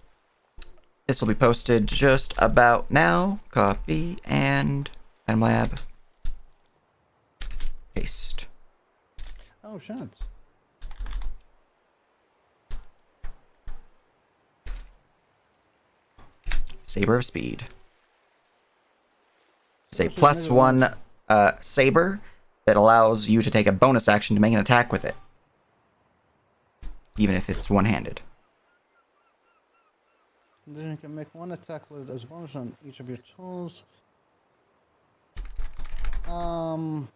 this will be posted just about now. Copy and item lab. Paste.
Oh, shit.
Saber of Speed. It's a +1 saber that allows you to take a bonus action to make an attack with it, even if it's one-handed.
Then you can make one attack with as bonus on each of your tools.
Ooh.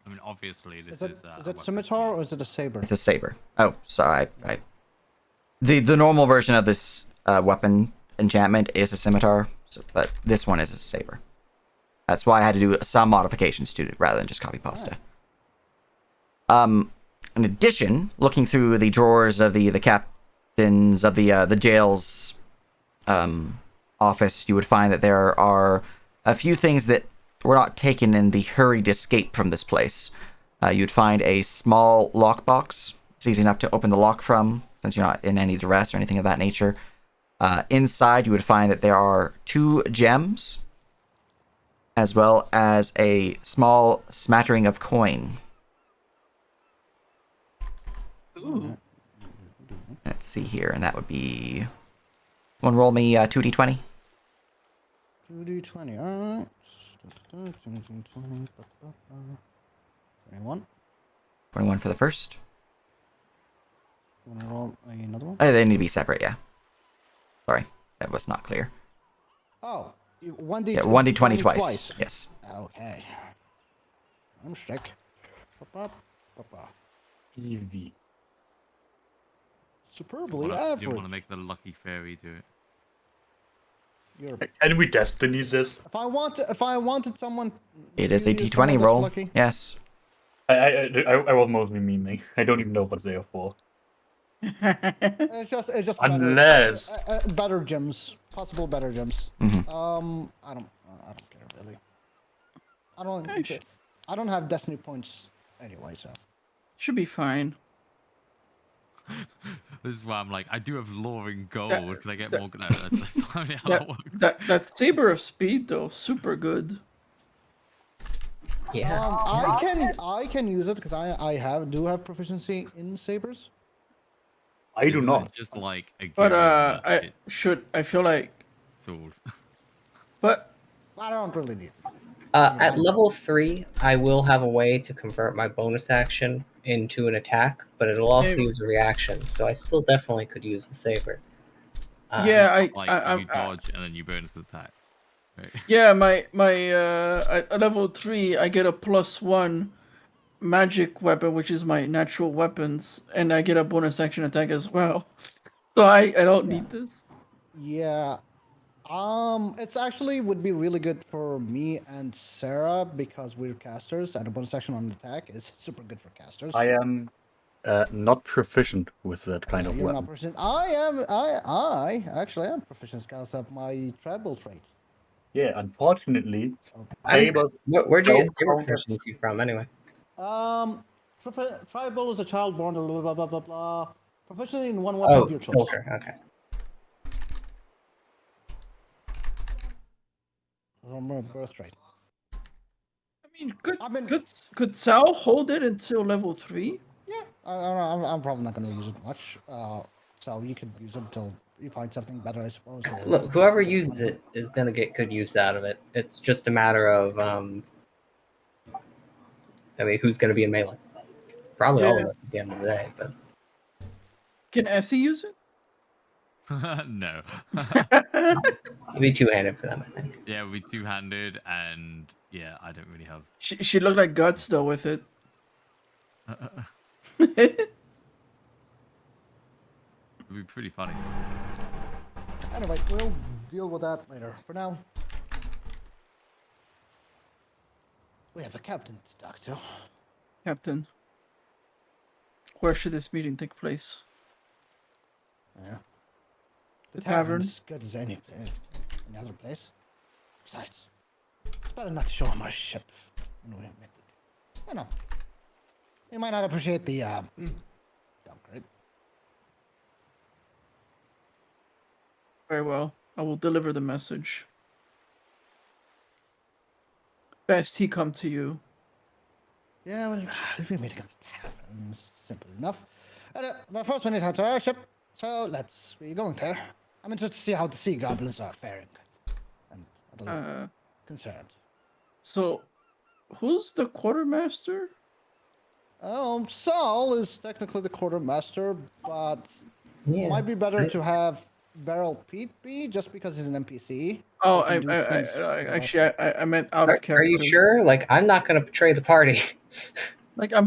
I mean, obviously, this
Is it scimitar or is it a saber?
It's a saber. Oh, sorry. The normal version of this weapon enchantment is a scimitar, but this one is a saber. That's why I had to do some modifications to it rather than just copy pasta. In addition, looking through the drawers of the captains of the jail's office, you would find that there are a few things that were not taken in the hurried escape from this place. You'd find a small lockbox. It's easy enough to open the lock from, since you're not in any duress or anything of that nature. Inside, you would find that there are 2 gems, as well as a small smattering of coin.
Ooh.
Let's see here, and that would be... One roll me 2d20.
2d20, alright. 21.
21 for the first.
Wanna roll another one?
They need to be separate, yeah. Sorry, that was not clear.
Oh, 1d20
Yeah, 1d20 twice. Yes.
Okay. I'm sick.
Easy.
Superbly
You
average.
want to make the lucky fairy do it.
You're...
Can we destiny this?
If I wanted someone.
It is a
use someone
d20
that's
roll.
lucky,
Yes.
I was mostly memeing. I don't even know what they are for.
it's just
Unless-
better gems, possible better gems.
Mhm.
I don't care really. I don't have destiny points anyway, so.
Should be fine.
This is why I'm like, I do have lore in gold. Can I get more? No, that's not really how that works.
That saber of speed though, super good.
Yeah.
I can use it because I do have proficiency in sabers.
I do
Isn't
not.
it just like a
But
given that
I feel like,
it's tools.
but
I don't really need it.
At level 3, I will have a way to convert my bonus action into an attack, but it'll also use a reaction, so I still definitely could use the saber.
yeah,
You dodge and then you bonus attack. Right?
yeah, my at level 3, I get a +1 magic weapon, which is my natural weapons, and I get a bonus action attack as well. So I don't need this.
Yeah. It's actually would be really good for me and Sarah because we're casters, and a bonus action on attack is super good for casters.
I am not proficient with that kind of
You're
weapon.
not proficient. I actually am proficient because of my tribal trait.
Yeah, unfortunately,
I'm-
sabers
Where'd you get
don't
saber
count as-
proficiency from, anyway?
Tribal is a child born blah blah blah blah blah. Proficiency in one weapon of your choice.
Soldier. Okay.
From a birth trait.
I mean, could
I mean-
could Sal hold it until level 3?
Yeah, I'm probably not going to use it much. So you could use it until you find something better, I suppose. or-
Look, whoever uses it is gonna get good use out of it. It's just a matter of, I mean, who's gonna be in melee? Probably all of
Yeah.
us at the end of the day, but
Can Essie use it?
No.
it'd be two-handed for them, I think.
Yeah, it would be two-handed, and yeah, I don't really have.
She looked like guts though with it.
It'd be pretty funny.
Anyway, we'll deal with that later. For now, we have a captain to talk to.
Captain, where should this meeting take place?
Yeah.
The
tavern
tavern?
is as good as any other place. Besides, it's better not to show him our ship when we make the. You know, he might not appreciate the downgrade.
Very well. I will deliver the message. Best he come to you.
Yeah, well, we'll be meeting at the tavern. Simple enough. But first, we need to head to our ship. So let's be going there. I'm interested to see how the sea goblins are faring. And a little concerned.
So, who's the quartermaster?
Saul is technically the quartermaster, but
Yeah.
it might be better to have Beryl Pete be just because he's an NPC.
Oh,
He can do things
actually, I meant out of character.
Are you sure? Like, I'm not gonna betray the party.
Like, no,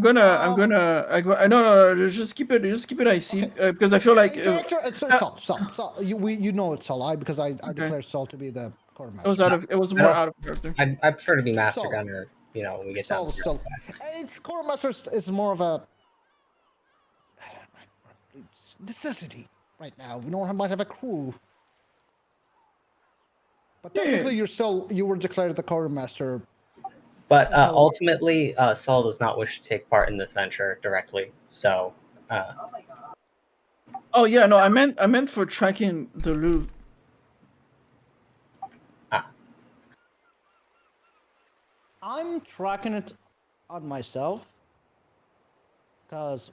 just keep it icy, because I feel like
Character, it's Saul. Saul. You know it's Saul, because I declared Saul to be the quartermaster.
it was more out of character.
I prefer to be Master
Saul.
Gunner, you know, when we get down to
Saul. It's quartermaster is more of a necessity right now. We might have a crew. But technically, you were declared the quartermaster.
But ultimately, Saul does not wish to take part in this venture directly. So,
Oh yeah, no, I meant for tracking the loot.
I'm tracking it on myself. Because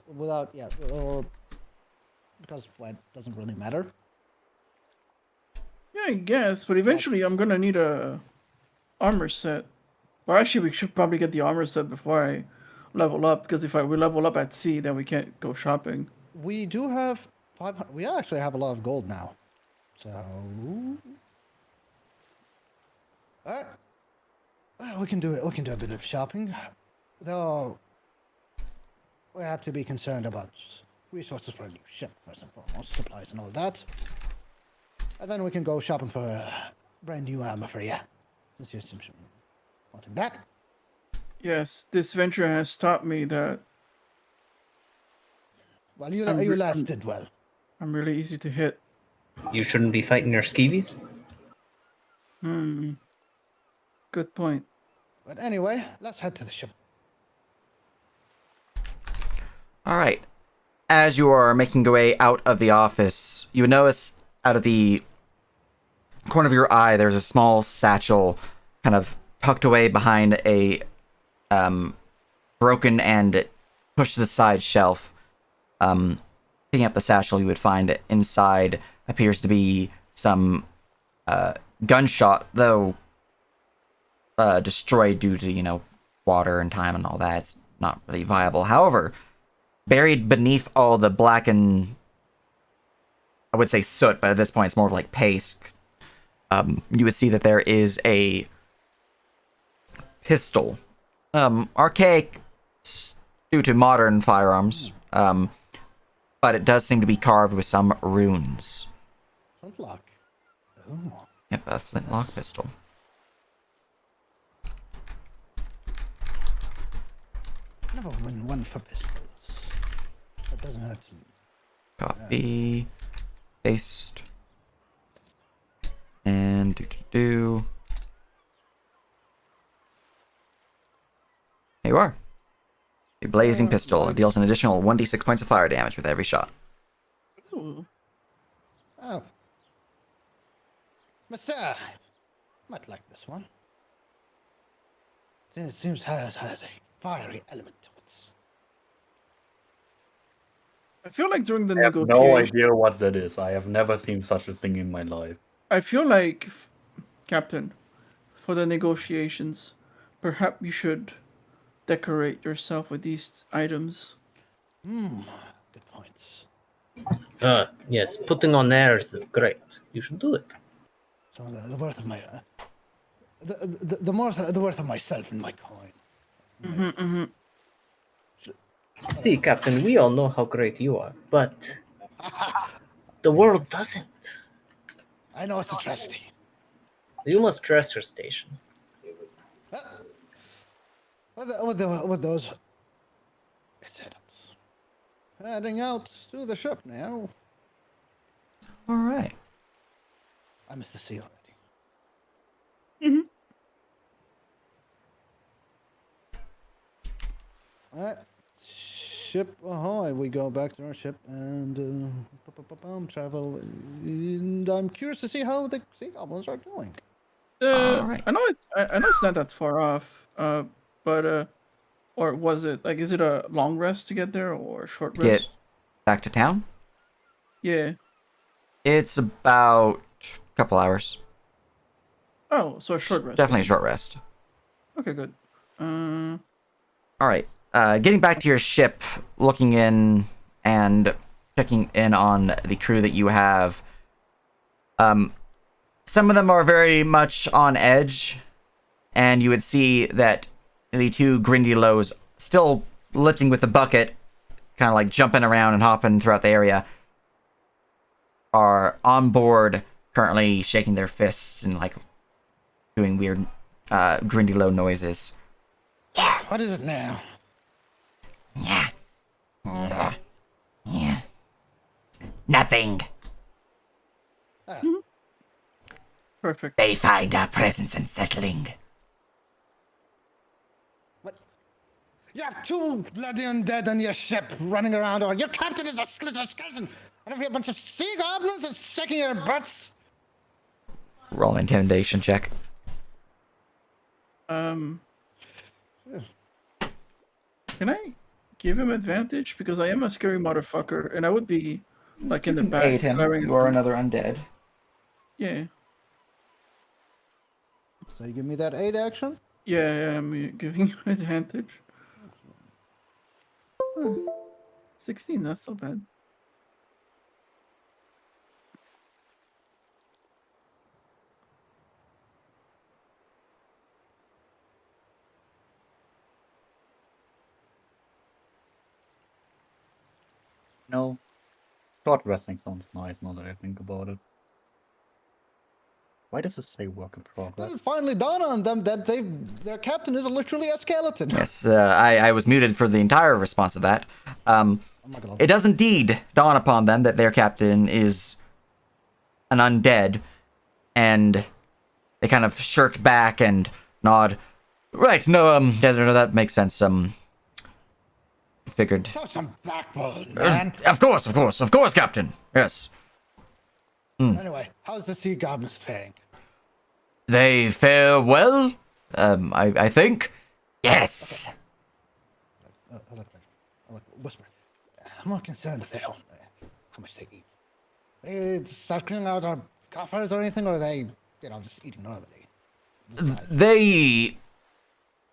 because it doesn't really matter.
Yeah, I guess, but eventually I'm gonna need a armor set. Or actually, we should probably get the armor set before I level up, because if we level up at sea, then we can't go shopping.
we do have 500. We actually have a lot of gold now. So. We can do it. We can do a bit of shopping. Though. We have to be concerned about resources for a new ship, first and foremost, supplies and all that. And then we can go shopping for brand new armor for you, since you're wanting that.
Yes, this venture has taught me that
Well, you last did well.
I'm really easy to hit.
You shouldn't be fighting your skeevies.
Good point.
But anyway, let's head to the ship.
All right. As you are making your way out of the office, you notice out of the corner of your eye there's a small satchel kind of tucked away behind a broken and pushed to the side shelf. Picking up the satchel, you would find that inside appears to be some gunshot, though destroyed due to, water and time and all that. It's not really viable. However, buried beneath all the blackened, I would say soot, but at this point it's more of like paste, you would see that there is a pistol. Archaic due to modern firearms, but it does seem to be carved with some runes.
Flintlock. Ooh.
Yep, a flintlock pistol.
Never win one for pistols. That doesn't hurt to.
Copy, paste, and do. There you are. A blazing pistol. It deals an additional 1d6 points of fire damage with every shot.
Ooh.
Oh. Monsieur, might like this one. It seems has a fiery element to it.
I feel like during the
I have no
negotiation,
idea what that is. I have never seen such a thing in my life.
I feel like, Captain, for the negotiations, perhaps you should decorate yourself with these items.
Good points.
Yes, putting on airs is great. You should do it.
So the worth of my the worth of myself and my coin.
See, Captain, we all know how great you are, but the world doesn't.
I know it's a tragedy.
You must dress your station.
With those, let's head out. Heading out to the ship now.
All right.
I missed the sea already. Alright. Ship ahoy. We go back to our ship and travel. And I'm curious to see how the sea goblins are doing.
Alright.
I know it's not that far off. But or was it like? Is it a long rest to get there or a short
Get
rest?
back to town?
Yeah.
It's about a couple hours.
Oh, so a short rest.
Definitely a short rest.
Okay, good.
All right. Getting back to your ship, looking in and checking in on the crew that you have. Some of them are very much on edge, and you would see that the two Grindylows still lifting with the bucket, kind of like jumping around and hopping throughout the area, are on board, currently shaking their fists and like doing weird Grindylow noises.
What is it now?
Yeah. Yeah. Yeah. Nothing.
Perfect.
They find our presence unsettling.
What? You have two bloody undead on your ship running around, or your captain is a skeleton, and if you have a bunch of sea goblins that's shaking your butts.
Roll an intimidation check.
Can I give him advantage because I am a scary motherfucker, and I would be like in the back.
Aid him.
glaring
You
at
are
him.
another undead.
Yeah.
So you give me that 8 action?
Yeah, I'm giving you advantage. 16, that's not bad.
No, short resting sounds nice now that I think about it. Why does it say work in progress?
Then it finally dawned on them that their captain is literally a skeleton.
Yes, I was muted for the entire response of that.
Oh my God.
It does indeed dawn upon them that their captain is an undead, and they kind of shirk back and nod. Right, no, that makes sense. Figured.
Show some backbone, man.
Of course, Captain. Yes.
Anyway, how's the sea goblins faring?
They fare well. I think. Yes.
Look, whisper. I'm not concerned if they don't how much they eat. They start cleaning out our coffers or anything, or are they, just eating normally?
They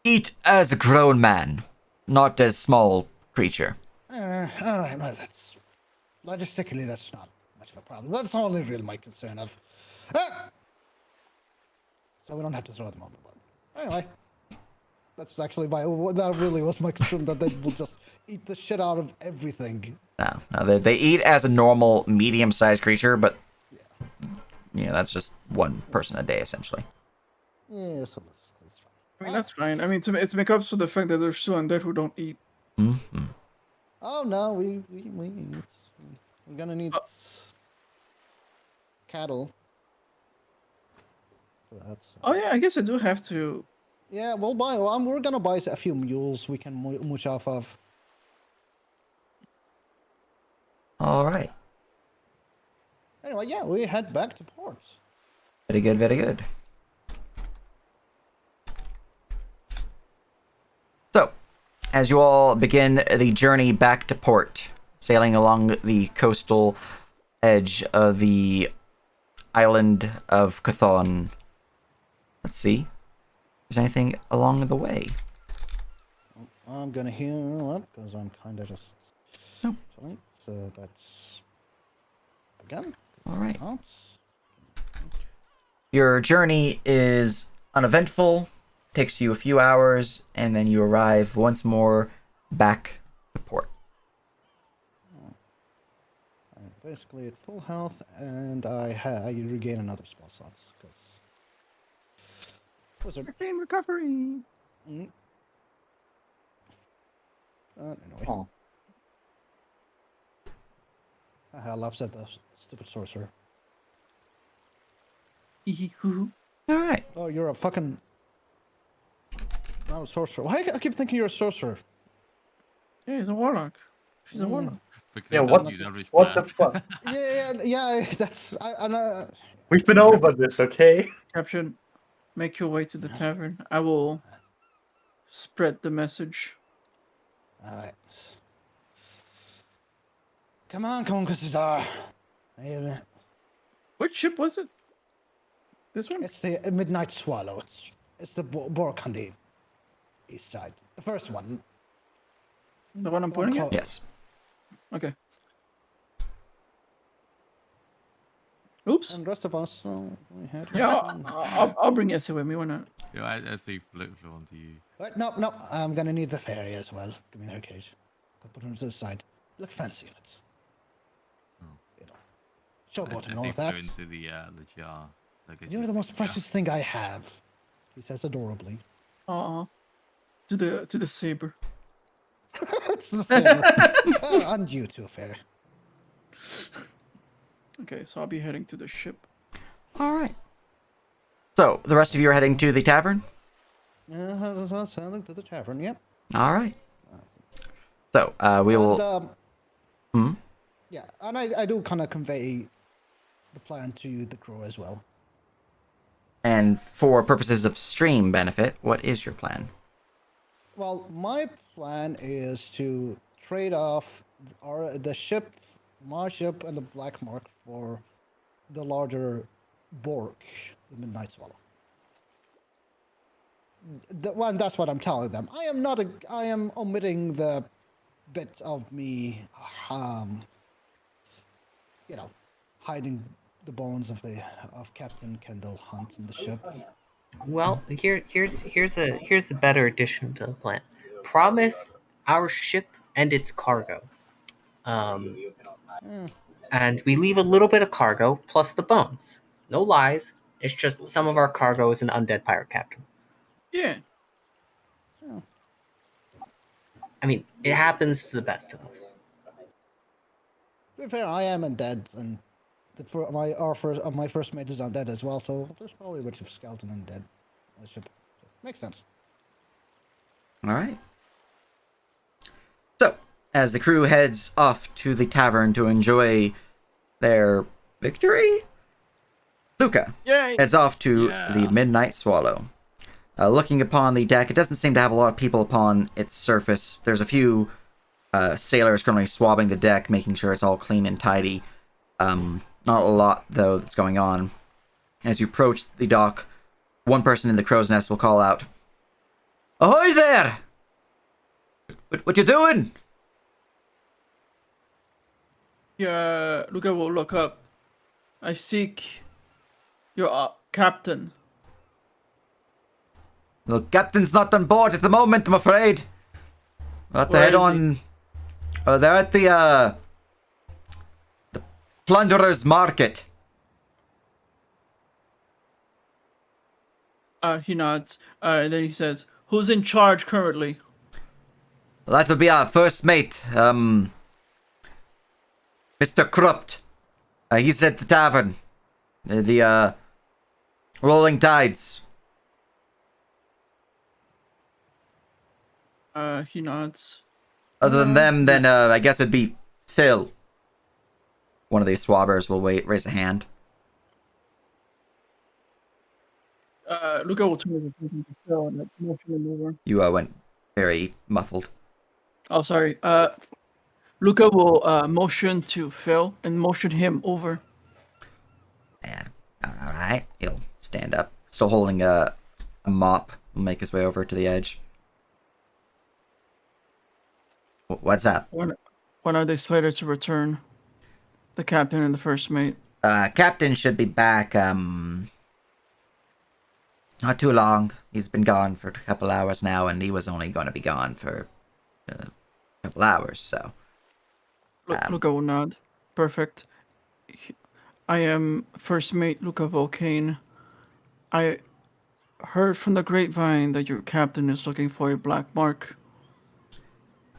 eat as a grown man, not as small creature.
All right, well, that's logistically that's not much of a problem. That's only really my concern of. So we don't have to throw them overboard. Anyway, that's actually that really was my concern, that they will just eat the shit out of everything.
No, they eat as a normal medium-sized creature, but that's just one person a day essentially.
Yeah, so that's fine.
I mean, that's fine. I mean, to make up for the fact that there's still undead who don't eat.
Mm-hmm.
Oh no, we're gonna need cattle.
Oh yeah, I guess I do have to.
Yeah, we'll buy. We're gonna buy a few mules we can mooch off of.
All right.
Anyway, yeah, we head back to port.
Very good, very good. So, as you all begin the journey back to port, sailing along the coastal edge of the island of Chthon, let's see if there's anything along the way.
I'm gonna heal up because I'm kind of just.
Nope.
So that's again.
All right. Your journey is uneventful, takes you a few hours, and then you arrive once more back to port.
I'm basically at full health, and I regain another spell slots because.
Pain recovery.
Anyway.
Oh,
I love that the stupid sorcerer.
All right.
Oh, you're a fucking. No, sorcerer. Why I keep thinking you're a sorcerer?
Yeah, he's a warlock. She's a warlock.
Because
yeah.
it
What?
doesn't use average
What the
blast.
fuck?
Yeah. That's I.
We've been over this, okay?
Captain, make your way to the tavern. I will spread the message.
All right. Come on, Conquistador.
Which ship was it? This one?
It's the Midnight Swallow. It's the Bork on the east side. The first one.
The one I'm pointing at?
Yes.
Okay. Oops.
And the rest of us, we had.
Yeah, I'll bring Essie with me. Why not?
Yeah, I see flew onto you.
Wait, no. I'm gonna need the fairy as well. Give me her cage. I'll put her to the side. Look fancy in it. Showboat and all of that.
Into the jar.
You're the most precious thing I have. He says adorably.
To the saber.
It's the same. And you too, fairy.
Okay, so I'll be heading to the ship.
All right. So, the rest of you are heading to the tavern?
Yeah, heading to the tavern, yep.
All right. So, we will...
Yeah, and I do kind of convey the plan to the crew as well.
And for purposes of stream benefit, what is your plan?
Well, my plan is to trade off the ship, my ship, and the Black Mark for the larger Bork, the Midnight Swallow. That's what I'm telling them. I am omitting the bit of me, hiding the bones of Captain Kendall Hunt in the ship.
Well, here's a better addition to the plan. Promise our ship and its cargo.
Eh,
And we leave a little bit of cargo plus the bones. No lies. It's just some of our cargo is an undead pirate captain.
Yeah.
I mean, it happens to the best of us.
to be fair, I am undead, and my first mate is undead as well, so there's probably a bunch of skeleton undead on the ship. So, makes sense.
All right. So, as the crew heads off to the tavern to enjoy their victory, Luca
Yay!
heads off to
Yeah.
the Midnight Swallow. Looking upon the deck, it doesn't seem to have a lot of people upon its surface. There's a few sailors currently swabbing the deck, making sure it's all clean and tidy. Not a lot, though, that's going on. As you approach the dock, one person in the crow's nest will call out, "Ahoy there! What you doing?"
Yeah, Luca will look up. I seek your captain.
The captain's not on board at the moment, I'm afraid. We'll have to
Where
head
is he?
on. They're at the Plunderer's Market.
He nods. And then he says, "Who's in charge currently?"
That will be our first mate, Mr. Krupt. He's at the tavern. The Rolling Tides.
He nods.
Other than them, then I guess it'd be Phil. One of these swabbers will raise a hand.
Luca will turn his attention to Phil and motion him over.
You went very muffled.
Oh, sorry. Luca will motion to Phil and motion him over.
Yeah. All right. He'll stand up, still holding a mop. Will make his way over to the edge. What's up?
When are they slated to return? The captain and the first mate.
Captain should be back. Not too long. He's been gone for a couple hours now, and he was only going to be gone for a couple hours. So.
Luca will nod. Perfect. I am first mate Luca Volcane. I heard from the grapevine that your captain is looking for a black mark.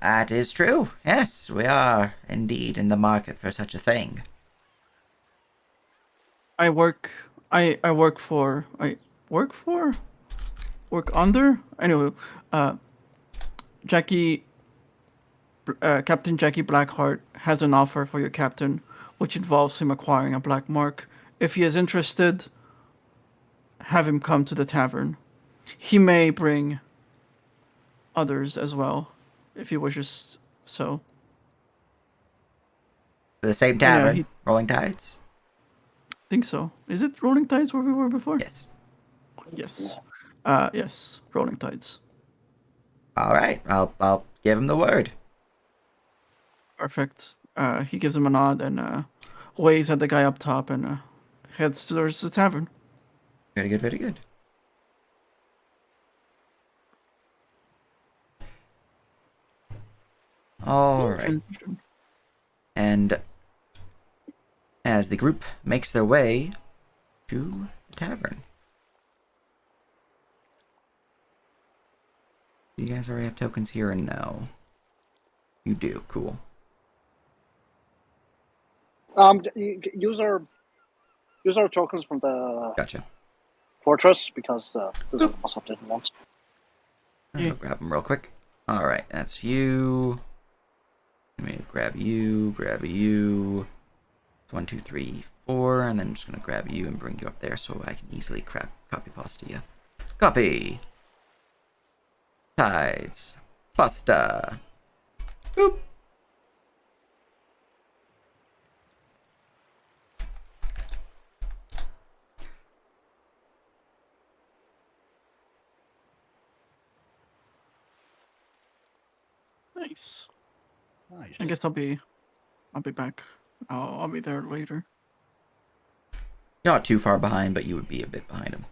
That is true. Yes, we are indeed in the market for such a thing.
I work under? Anyway, Captain Jackie Blackheart has an offer for your captain, which involves him acquiring a black mark. If he is interested, have him come to the tavern. He may bring others as well, if he wishes so.
The same
I know,
tavern, Rolling Tides?
Think so. Is it Rolling Tides where we were before?
Yes.
Yes. Yes, Rolling Tides.
All right, I'll give him the word.
Perfect. He gives him a nod and waves at the guy up top and heads towards the tavern.
Very good, very good. All right. And as the group makes their way to the tavern. Do you guys already have tokens here or no? You do, cool.
Use our tokens from the
Gotcha.
fortress because this was updated once.
I'll grab them real quick. All right, that's you. Let me grab you. 1, 2, 3, 4, and then I'm just gonna grab you and bring you up there so I can easily copy pasta you. Copy. Tides. Pasta. Boop.
Nice.
Nice.
I guess I'll be back. I'll be there later.
You're not too far behind, but you would be a bit behind him.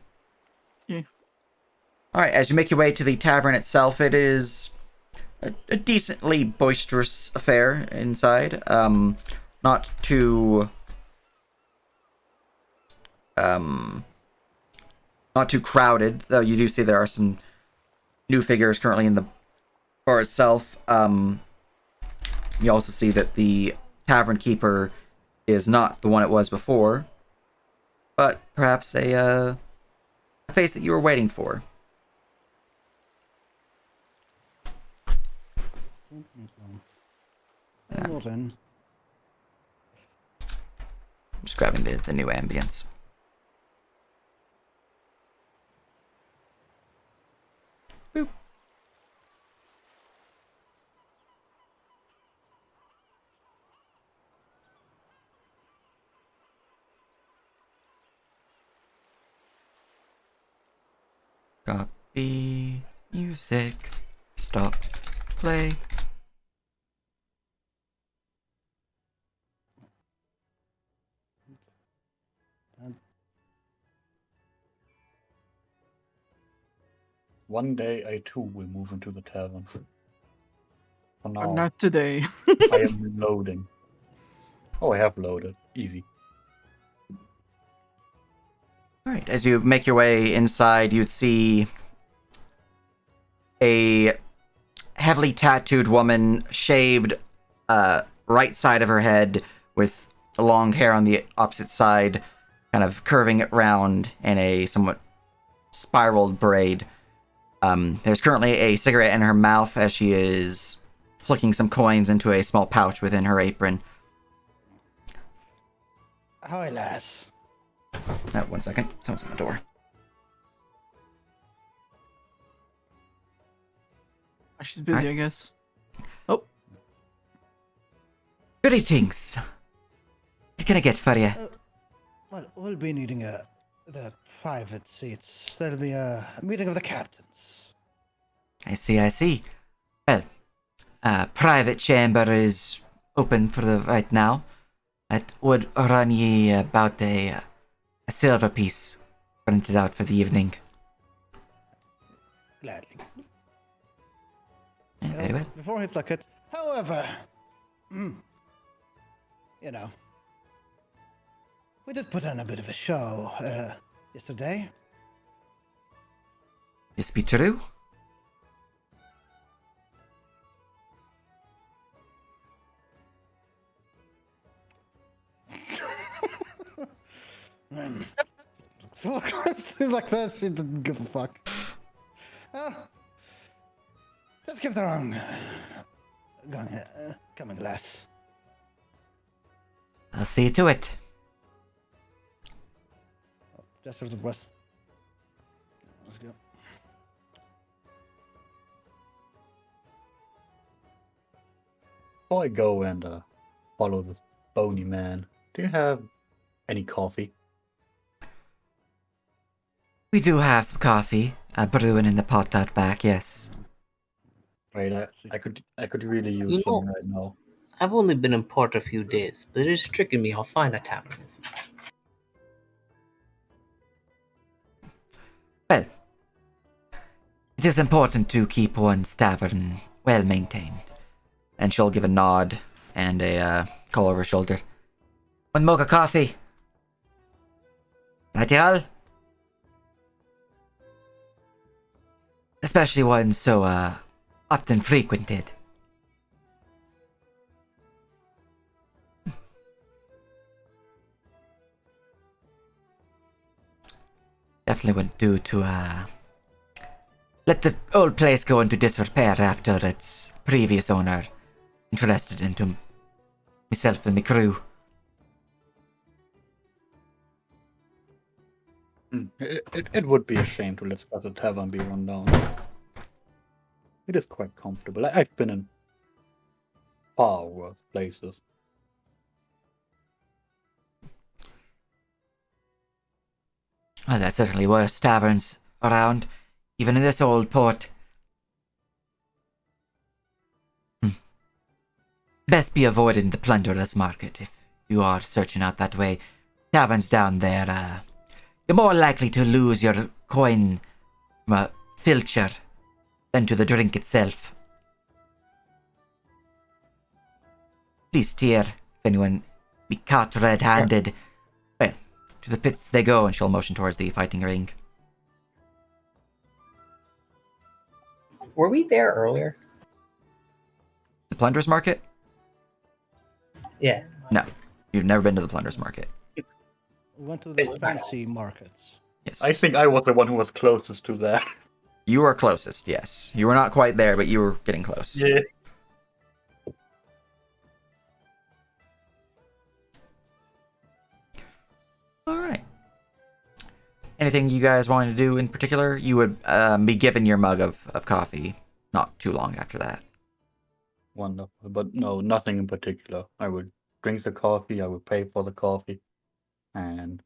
Yeah.
All right, as you make your way to the tavern itself, it is a decently boisterous affair inside. Not too not too crowded, though you do see there are some new figures currently in the bar itself. You also see that the tavern keeper is not the one it was before, but perhaps a face that you were waiting for.
Open.
Just grabbing the new ambience. Boop. Copy music. Stop. Play.
One day I too will move into the tavern. For
But
now,
not today.
I am loading. Oh, I have loaded. Easy.
Alright, as you make your way inside, you'd see a heavily tattooed woman, shaved right side of her head, with long hair on the opposite side, kind of curving it round in a somewhat spiraled braid. There's currently a cigarette in her mouth as she is flicking some coins into a small pouch within her apron.
Hi, lass.
1 second. Someone's at my door.
She's busy, I guess. Oh,
Greetings. What can I get for you?
Well, we'll be needing the private seats. There'll be a meeting of the captains.
I see. Well, private chamber is open for the right now. It would run ye about a silver piece rented out for the evening.
Gladly.
Very well.
Before he flick it, however, we did put on a bit of a show yesterday.
This be true?
Seems like that she didn't give a fuck. Just give the wrong. Coming glass.
I'll see to it.
Just for the rest. Let's go.
Before I go and follow this bony man, do you have any coffee?
We do have some coffee brewing in the pot out back, yes.
Right, I could really use
You
some
know-
right now.
I've only been in port a few days, but it is tricking me. I'll find a tavern.
Well, it is important to keep one's tavern well maintained.
And she'll give a nod and a call over her shoulder.
One mug of coffee. Right, y'all? Especially one so often frequented. Definitely wouldn't do to let the old place go into disrepair after its previous owner interested into myself and my crew.
It would be a shame to let the tavern be run down. It is quite comfortable. I've been in far worse places.
Well, there's certainly worse taverns around, even in this old port. Best be avoiding the plunderer's market if you are searching out that way. Taverns down there, you're more likely to lose your coin from a filcher than to the drink itself. least here, if anyone be caught red-handed, well, to the pits they go, and she'll motion towards the fighting ring.
Were we there earlier?
The Plunder's Market?
Yeah.
No. You've never been to the Plunder's Market.
We went to the fancy markets.
Yes.
I think I was the one who was closest to that.
You were closest, yes. You were not quite there, but you were getting close.
Yeah.
Alright. Anything you guys wanted to do in particular? You would be given your mug of coffee not too long after that.
Wonderful. But no, nothing in particular. I would drink the coffee, I would pay for the coffee, and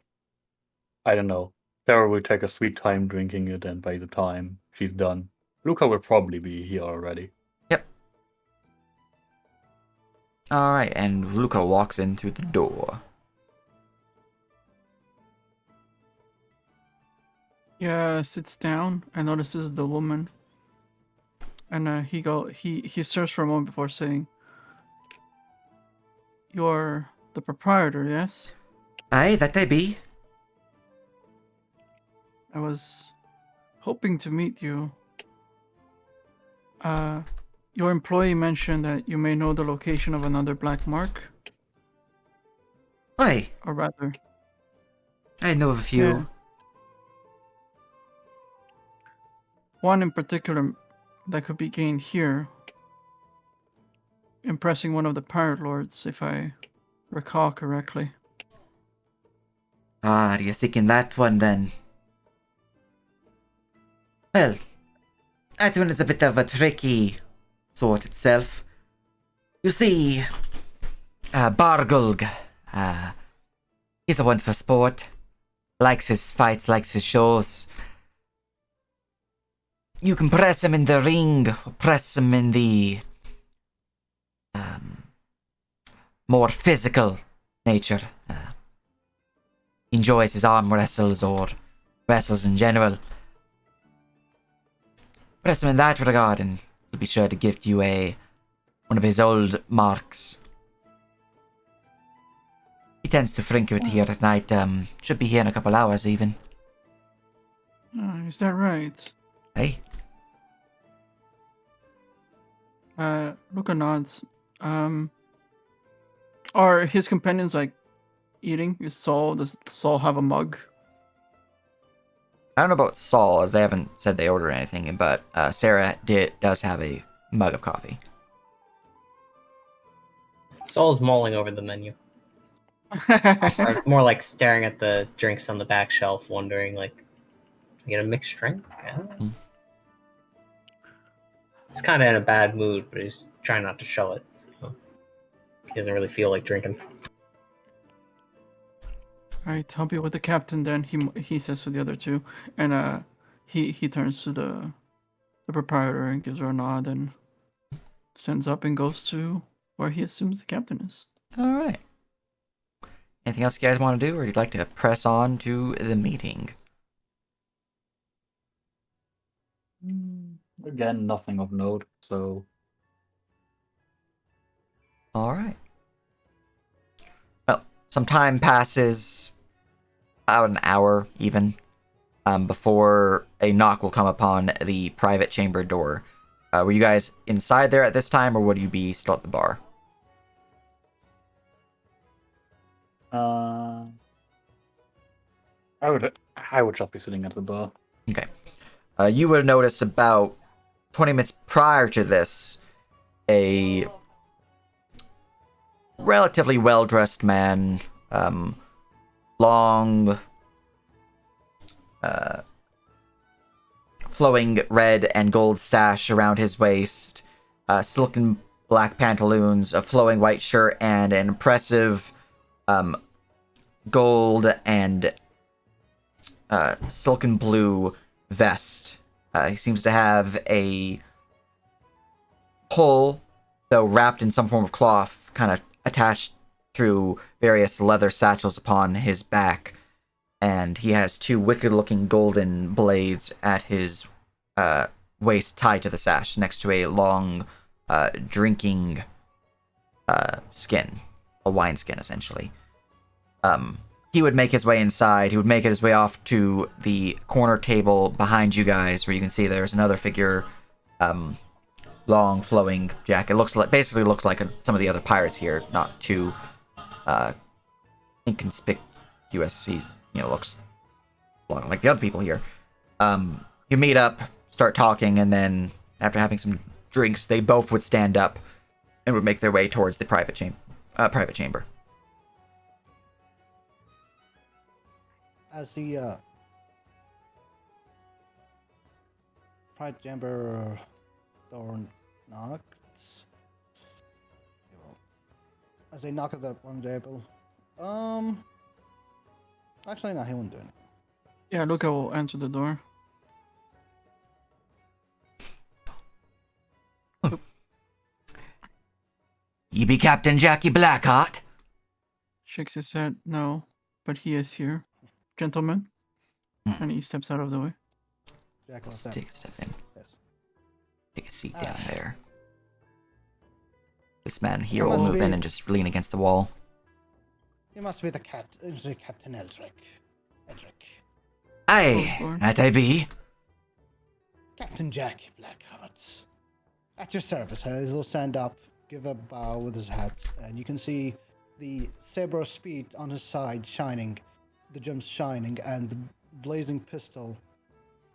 I don't know. Sarah will take a sweet time drinking it, and by the time she's done, Luca will probably be here already.
Yep. Alright, and Luca walks in through the door.
Yeah, sits down and notices the woman. And he stares for a moment before saying, "You're the proprietor, yes?
Aye, that they be.
I was hoping to meet you. Your employee mentioned that you may know the location of another black mark,
Aye,
or rather,
I know of a few.
yeah. One in particular that could be gained here, impressing one of the pirate lords, if I recall correctly."
Ah, you're seeking that one then. Well, that one is a bit of a tricky sort itself. You see, Bargulg, he's a one for sport. Likes his fights, likes his shows. You can press him in the ring, or press him in the more physical nature. He enjoys his arm wrestles or wrestles in general. Press him in that regard, and he'll be sure to gift you one of his old marks. He tends to frequent here at night. Should be here in a couple hours, even.
Is that right?
Hey,
Luca nods. Are his companions like eating? Does Saul have a mug?
I don't know about Saul, as they haven't said they ordered anything, but Sarah does have a mug of coffee.
Saul's mulling over the menu. Or more like staring at the drinks on the back shelf, wondering, like, get a mixed drink? He's kind of in a bad mood, but he's trying not to show it. So he doesn't really feel like drinking.
Alright, I'll be with the captain then, he says to the other two. And he turns to the proprietor and gives her a nod and stands up and goes to where he assumes the captain is.
Alright. Anything else you guys want to do, or you'd like to press on to the meeting?
Again, nothing of note, so
Alright. Well, some time passes, about an hour even, before a knock will come upon the private chamber door. Were you guys inside there at this time, or would you be still at the bar?
I would just be sitting at the bar.
Okay. You would have noticed about 20 minutes prior to this, a relatively well-dressed man, long, flowing red and gold sash around his waist, silken black pantaloons, a flowing white shirt, and an impressive gold and silken blue vest. He seems to have a pole, though wrapped in some form of cloth, kind of attached through various leather satchels upon his back, and he has two wicked-looking golden blades at his waist tied to the sash, next to a long drinking skin, a wine skin essentially. He would make his way inside. He would make his way off to the corner table behind you guys, where you can see there's another figure, long flowing jacket. Basically looks like some of the other pirates here, not too inconspicuous. He, looks like the other people here. You meet up, start talking, and then after having some drinks, they both would stand up and would make their way towards the private chamber.
As the private chamber door knocks, as they knock at the one table, actually, no, he wouldn't do it.
Yeah, Luca will answer the door.
You be Captain Jackie Blackheart?
Shakes his head. No, but he is here. Gentlemen. And he steps out of the way.
Jack will
Let's
step.
take a step in.
Yes.
Take a seat down there. This man here
It
will
must
move in
be-
and just lean against the wall.
You must be the Captain Edric.
Aye,
Lord.
that I be.
Captain Jack Blackheart. At your service, he'll stand up, give a bow with his hat, and you can see the saber of speed on his side shining, the gems shining, and the blazing pistol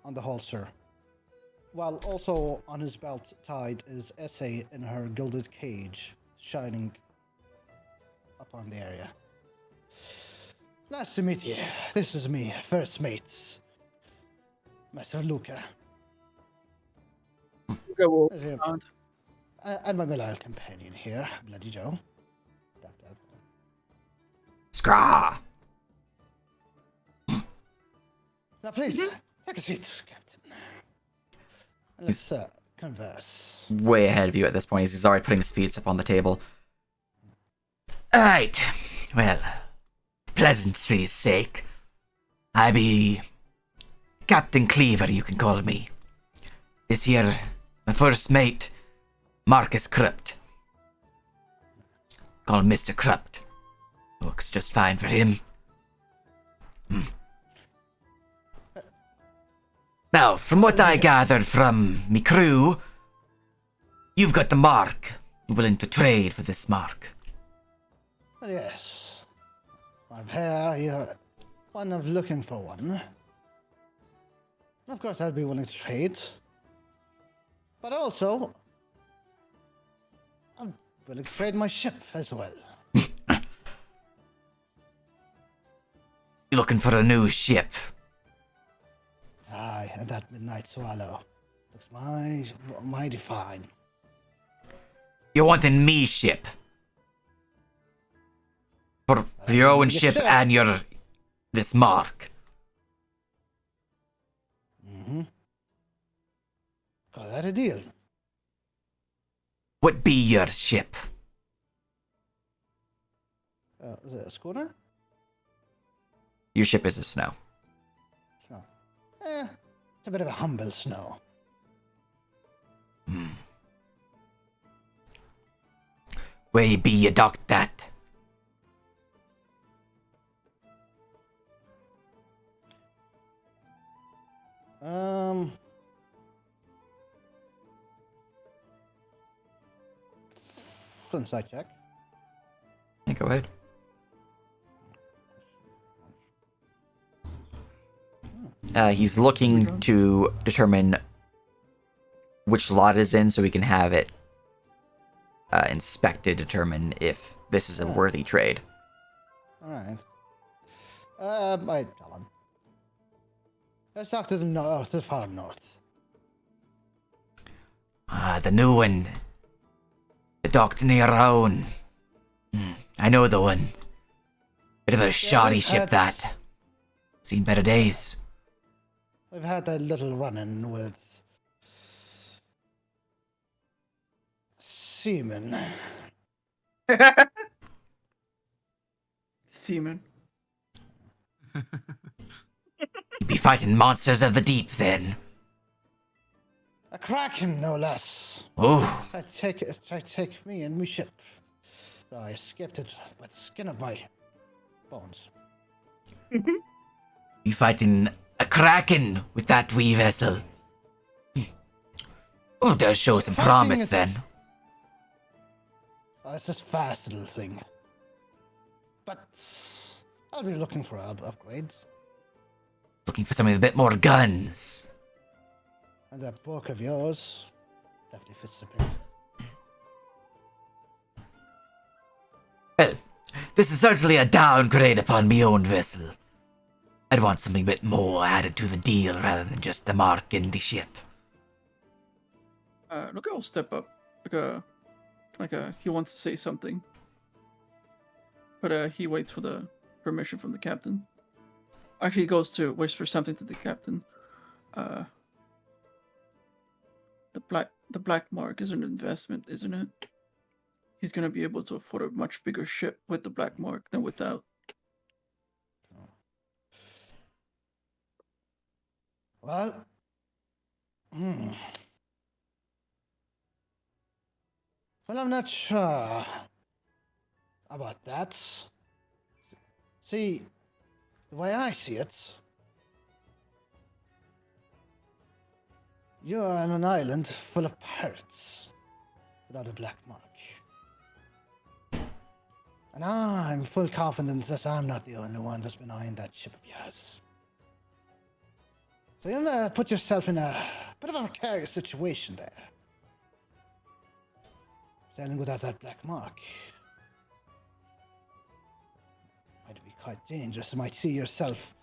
on the holster. While also on his belt tied is Essay in her gilded cage, shining upon the area. Nice to meet you. This is me, first mates, Master Luca.
Luca will
As you-
nod.
And my loyal companion here, Bloody Joe. Tap, tap.
Scraw.
Now, please, take a seat, Captain. And let's converse.
Way ahead of you at this point. He's already putting his feet up on the table.
Alright. Well, pleasantry's sake, I be Captain Cleaver, you can call me. This here, my first mate, Marcus Crypt. Call him Mr. Crypt. Works just fine for him. Now, from what I gathered from me crew, you've got the mark. You're willing to trade for this mark.
Well, yes. I'm here, you're one of looking for one. Of course, I'll be willing to trade. But also, I'm willing to trade my ship as well.
You're looking for a new ship.
Aye, and that Midnight Swallow looks mighty fine.
You're wanting me ship. For your own
Yes,
ship
sir.
and your... this mark.
Mm-hmm. Call that a deal.
What be your ship?
Is it a schooner?
Your ship is a snow.
No. It's a bit of a humble snow.
Where be you docked that?
Insight check.
Yeah, go ahead. He's looking to determine which lot it is in so we can have it inspected, determine if this is a worthy trade.
Alright. I tell him. Let's talk to the north, the far north.
Ah, the new one. The docked near our own. I know the one. Bit of a shoddy
we've
ship,
had-
that. Seen better days.
We've had a little run-in with seamen.
Seaman.
You be fighting monsters of the deep, then.
A kraken, no less.
Oh,
Try take me and my ship. So I escaped it by the skin of my bones.
You fighting a kraken with that wee vessel? Oh, does show some
Fighting
promise
is-
then.
It's this fast little thing. But I'll be looking for upgrades.
Looking for something with a bit more guns.
And that book of yours definitely fits the bill.
Well, this is certainly a downgrade upon my own vessel. I'd want something a bit more added to the deal rather than just the mark in the ship.
Look, I'll step up. He wants to say something. But he waits for the permission from the captain. Actually, he goes to whisper something to the captain. The black mark is an investment, isn't it? He's gonna be able to afford a much bigger ship with the black mark than without.
Well, well, I'm not sure about that. See, the way I see it, you're on an island full of pirates without a black mark. And I'm full confidence that I'm not the only one that's been eyeing that ship of yours. So you're gonna put yourself in a bit of a precarious situation there. Sailing without that black mark might be quite dangerous. You might see yourself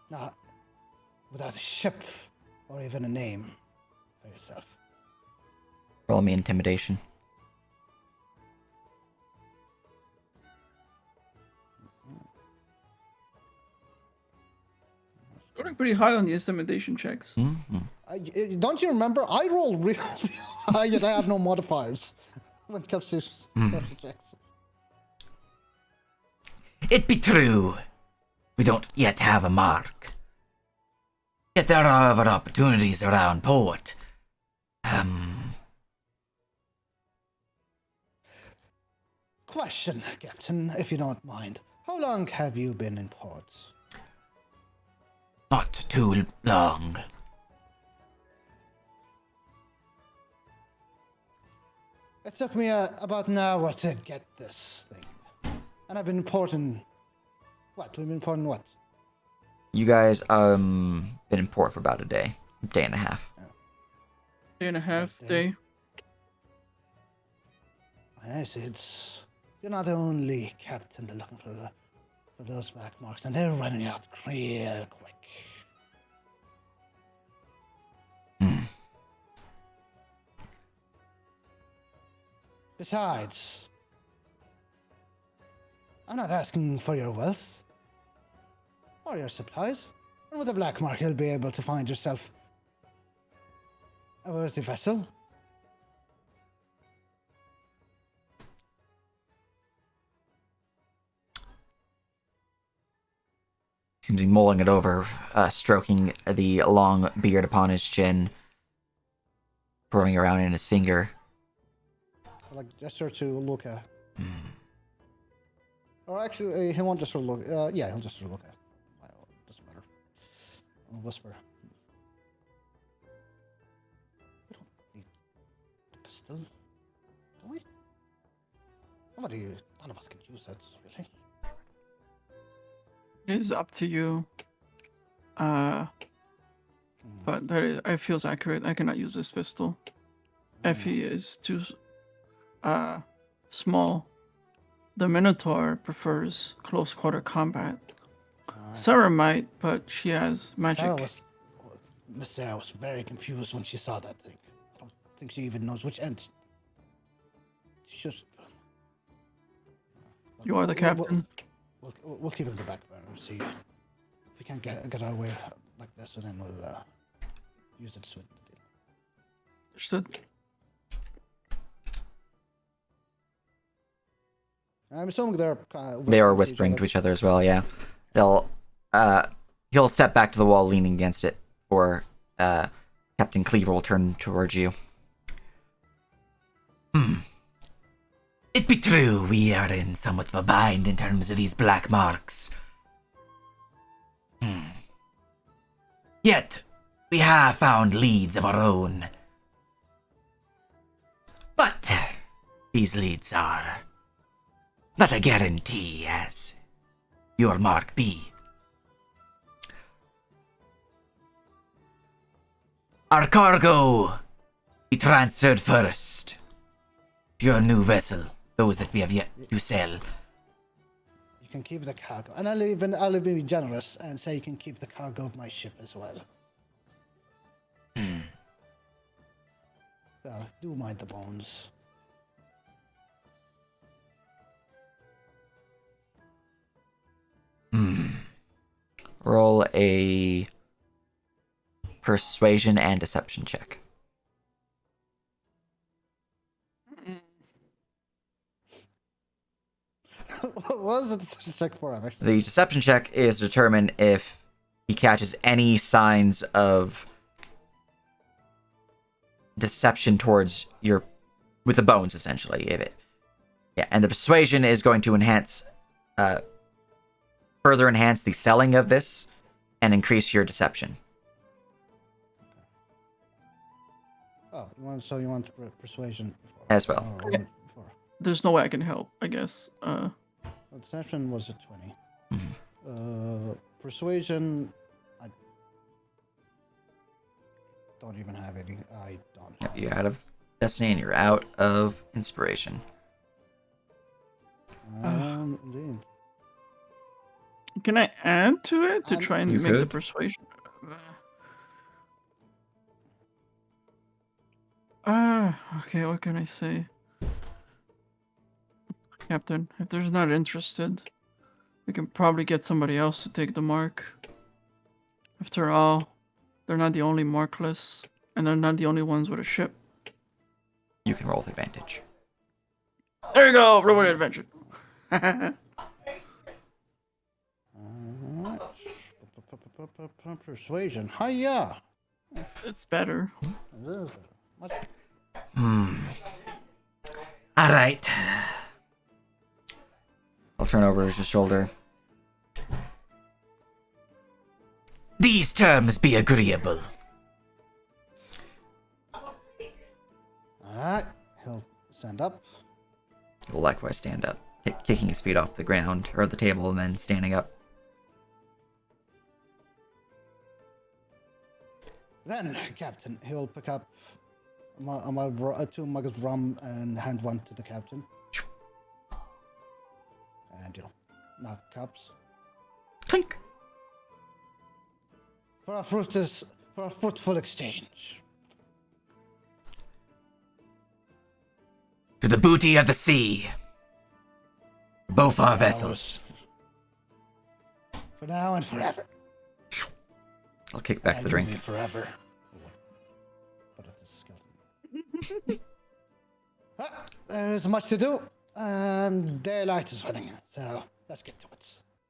not without a ship or even a name for yourself.
Roll me intimidation.
Scoring pretty high on the intimidation checks.
Mm-hmm.
Don't you remember? I roll really high, yet I have no modifiers when it comes to social checks.
It be true. We don't yet have a mark. Yet there are other opportunities around port.
Question, Captain, if you don't mind. How long have you been in port?
Not too long.
It took me about an hour to get this thing. And I've been importing... What? We've been importing what?
You guys been in port for about a day and a half.
Day and a half,
Okay.
day.
Yes, it's... You're not the only captain they're looking for those black marks, and they're running out real quick. Besides, I'm not asking for your wealth or your supplies. And with a black mark, you'll be able to find yourself a worthy vessel.
Seems to be mulling it over, stroking the long beard upon his chin, twirling around in his finger.
Like gesture to look at. Or actually, he won't just sort of look. Yeah, he'll just sort of look at. Doesn't matter. I'll whisper. We don't need the pistol, do we? None of us can use that, really.
It is up to you. But that is, it feels accurate. I cannot use this pistol. Effie is too small. The Minotaur prefers close quarter combat. Sarah might, but she has magic.
Miss Sarah was very confused when she saw that thing. I don't think she even knows which end. She should.
You are the captain.
We'll keep it in the back burner. See if we can't get our way like this, and then we'll use it to swing the deal.
Understood.
I'm assuming they're.
They are whispering to each other as well. Yeah, they'll. He'll step back to the wall, leaning against it. Or Captain Cleaver will turn towards you.
It be true we are in somewhat of a bind in terms of these black marks. Yet, we have found leads of our own. But these leads are not a guarantee, as your mark be. Our cargo be transferred first to your new vessel, those that we have yet to sell.
You can keep the cargo, and I'll be generous and say you can keep the cargo of my ship as well. So, do mind the bones.
Roll a persuasion and deception check.
What was it to check for?
The deception check is to determine if he catches any signs of deception towards your, with the bones, essentially. If it, yeah, and the persuasion is going to enhance, further enhance the selling of this and increase your deception.
Oh, you want persuasion
As well.
There's no way I can help, I guess.
Deception was a 20.
Mm-hmm.
Persuasion, I don't even have any. I don't.
Yep, you're out of destiny and you're out of inspiration.
Indeed.
Can I add to it to try and
You
make the
could.
persuasion? Okay, what can I say? Captain, if they're not interested, we can probably get somebody else to take the mark. After all, they're not the only markless, and they're not the only ones with a ship.
You can roll with advantage.
There you go, reward adventure.
Persuasion. Hiya!
It's better.
Alright.
I'll turn over his shoulder.
These terms be agreeable.
Alright, he'll stand up.
He'll likewise stand up, kicking his feet off the ground, or the table, and then standing up.
Then, Captain, he'll pick up two mugs of rum and hand one to the captain. And, knock cups.
Clink!
For a fruitful exchange.
To the booty of the sea. Both our vessels.
For now and forever.
I'll kick back the drink.
Forever. What a disgusting. There is much to do, and daylight is running, so let's get to it.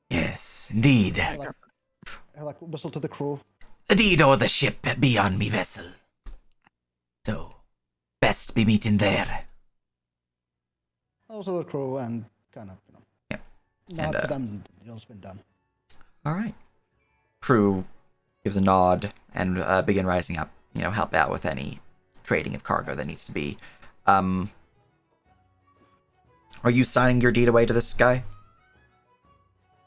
Yes, indeed.
I like whistle to the crew.
The deed o'er the ship be on me vessel. So, best be meeting there.
Also the crew and kind of,
Yep.
nod
And,
to them. It's been done.
All right. Crew gives a nod and begin rising up. Help out with any trading of cargo that needs to be. Are you signing your deed away to this guy?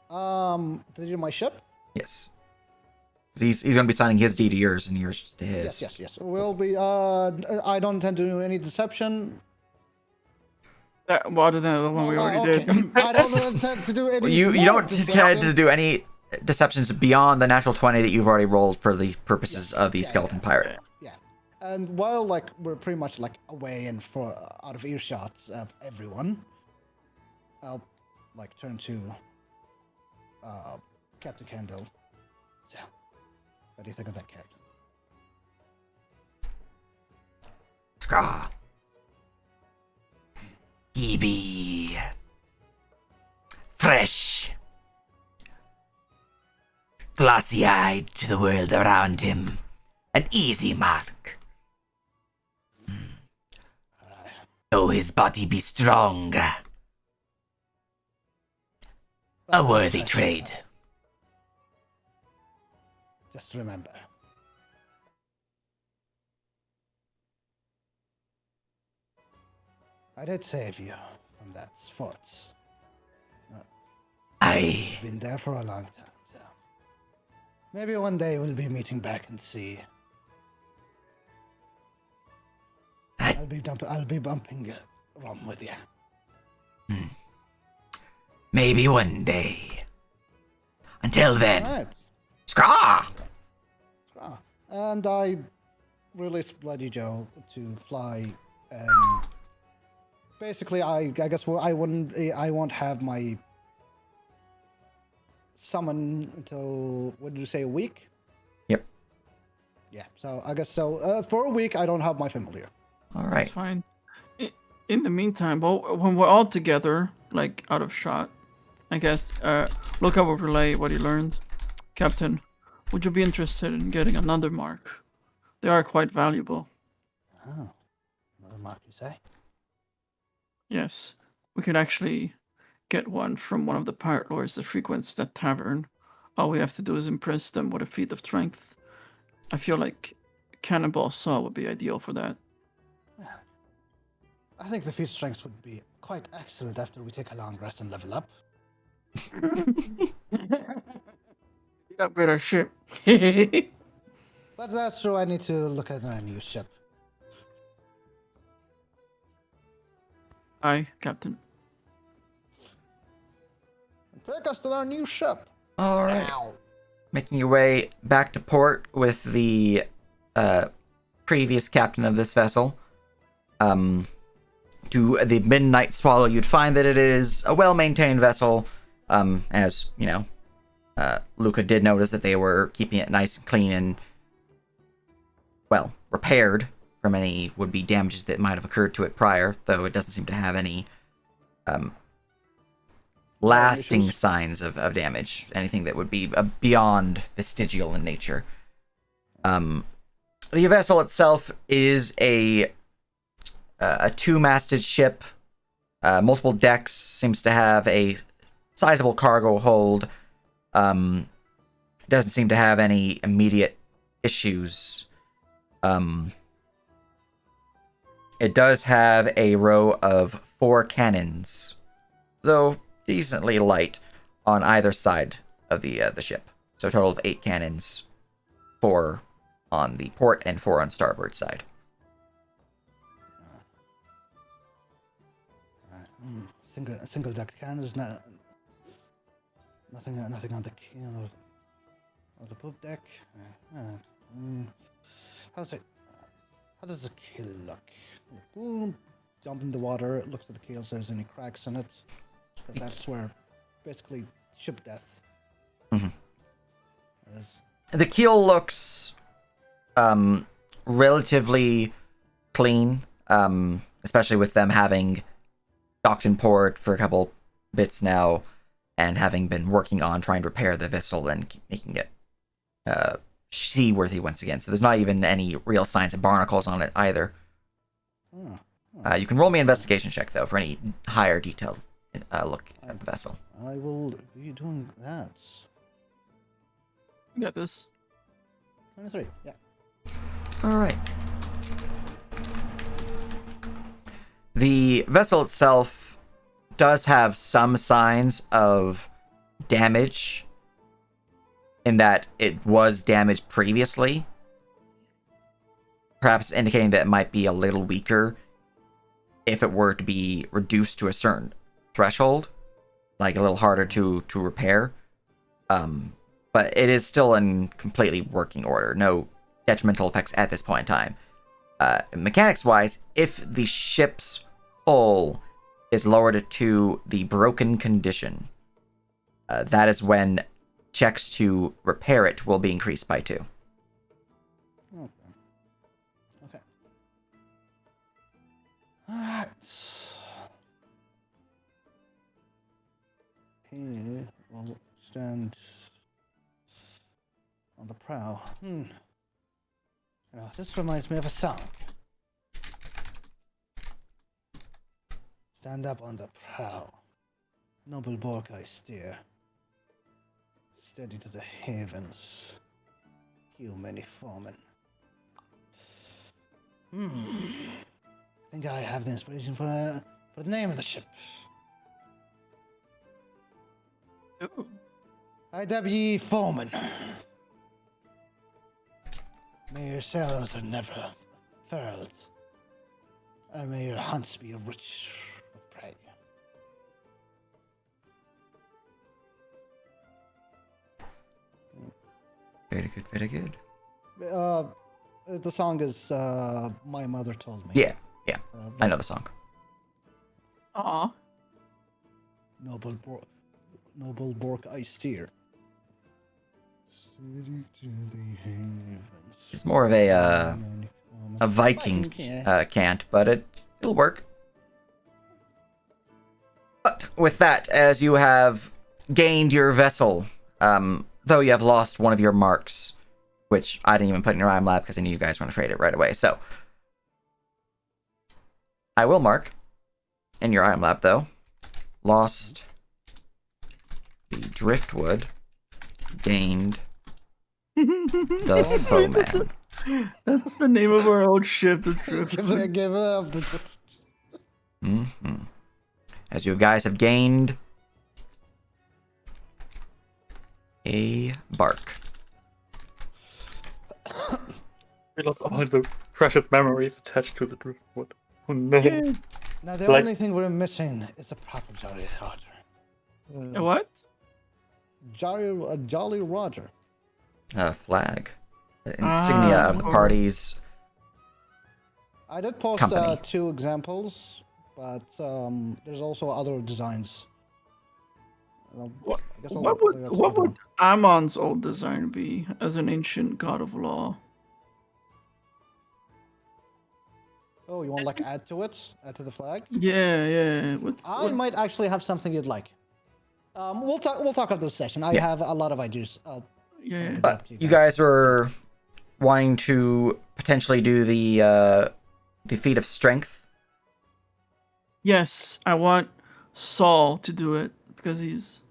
Did you my ship?
Yes. He's going to be signing his deed to yours and yours to his.
Yes. We'll be. I don't intend to do any deception.
Well, other than the one we already did.
I don't intend to do any.
You
more
don't
deception.
intend to do any deceptions beyond the natural 20 that you've already rolled for the purposes of the skeleton pirate.
Yeah, and while we're pretty much away and out of earshot of everyone, I'll turn to Captain Kendall. So, what do you think of that, Captain?
Scraw. He be fresh, glossy-eyed to the world around him, an easy mark. though his body be strong. A worthy trade.
Just remember. I did save you from that fort.
I
Been there for a long time, so maybe one day we'll be meeting back and see. I'll be bumping rum with you.
maybe one day. Until then,
Right.
scraw!
And I released Bloody Joe to fly. Basically, I guess I won't have my summon until, what did you say, a week?
Yep.
Yeah. So I guess so. For a week, I don't have my familiar.
All
That's
right.
fine. In the meantime, when we're all together, like out of shot, I guess, Luca will relay what he learned. Captain, would you be interested in getting another mark? They are quite valuable.
Oh, another mark, you say?
Yes, we could actually get one from one of the pirate lords that frequents that tavern. All we have to do is impress them with a feat of strength. I feel like Cannonball Saw would be ideal for that.
I think the feat strength would be quite excellent after we take a long rest and level up.
Upgrade our ship.
But that's true. I need to look at a new ship.
Aye, Captain.
Take us to our new ship.
All right. Making your way back to port with the previous captain of this vessel. To the Midnight Swallow, you'd find that it is a well-maintained vessel. As you know, Luca did notice that they were keeping it nice and clean and, well, repaired from any would-be damages that might have occurred to it prior, though it doesn't seem to have any lasting signs of damage, anything that would be beyond vestigial in nature. The vessel itself is a two-masted ship, multiple decks, seems to have a sizable cargo hold. Doesn't seem to have any immediate issues. It does have a row of 4 cannons, though decently light, on either side of the ship. So a total of 8 cannons, 4 on the port and 4 on starboard side.
Single deck cannons, nothing on the keel or the poop deck. How does the keel look? Boom, jump in the water. It looks at the keel. If there's any cracks in it, because that's where basically ship death is.
The keel looks relatively clean, especially with them having docked in port for a couple bits now, and having been working on trying to repair the vessel and making it seaworthy once again. So there's not even any real signs of barnacles on it either. You can roll me an investigation check, though, for any higher detailed look at the vessel.
I will be doing that.
You got this.
23, yeah.
All right. The vessel itself does have some signs of damage, in that it was damaged previously, perhaps indicating that it might be a little weaker if it were to be reduced to a certain threshold, like a little harder to repair. But it is still in completely working order. No detrimental effects at this point in time. Mechanics-wise, if the ship's hull is lowered to the broken condition, that is when checks to repair it will be increased by 2.
Okay. Alright. He will stand on the prow. This reminds me of a song. Stand up on the prow. Noble Bork I steer. Steady to the havens. Kill many foemen. I think I have the inspiration for the name of the ship.
Ooh.
I dub ye foemen. May your sails are never furled. And may your hunts be rich with prey.
Very good, very good.
The song is My Mother Told Me.
Yeah, I know the song.
Aw.
Noble Bork I steer. Steady to the havens.
It's more of a Viking cant, but it'll work. But with that, as you have gained your vessel, though you have lost one of your marks, which I didn't even put in your IM lab because I knew you guys were going to trade it right away. So I will mark in your IM lab, though. Lost the driftwood, gained the foeman.
That's the name of our old ship, the Driftwood.
Give up.
As you guys have gained a bark.
We lost all the precious memories attached to the driftwood. Oh no.
Yeah.
Now the
Like-
only thing we're missing is a proper Jolly Roger.
A what?
Jolly Roger.
A flag. The insignia of the
cool.
party's
I did post
company.
2 examples, but there's also other designs.
What,
I guess I'll
what
leave that to
would
everyone.
Ammon's old design be as an ancient god of law?
Oh, you want like add to it? Add to the flag?
Yeah.
I might actually have something you'd like. We'll talk after the session. I
Yeah.
have a lot of ideas.
Yeah.
But you guys were wanting to potentially do the feat of strength.
Yes, I want Saul to do it because he's,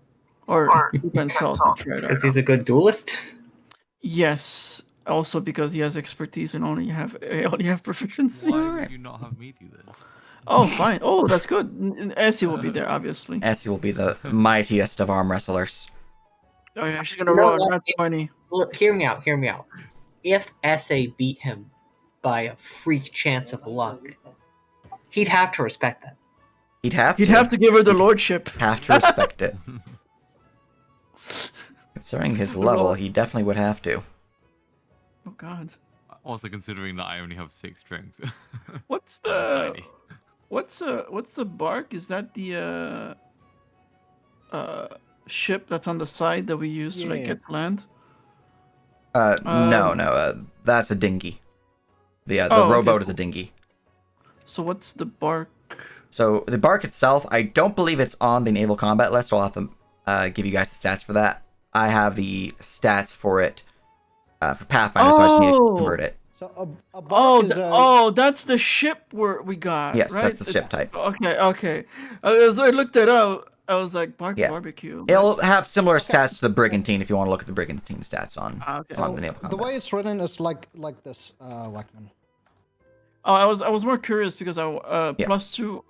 or you can Saul to try it out.
Because he's a good duelist.
Yes, also because he has expertise and only have proficiency.
Why would you not have me do this?
Oh, fine. Oh, that's good. Essie will be there, obviously.
Essie will be the mightiest of arm wrestlers.
Oh yeah, she's gonna
You know
roll
what?
not 20.
Look, hear me out. If SA beat him by a freak chance of luck, he'd have to respect that.
He'd have
You'd have to give her the lordship.
have to respect it. Considering his level, he definitely would have to.
Oh God.
Also considering that I only have 6 strength.
What's
I'm
the
tiny.
what's the bark? Is that the ship that's on the side that we use to like
Yeah.
get to land?
No, that's a dinghy. The
okay,
rowboat is
so-
a dinghy.
So what's the bark?
So the bark itself, I don't believe it's on the naval combat list. So I'll have to give you guys the stats for that. I have the stats for it for Pathfinder, so I just need to
Oh!
convert it.
So a bark
Oh,
is
that's the ship we got.
Yes,
right?
that's the ship type.
Okay. I looked it up. I was like, bark
Yeah.
barbecue.
It'll have similar stats to the Brigantine if you want to look at the Brigantine stats on
Okay.
the naval combat.
the way it's written is like this, Wackman.
Oh, I was more curious because I
Yeah.
+2.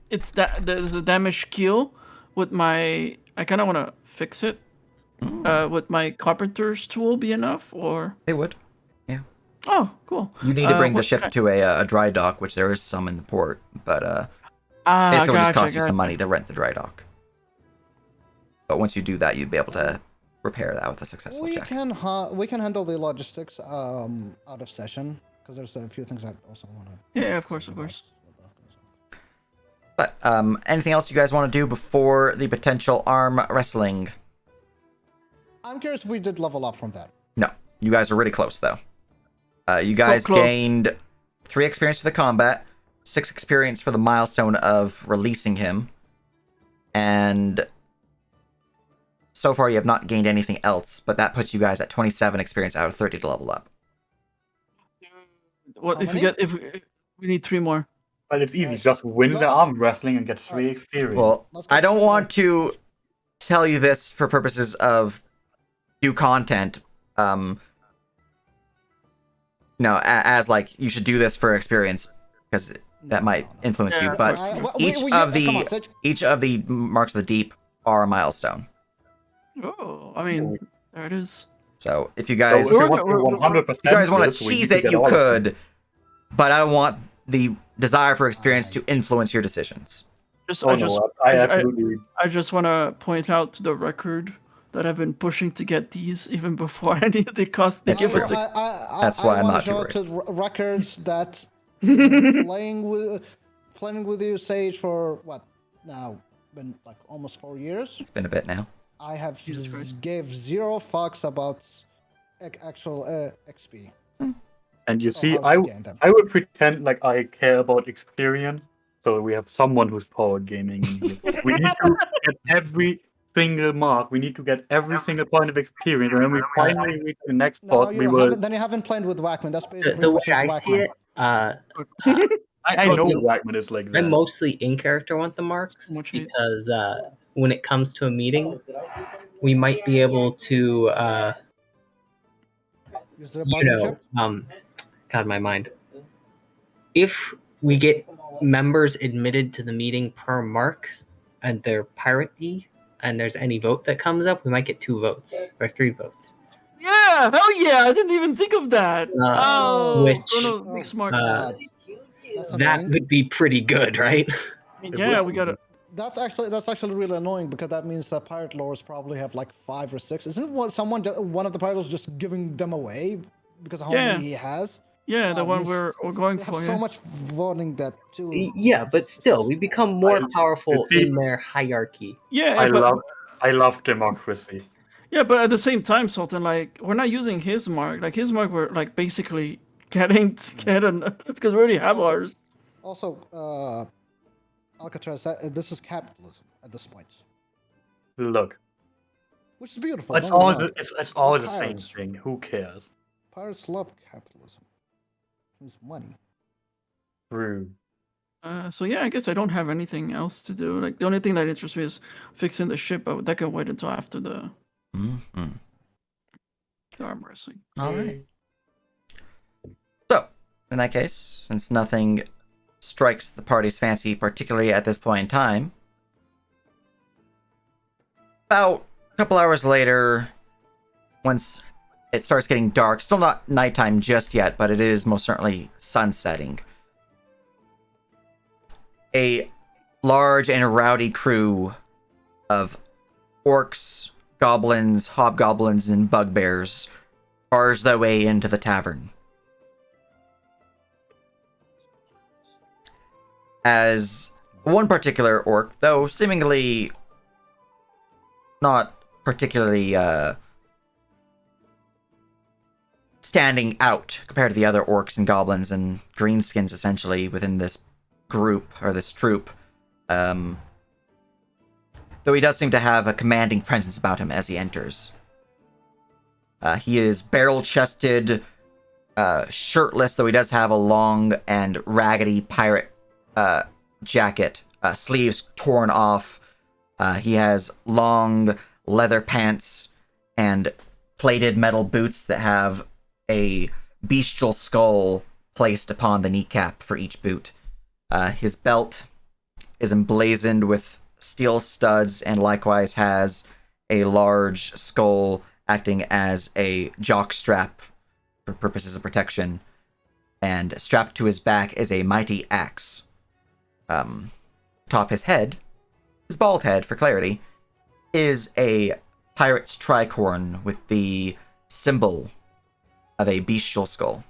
It's that there's a damage kill with my. I kind of want to fix it. Would my carpenter's tool be enough or?
They would.
Oh, cool.
You need to bring the
what
ship
kind-
to a dry dock, which there is some in the port, but
Ah,
it would just
gotcha,
cost you some
gotcha.
money to rent the dry dock. But once you do that, you'd be able to repair that with a successful
We
check.
can we can handle the logistics out of session because there's a few things I also want to.
Yeah, of course.
But anything else you guys want to do before the potential arm wrestling?
I'm curious if we did level up from that.
No, you guys are really close though. You guys
close.
gained 3 experience for the combat, 6 experience for the milestone of releasing him, and so far you have not gained anything else. But that puts you guys at 27 experience out of 30 to level up.
What
How
if we
many?
get if we need 3 more?
Well, it's easy.
Right.
Just win the
No.
arm wrestling and get 3
Alright.
experience.
Well,
Let's go
I don't
for
want to tell you this for purposes of new content. As like you should do this for experience because that might influence you.
Yeah.
But each
come
of
on,
the
Sitch.
each of the marks of the deep are a milestone.
Oh, I mean, there it is.
So if you
So
guys
if you want to
We're-
100%
you guys want
this,
to
we need
cheese
to
it,
get
you
all of them.
could, but I want the desire for experience to influence your decisions.
Just,
Oh
I
no,
just,
I absolutely.
I just want to point out to the record that I've been pushing to get these even before any of the cost. They
That's
give
true.
us.
That's why I'm
wanna
not too
show
worried.
to records that playing with you, Sage, for what now? Been like almost 4 years.
It's been a bit now.
I have
Jesus Christ.
gave 0 fucks about actual XP.
And you
or
see,
how to gain them.
I would pretend like I care about experience, so we have someone who's power gaming in here. We need to get every single mark. We need to get every single point of experience, and when we finally reach the next
No,
spot, we will.
then you haven't played with Whackman. That's pretty
The way
much his
I see
Whackman.
it,
I know
you-
Whackman is like
I
that.
mostly in character want the marks
So much hate.
because when it comes to a meeting, we might be able to,
Is there a
you
bargaining
know,
chip?
God, my mind. If we get members admitted to the meeting per mark, and they're pirate E, and there's any vote that comes up, we might get 2 votes or 3 votes.
Yeah, hell yeah! I didn't even think of that.
Which,
Bruno, be smart.
That's
that
annoying.
would be pretty good, right?
Yeah, we gotta.
That's actually really annoying because that means that pirate lords probably have like 5 or 6. Isn't one of the pirate lords just giving them away because of how
Yeah.
many he has?
Yeah, the one
he's-
we're going
They have
for.
so
Yeah.
much voting that too.
Yeah, but still, we become more powerful
see-
in their hierarchy.
Yeah,
I love democracy.
Yeah, but at the same time, Sultan, like we're not using his mark. Like his mark, we're like basically getting because we already have ours.
Also, Alcatraz, this is capitalism at this point,
Look,
which is beautiful.
it's
don't get me
all
wrong.
it's all the same
Pirates.
thing. Who cares?
Pirates love capitalism. It's money.
True.
So yeah, I guess I don't have anything else to do. Like the only thing that interests me is fixing the ship, but that can wait until after the arm wrestling.
All right. So, in that case, since nothing strikes the party's fancy, particularly at this point in time, about a couple hours later, once it starts getting dark, still not nighttime just yet, but it is most certainly sunsetting, a large and rowdy crew of orcs, goblins, hobgoblins, and bugbears bars their way into the tavern. As one particular orc, though seemingly not particularly standing out compared to the other orcs and goblins and greenskins essentially within this group or this troop, though he does seem to have a commanding presence about him as he enters. He is barrel-chested, shirtless, though he does have a long and raggedy pirate jacket, sleeves torn off. He has long leather pants and plated metal boots that have a bestial skull placed upon the kneecap for each boot. His belt is emblazoned with steel studs and likewise has a large skull acting as a jock strap for purposes of protection. And strapped to his back is a mighty axe. Atop his head, his bald head for clarity, is a pirate's tricorn with the symbol of a bestial skull.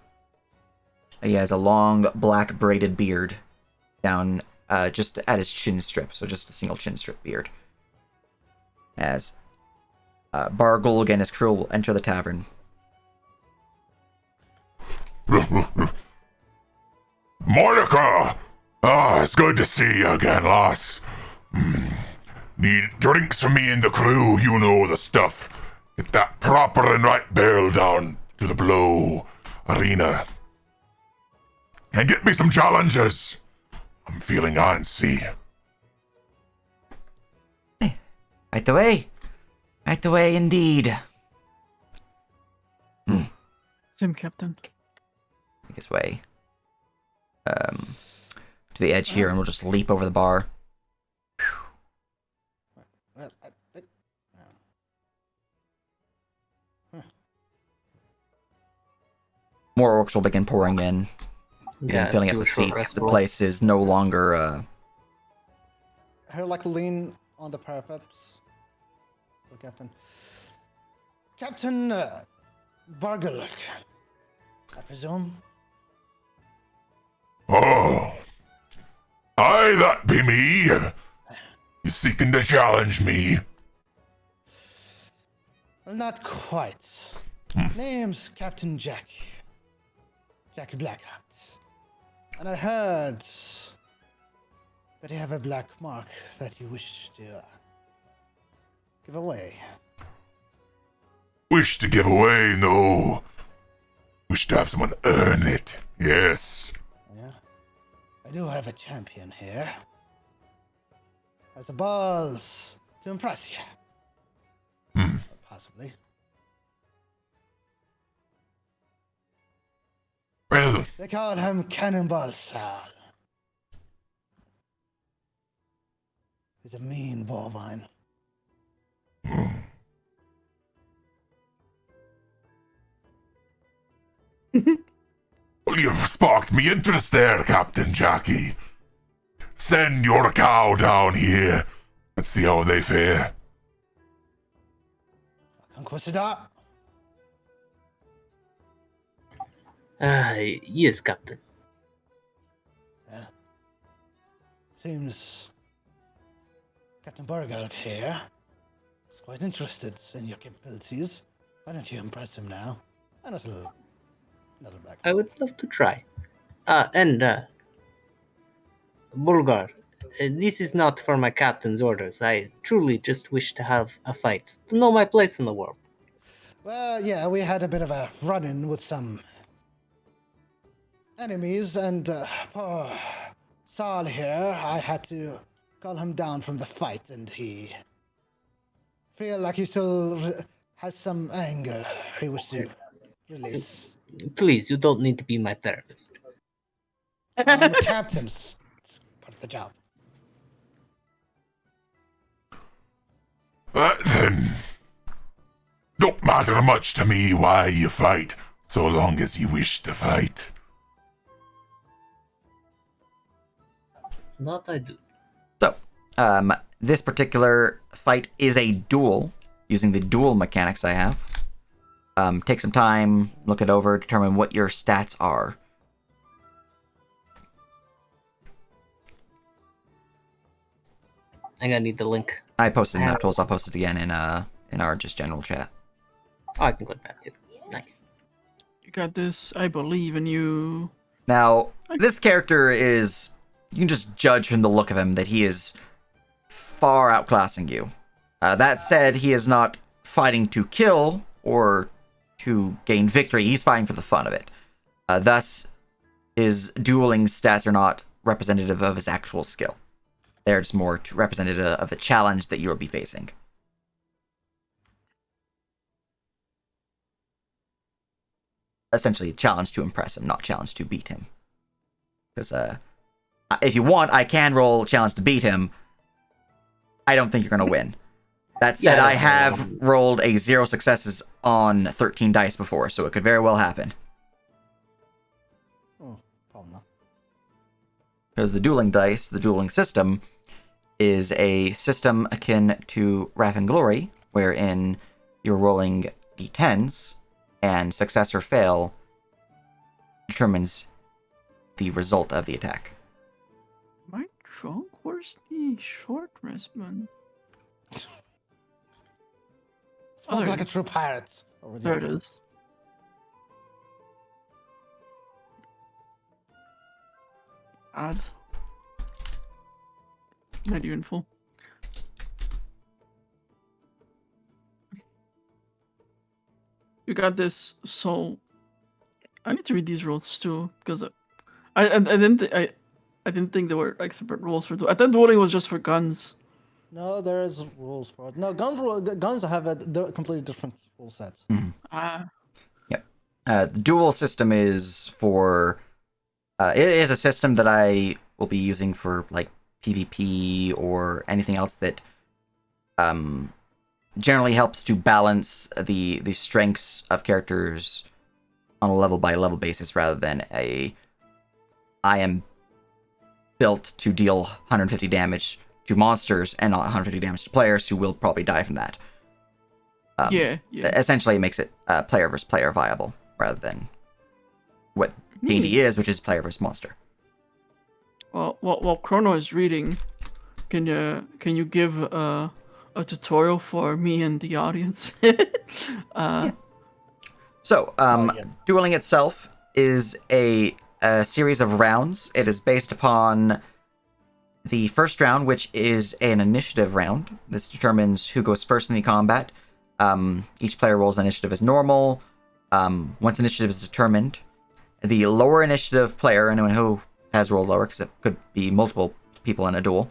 He has a long black braided beard down just at his chin strip, so just a single chin strip beard. As Bargulg and his crew will enter the tavern.
Monica! Ah, it's good to see you again, lass. Need drinks for me and the crew, you know the stuff. Get that proper and right barrel down to the Blow Arena. And get me some challenges. I'm feeling antsy.
Right away. Right away, indeed.
Same, Captain.
Make his way to the edge here, and we'll just leap over the bar.
Well,
More orcs will begin pouring in, begin filling up
do
the
a short
seats.
rest
The
roll.
place is no longer.
He'll like lean on the parapets. So, Captain Bargaluk, I presume.
Oh. Aye, that be me. You seeking to challenge me?
Well, not quite. Name's Captain Jack. Jack Blackheart. And I heard that you have a black mark that you wish to give away.
Wish to give away? No. Wish to have someone earn it. Yes.
Yeah. I do have a champion here. Has the balls to impress you. Possibly.
Well,
They call him Cannonball Sal. He's a mean bovine.
well, you've sparked me interest there, Captain Jackie. Send your cow down here. Let's see how they fare.
Conquistador.
Yes, Captain.
Yeah. Seems Captain Borgal here is quite interested in your capabilities. Why don't you impress him now? And a little back.
I would love to try. Bulgar, this is not for my captain's orders. I truly just wish to have a fight, to know my place in the world.
Well, yeah, we had a bit of a run-in with some enemies, and poor Saul here, I had to call him down from the fight, and he feel like he still has some anger he was to release.
Please, you don't need to be my therapist.
I'm a captain. It's part of the job.
Then, don't matter much to me why you fight, so long as you wish to fight.
That I do.
So, this particular fight is a duel, using the duel mechanics I have. Take some time, look it over, determine what your stats are.
I'm gonna need the link.
I posted map tools. I'll post it again in our just general chat.
Oh, I can click that too. Nice.
You got this. I believe in you.
Now, this character is, you can just judge from the look of him that he is far outclassing you. That said, he is not fighting to kill or to gain victory. He's fighting for the fun of it. Thus, his dueling stats are not representative of his actual skill. They're just more representative of the challenge that you'll be facing. Essentially, a challenge to impress him, not challenge to beat him. Because if you want, I can roll challenge to beat him. I don't think you're going to win. That said,
Yeah,
I have rolled a 0 successes on 13 dice before, so it could very well happen.
Probably not.
Because the dueling dice, the dueling system, is a system akin to Wrath and Glory, wherein you're rolling d10s, and success or fail determines the result of the attack.
Am I drunk? Where's the short rest button?
Spoke
there
like
it
a true pirate. Over
There it is. Add. Not even full. You got this. So I need to read these rules too because I didn't I didn't think there were like separate rules for dueling. I thought dueling was just for guns.
No, there is rules for it. No, guns have a completely different rule sets.
Ah,
Yep. The duel system is for. It is a system that I will be using for like PvP or anything else that generally helps to balance the strengths of characters on a level by level basis rather than I am built to deal 150 damage to monsters and not 150 damage to players who will probably die from that.
yeah.
Essentially, it makes it player versus player viable rather than what D&D
Neat.
is, which is player versus monster.
Well, while Chrono is reading, can you give a tutorial for me and the audience?
So,
yes.
dueling itself is a series of rounds. It is based upon the first round, which is an initiative round. This determines who goes first in the combat. Each player rolls initiative as normal. Once initiative is determined, the lower initiative player, anyone who has rolled lower, because it could be multiple people in a duel,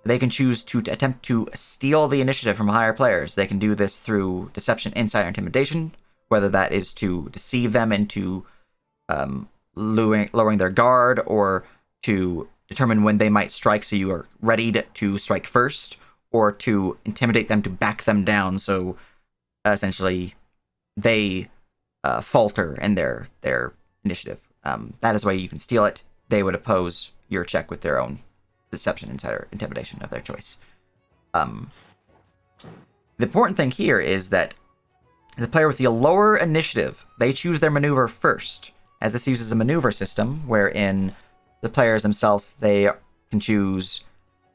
they can choose to attempt to steal the initiative from higher players. They can do this through deception, insight, or intimidation, whether that is to deceive them into lowering their guard or to determine when they might strike so you are ready to strike first, or to intimidate them to back them down so essentially they falter in their initiative. That is why you can steal it. They would oppose your check with their own deception, insight, or intimidation of their choice. The important thing here is that the player with the lower initiative, they choose their maneuver first, as this uses a maneuver system wherein the players themselves, they can choose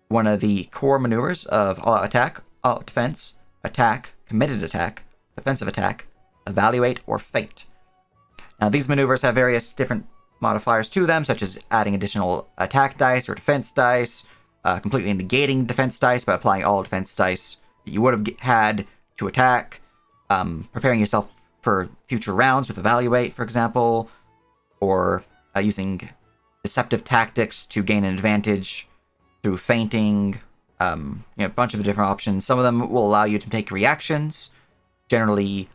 one of the core maneuvers of all-out attack, all-out defense, attack, committed attack, defensive attack, evaluate, or feint. Now, these maneuvers have various different modifiers to them, such as adding additional attack dice or defense dice, completely negating defense dice by applying all defense dice that you would have had to attack, preparing yourself for future rounds with evaluate, for example, or using deceptive tactics to gain an advantage through feinting, a bunch of different options. Some of them will allow you to take reactions. Generally,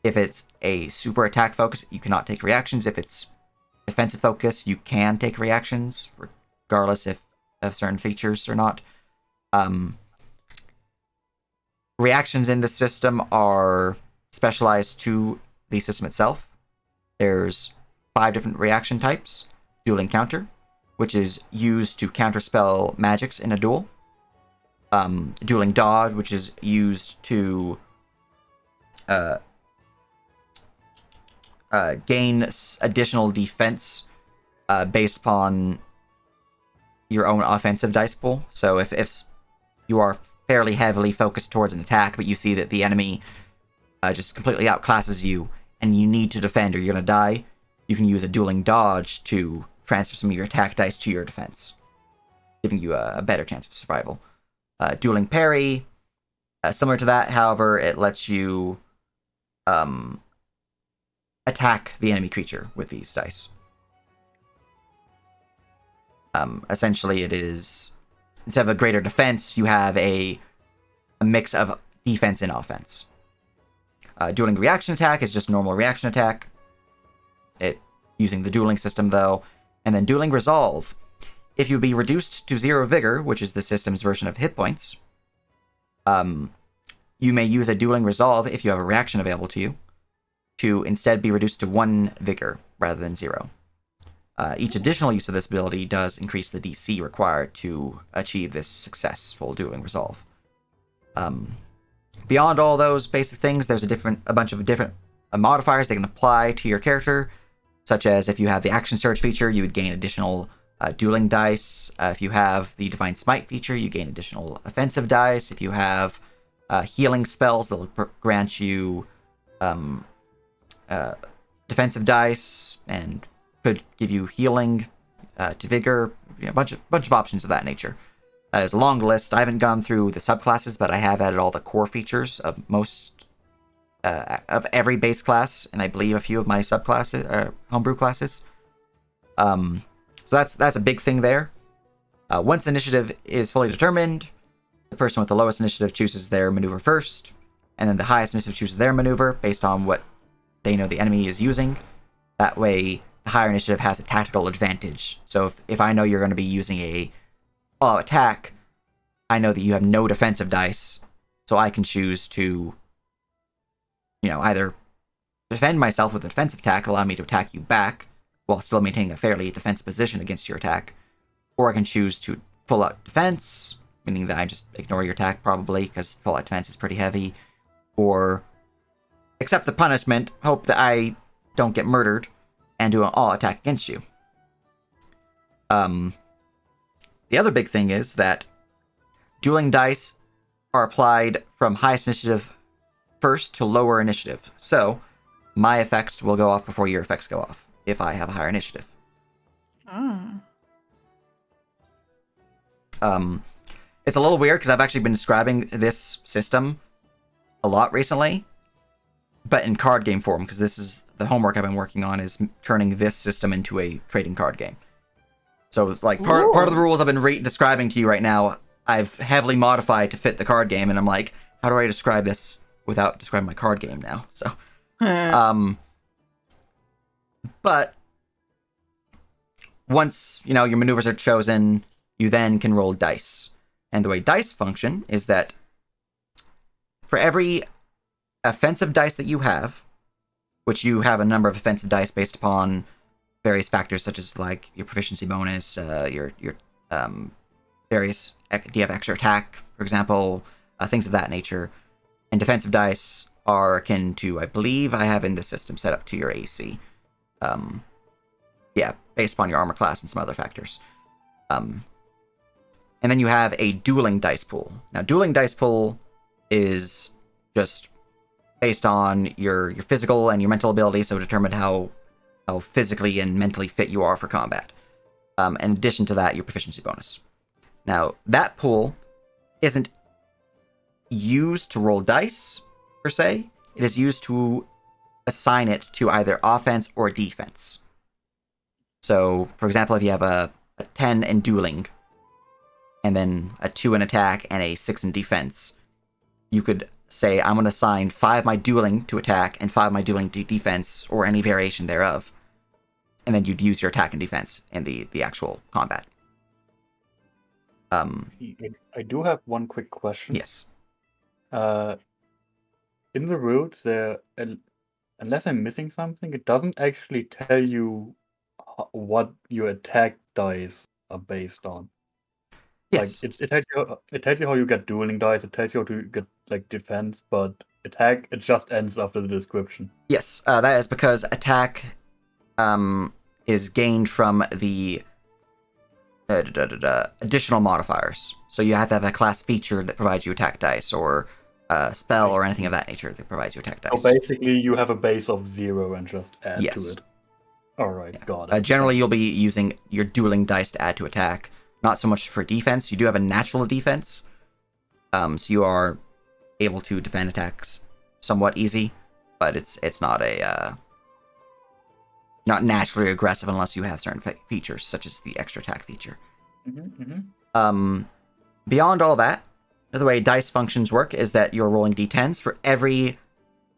if it's a super attack focus, you cannot take reactions. If it's defensive focus, you can take reactions, regardless if of certain features or not. Reactions in the system are specialized to the system itself. There's 5 different reaction types. Dueling counter, which is used to counterspell magics in a duel. Dueling dodge, which is used to gain additional defense based upon your own offensive dice pool. So if you are fairly heavily focused towards an attack, but you see that the enemy just completely outclasses you and you need to defend or you're going to die, you can use a dueling dodge to transfer some of your attack dice to your defense, giving you a better chance of survival. Dueling parry, similar to that, however, it lets you attack the enemy creature with these dice. Essentially, it is, instead of a greater defense, you have a mix of defense and offense. Dueling reaction attack is just normal reaction attack. It using the dueling system, though. And then dueling resolve. If you be reduced to 0 vigor, which is the system's version of hit points, you may use a dueling resolve if you have a reaction available to you, to instead be reduced to 1 vigor rather than 0. Each additional use of this ability does increase the DC required to achieve this successful dueling resolve. Beyond all those basic things, there's a bunch of different modifiers they can apply to your character, such as if you have the action surge feature, you would gain additional dueling dice. If you have the divine smite feature, you gain additional offensive dice. If you have healing spells, they'll grant you defensive dice and could give you healing to vigor. A bunch of options of that nature. There's a long list. I haven't gone through the subclasses, but I have added all the core features of most of every base class, and I believe a few of my subclasses, homebrew classes. So So that's a big thing there. Once initiative is fully determined, the person with the lowest initiative chooses their maneuver first, and then the highest initiative chooses their maneuver based on what they know the enemy is using. That way, the higher initiative has a tactical advantage. So if I know you're going to be using a all-out attack, I know that you have no defensive dice, so I can choose to, either defend myself with a defensive attack, allow me to attack you back, while still maintaining a fairly defensive position against your attack, or I can choose to full out defense, meaning that I just ignore your attack probably, because full out defense is pretty heavy, or accept the punishment, hope that I don't get murdered, and do an all attack against you. The other big thing is that dueling dice are applied from highest initiative first to lower initiative. So, my effects will go off before your effects go off, if I have a higher initiative. It's a little weird because I've actually been describing this system a lot recently, but in card game form, because this is the homework I've been working on, is turning this system into a trading card game. So, like, part of the rules I've been describing to you right now, I've heavily modified to fit the card game, and I'm like, how do I describe this without describing my card game now? So, but once, your maneuvers are chosen, you then can roll dice. And the way dice function is that for every offensive dice that you have, which you have a number of offensive dice based upon various factors such as like your proficiency bonus, your various, do you have extra attack, for example, things of that nature. And defensive dice are akin to, I believe I have in the system set up to your AC. Based upon your armor class and some other factors. And then you have a dueling dice pool. Now, dueling dice pool is just based on your physical and your mental ability, so determine how physically and mentally fit you are for combat. In addition to that, your proficiency bonus. Now, that pool isn't used to roll dice, per se. It is used to assign it to either offense or defense. So, for example, if you have a 10 in dueling, and then a 2 in attack and a 6 in defense, you could say, I'm going to assign 5 my dueling to attack and 5 my dueling to defense, or any variation thereof. And then you'd use your attack and defense in the actual combat.
I do have one quick question.
Yes.
In the rules, unless I'm missing something, it doesn't actually tell you what your attack dice are based on.
Yes.
Like it tells you how you get dueling dice. It tells you how to get like defense, but attack it just ends after the description.
Yes, that is because attack is gained from the additional modifiers. So you have to have a class feature that provides you attack dice, or a spell or anything of that nature that provides you attack dice.
So basically, you have a base of 0 and just add to it. All right, got it.
Generally, you'll be using your dueling dice to add to attack. Not so much for defense. You do have a natural defense, so you are able to defend attacks somewhat easy, but it's not not naturally aggressive unless you have certain features, such as the extra attack feature. Beyond all that, the way dice functions work is that you're rolling d10s for every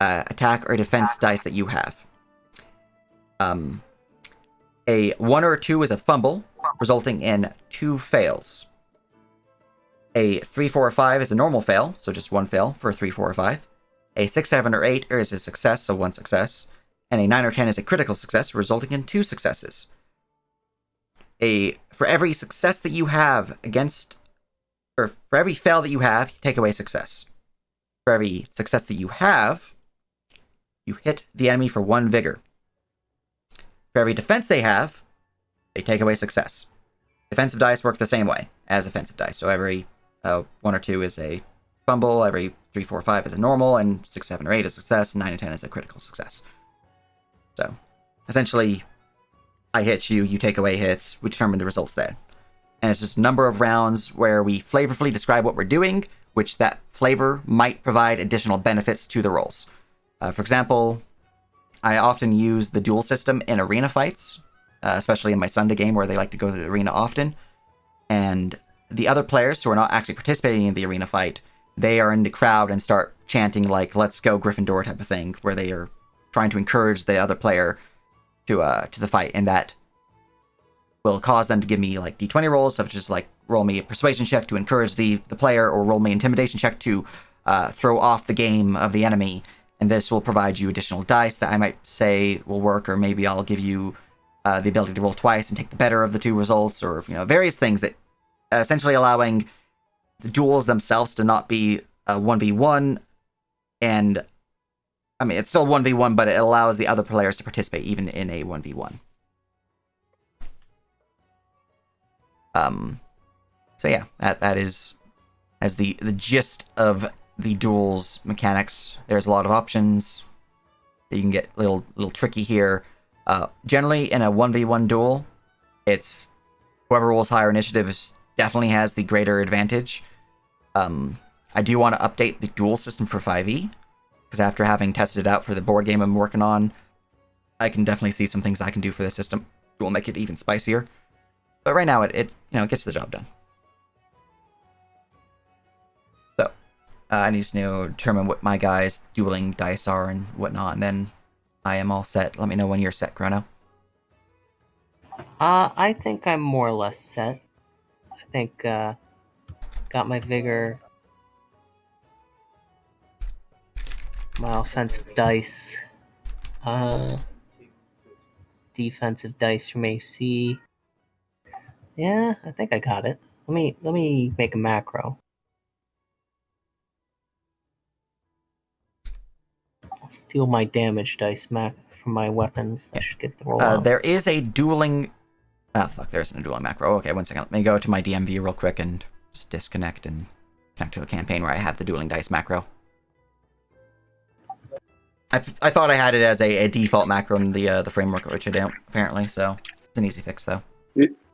attack or defense dice that you have. A 1 or a 2 is a fumble, resulting in 2 fails. A 3, 4, or 5 is a normal fail, so just 1 fail for a 3, 4, or 5. A 6, 7, or 8 is a success, so 1 success. And a 9 or 10 is a critical success, resulting in 2 successes. For every success that you have for every fail that you have, you take away success. For every success that you have, you hit the enemy for 1 vigor. For every defense they have, they take away success. Defensive dice work the same way as offensive dice. So every 1 or 2 is a fumble, every 3, 4, 5 is a normal, and 6, 7, or 8 is a success, and 9 and 10 is a critical success. So, essentially, I hit you, you take away hits, we determine the results there. And it's just a number of rounds where we flavorfully describe what we're doing, which that flavor might provide additional benefits to the rolls. For example, I often use the duel system in arena fights, especially in my Sunday game where they like to go to the arena often. And the other players who are not actually participating in the arena fight, they are in the crowd and start chanting like "Let's go Gryffindor" type of thing, where they are trying to encourage the other player to the fight, and that will cause them to give me like d20 rolls, such as like roll me a persuasion check to encourage the player, or roll me intimidation check to throw off the game of the enemy. And this will provide you additional dice that I might say will work, or maybe I'll give you the ability to roll twice and take the better of the two results, or various things that essentially allowing the duels themselves to not be a 1v1, and I mean it's still 1v1, but it allows the other players to participate even in a 1v1. So yeah, that is as the gist of the duels mechanics. There's a lot of options. You can get a little tricky here. Generally, in a 1v1 duel, it's whoever rolls higher initiative definitely has the greater advantage. I do want to update the duel system for 5e, because after having tested it out for the board game I'm working on, I can definitely see some things I can do for the system that will make it even spicier. But right now, it gets the job done. So, I need to determine what my guys' dueling dice are and whatnot, and then I am all set. Let me know when you're set, Chrono.
I think I'm more or less set. I think got my vigor, my offensive dice, defensive dice from AC. Yeah, I think I got it. Let me make a macro. I'll steal my damage dice from my weapons. That should get the roll
There is a dueling. Oh fuck! There isn't a dueling macro. Okay, one second. Let me go to my DM view real quick and just disconnect and connect to a campaign where I have the dueling dice macro. I thought I had it as a default macro in the framework, which I don't apparently. So it's an easy fix though.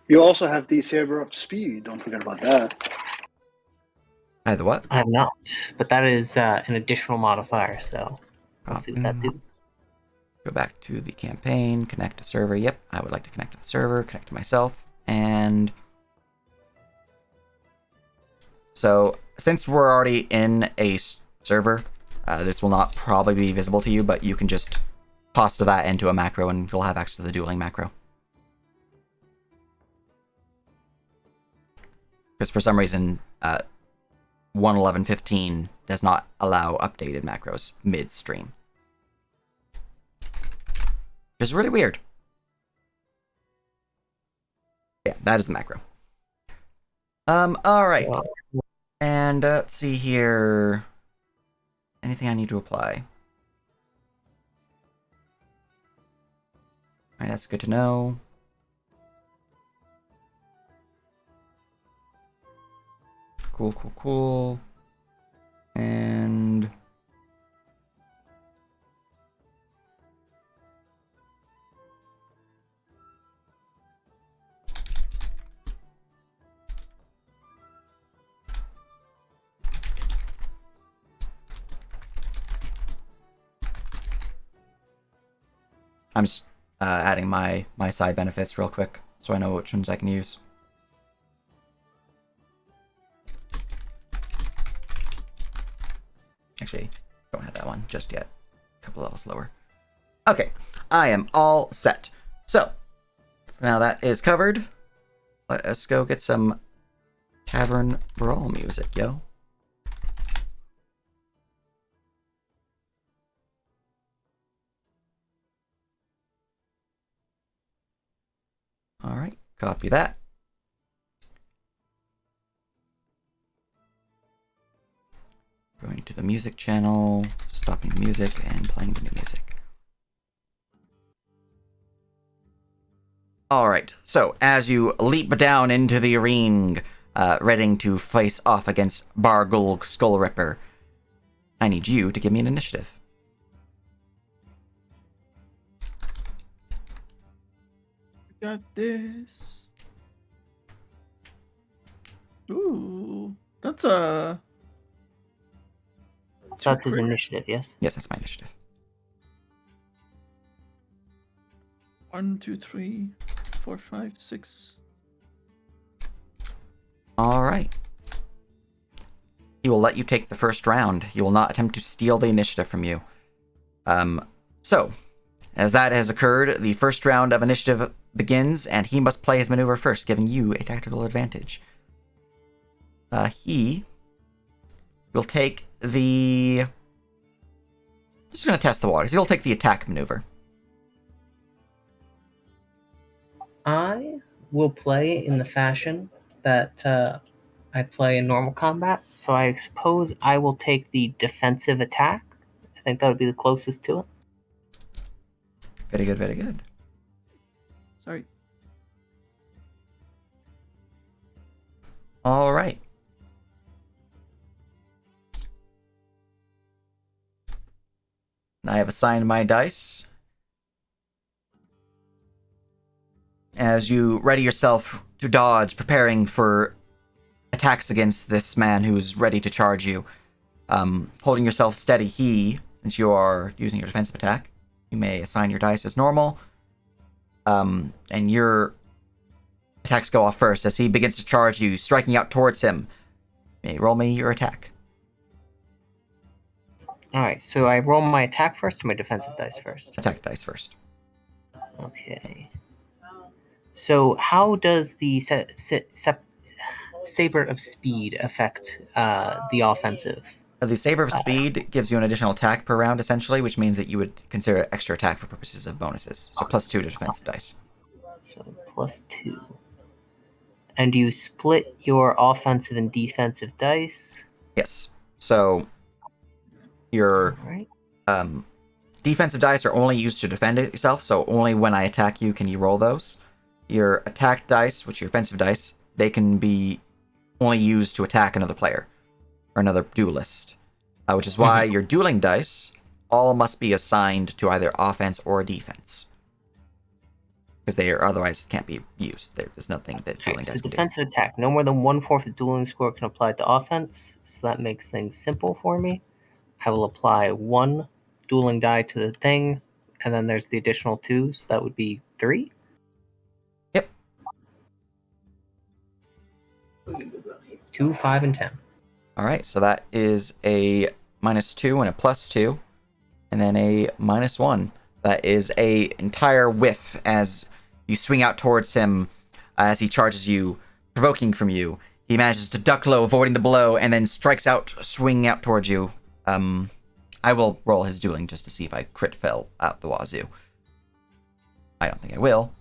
You also have the Saber of Speed. Don't forget about that.
I have the what?
I have not, but that is an additional modifier. So we'll see what that do.
Go back to the campaign, connect to server. Yep, I would like to connect to the server, connect to myself, and so since we're already in a server, this will not probably be visible to you, but you can just toss to that into a macro and you'll have access to the dueling macro. Because for some reason, 1.11.15 does not allow updated macros mid-stream. Which is really weird. Yeah, that is the macro. Alright. And let's see here. Anything I need to apply? Alright, that's good to know. Cool. And I'm just adding my side benefits real quick so I know which ones I can use. Actually, don't have that one just yet. A couple levels lower. Okay, I am all set. So, now that is covered, let us go get some Tavern Brawl music, yo. Alright, copy that. Going to the music channel, stopping the music, and playing the new music. Alright, so as you leap down into the ring, ready to face off against Bargul Skullripper, I need you to give me an initiative.
Got this. Ooh, that's a.
So that's his initiative, yes?
Yes, that's my initiative.
1, 2, 3. 4, 5, 6.
All right. He will let you take the first round. He will not attempt to steal the initiative from you. So, as that has occurred, the first round of initiative begins, and he must play his maneuver first, giving you a tactical advantage. He will take the... Just going to test the waters. He'll take the attack maneuver.
I will play in the fashion that I play in normal combat, so I suppose I will take the defensive attack. I think that would be the closest to it.
Very good, very good.
Sorry.
All right. I have assigned my dice. As you ready yourself to dodge, preparing for attacks against this man who's ready to charge you, holding yourself steady, since you are using your defensive attack, you may assign your dice as normal, and your attacks go off first as he begins to charge you, striking out towards him. You may roll me your attack.
Alright, so I roll my attack first or my defensive dice first?
Attack dice first.
Okay. So how does the Saber of Speed affect the offensive?
The Saber of Speed gives you an additional attack per round, essentially, which means that you would consider extra attack for purposes of bonuses. So +2 to defensive dice.
So +2. And do you split your offensive and defensive dice?
Yes. So your
Alright.
defensive dice are only used to defend it yourself, so only when I attack you can you roll those. Your attack dice, which are your offensive dice, they can be only used to attack another player or another duelist, which is why your dueling dice all must be assigned to either offense or defense, because they are otherwise can't be used. There's nothing that dueling dice
So
can do.
defensive attack, no more than 1/4 of dueling score can apply to offense, so that makes things simple for me. I will apply 1 dueling die to the thing, and then there's the additional 2, so that would be 3.
Yep.
2, 5, and 10.
All right, so that is a -2 and a +2, and then a -1. That is a entire whiff as you swing out towards him as he charges you, provoking from you. He manages to duck low, avoiding the blow, and then strikes out, swinging out towards you. I will roll his dueling just to see if I crit fell out the wazoo. I don't think I will,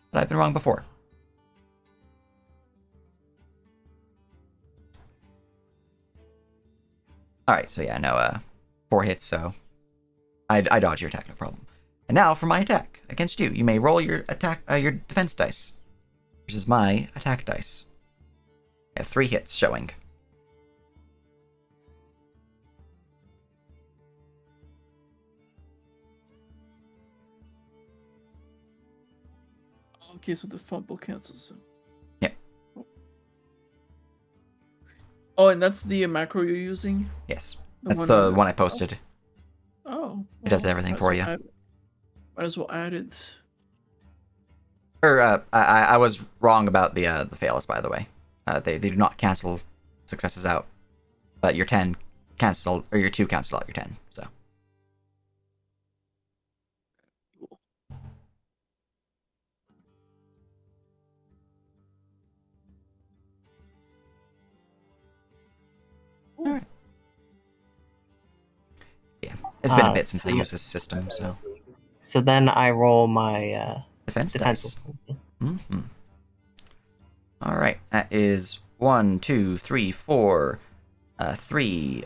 but I've been wrong before. Alright, so yeah, no, 4 hits, so I dodge your attack, no problem. And now for my attack against you. You may roll your attack, your defense dice, which is my attack dice. I have 3 hits showing.
Okay, so the fumble cancels.
Yeah.
Oh, and that's the macro you're using?
Yes. That's the one I posted.
Oh.
It does everything for you.
Might as well add it.
I was wrong about the fails, by the way. They do not cancel successes out, but your 10 cancel, or your 2 cancel out your 10. So. All right. Yeah, it's been a bit since I used this system, so.
So then I roll my
defense
defensive.
dice. Mm-hmm. All right, that is 1, 2, 3, 4, 3,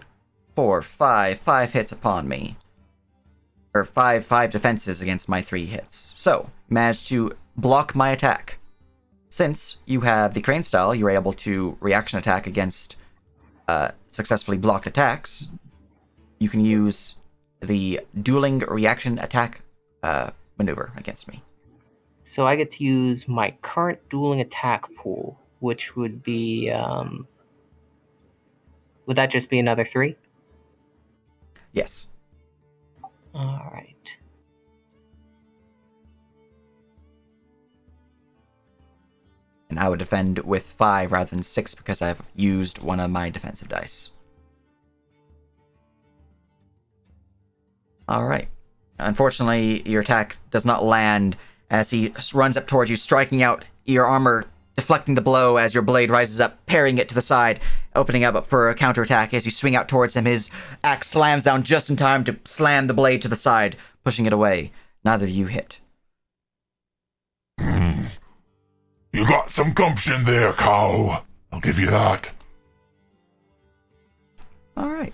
4, 5. 5 hits upon me, or five defenses against my 3 hits. So managed to block my attack. Since you have the crane style, you are able to reaction attack against successfully blocked attacks. You can use the dueling reaction attack maneuver against me.
So I get to use my current dueling attack pool, which would be... would that just be another 3?
Yes.
Alright.
and I would defend with 5 rather than 6 because I've used one of my defensive dice. Alright. Unfortunately, your attack does not land as he runs up towards you, striking out your armor, deflecting the blow as your blade rises up, parrying it to the side, opening up for a counterattack. As you swing out towards him, his axe slams down just in time to slam the blade to the side, pushing it away. Neither of you hit.
You got some gumption there, cow. I'll give you that.
Alright.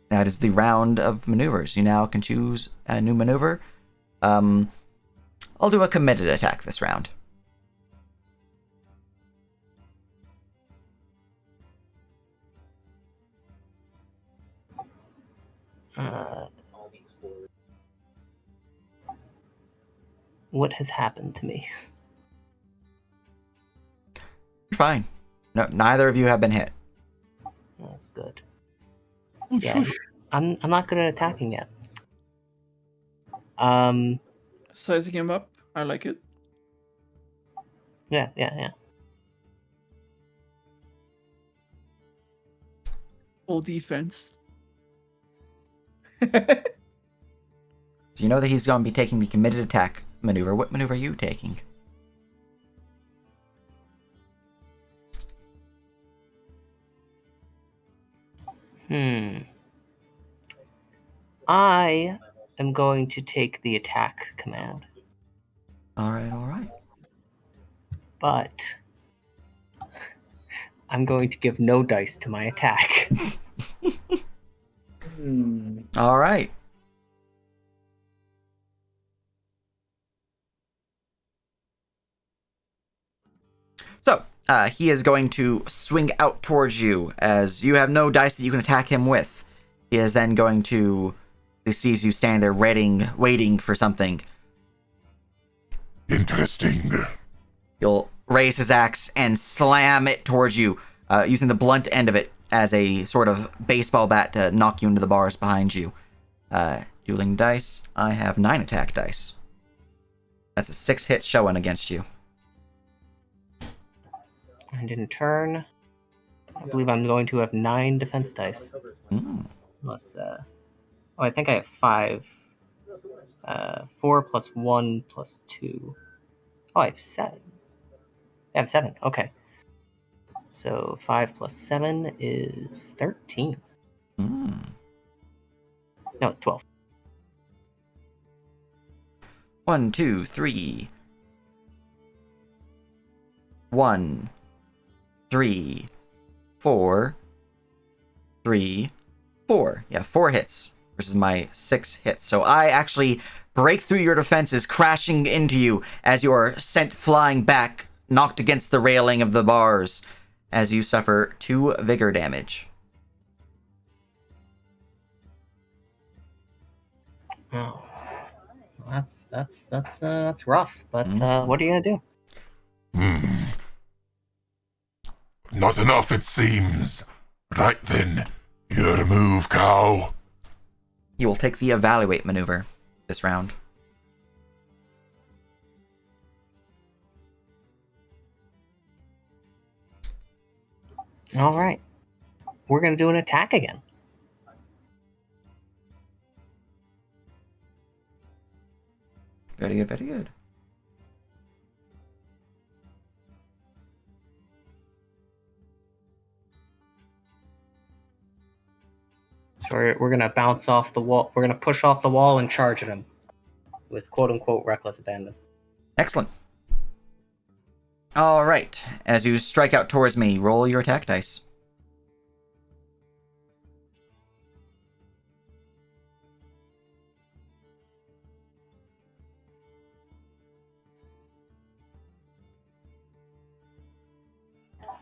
That is the round of maneuvers. You now can choose a new maneuver. I'll do a committed attack this round.
What has happened to me?
You're fine. No, neither of you have been hit.
That's good.
Oh,
Yeah,
shush.
I'm not good at attacking yet.
Sizing him up. I like it.
Yeah.
Full defense.
So you know that he's going to be taking the committed attack maneuver. What maneuver are you taking?
I am going to take the attack command.
Alright.
But I'm going to give no dice to my attack.
Alright. So, he is going to swing out towards you, as you have no dice that you can attack him with. He is then going to... He sees you standing there waiting for something.
Interesting.
He'll raise his axe and slam it towards you, using the blunt end of it as a sort of baseball bat to knock you into the bars behind you. Dueling dice. I have 9 attack dice. That's a 6 hit showing against you.
And in turn, I believe I'm going to have 9 defense dice. Plus, I think I have 5. 4 plus 1 plus 2. Oh, I have 7. I have 7. Okay. So 5 plus 7 is 13. No, it's 12.
1, 2, 3. 1, 3, 4, 3, 4. Yeah, 4 hits versus my 6 hits. So I actually break through your defenses, crashing into you as you are sent flying back, knocked against the railing of the bars, as you suffer 2 vigor damage.
Oh, that's rough. But what are you gonna do?
Not enough, it seems. Right then, your move, cow.
He will take the evaluate maneuver this round.
All right, we're gonna do an attack again.
Very good, very good.
So we're gonna bounce off the wall. We're gonna push off the wall and charge at him with quote unquote reckless abandon.
Excellent. All right. As you strike out towards me, roll your attack dice.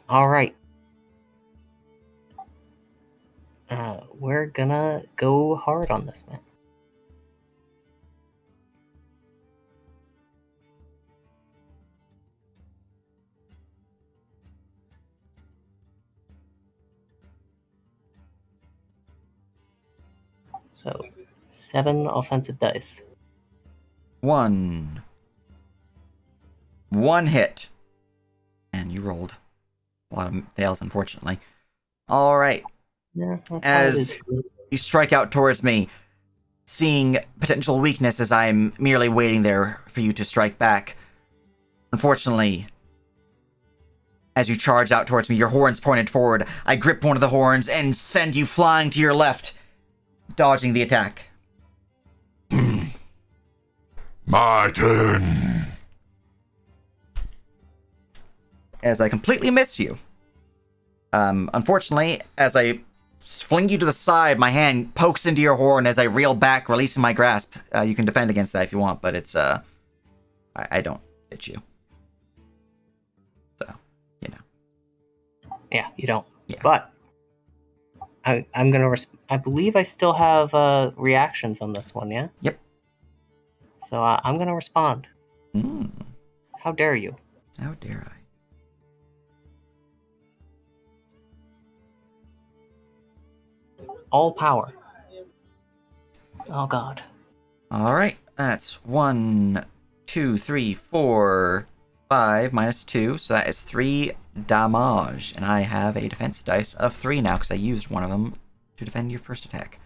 All right. We're gonna go hard on this man. So, 7 offensive dice.
1. 1 hit. And you rolled a lot of fails, unfortunately. All right.
Yeah, that's how it
As
is.
you strike out towards me, seeing potential weakness as I'm merely waiting there for you to strike back. Unfortunately, as you charge out towards me, your horns pointed forward, I grip one of the horns and send you flying to your left, dodging the attack.
My turn.
As I completely miss you. Unfortunately, as I fling you to the side, my hand pokes into your horn as I reel back, releasing my grasp. You can defend against that if you want, but it's, I don't hit you. So, you know.
Yeah, you don't.
Yeah.
But I'm gonna. I believe I still have reactions on this one. Yeah.
Yep.
So I'm gonna respond. How dare you?
How dare I?
All power. Oh God.
All right, that's 1, 2, 3, 4, 5 minus 2, so that is 3 damage, and I have a defense dice of 3 now because I used one of them to defend your first attack.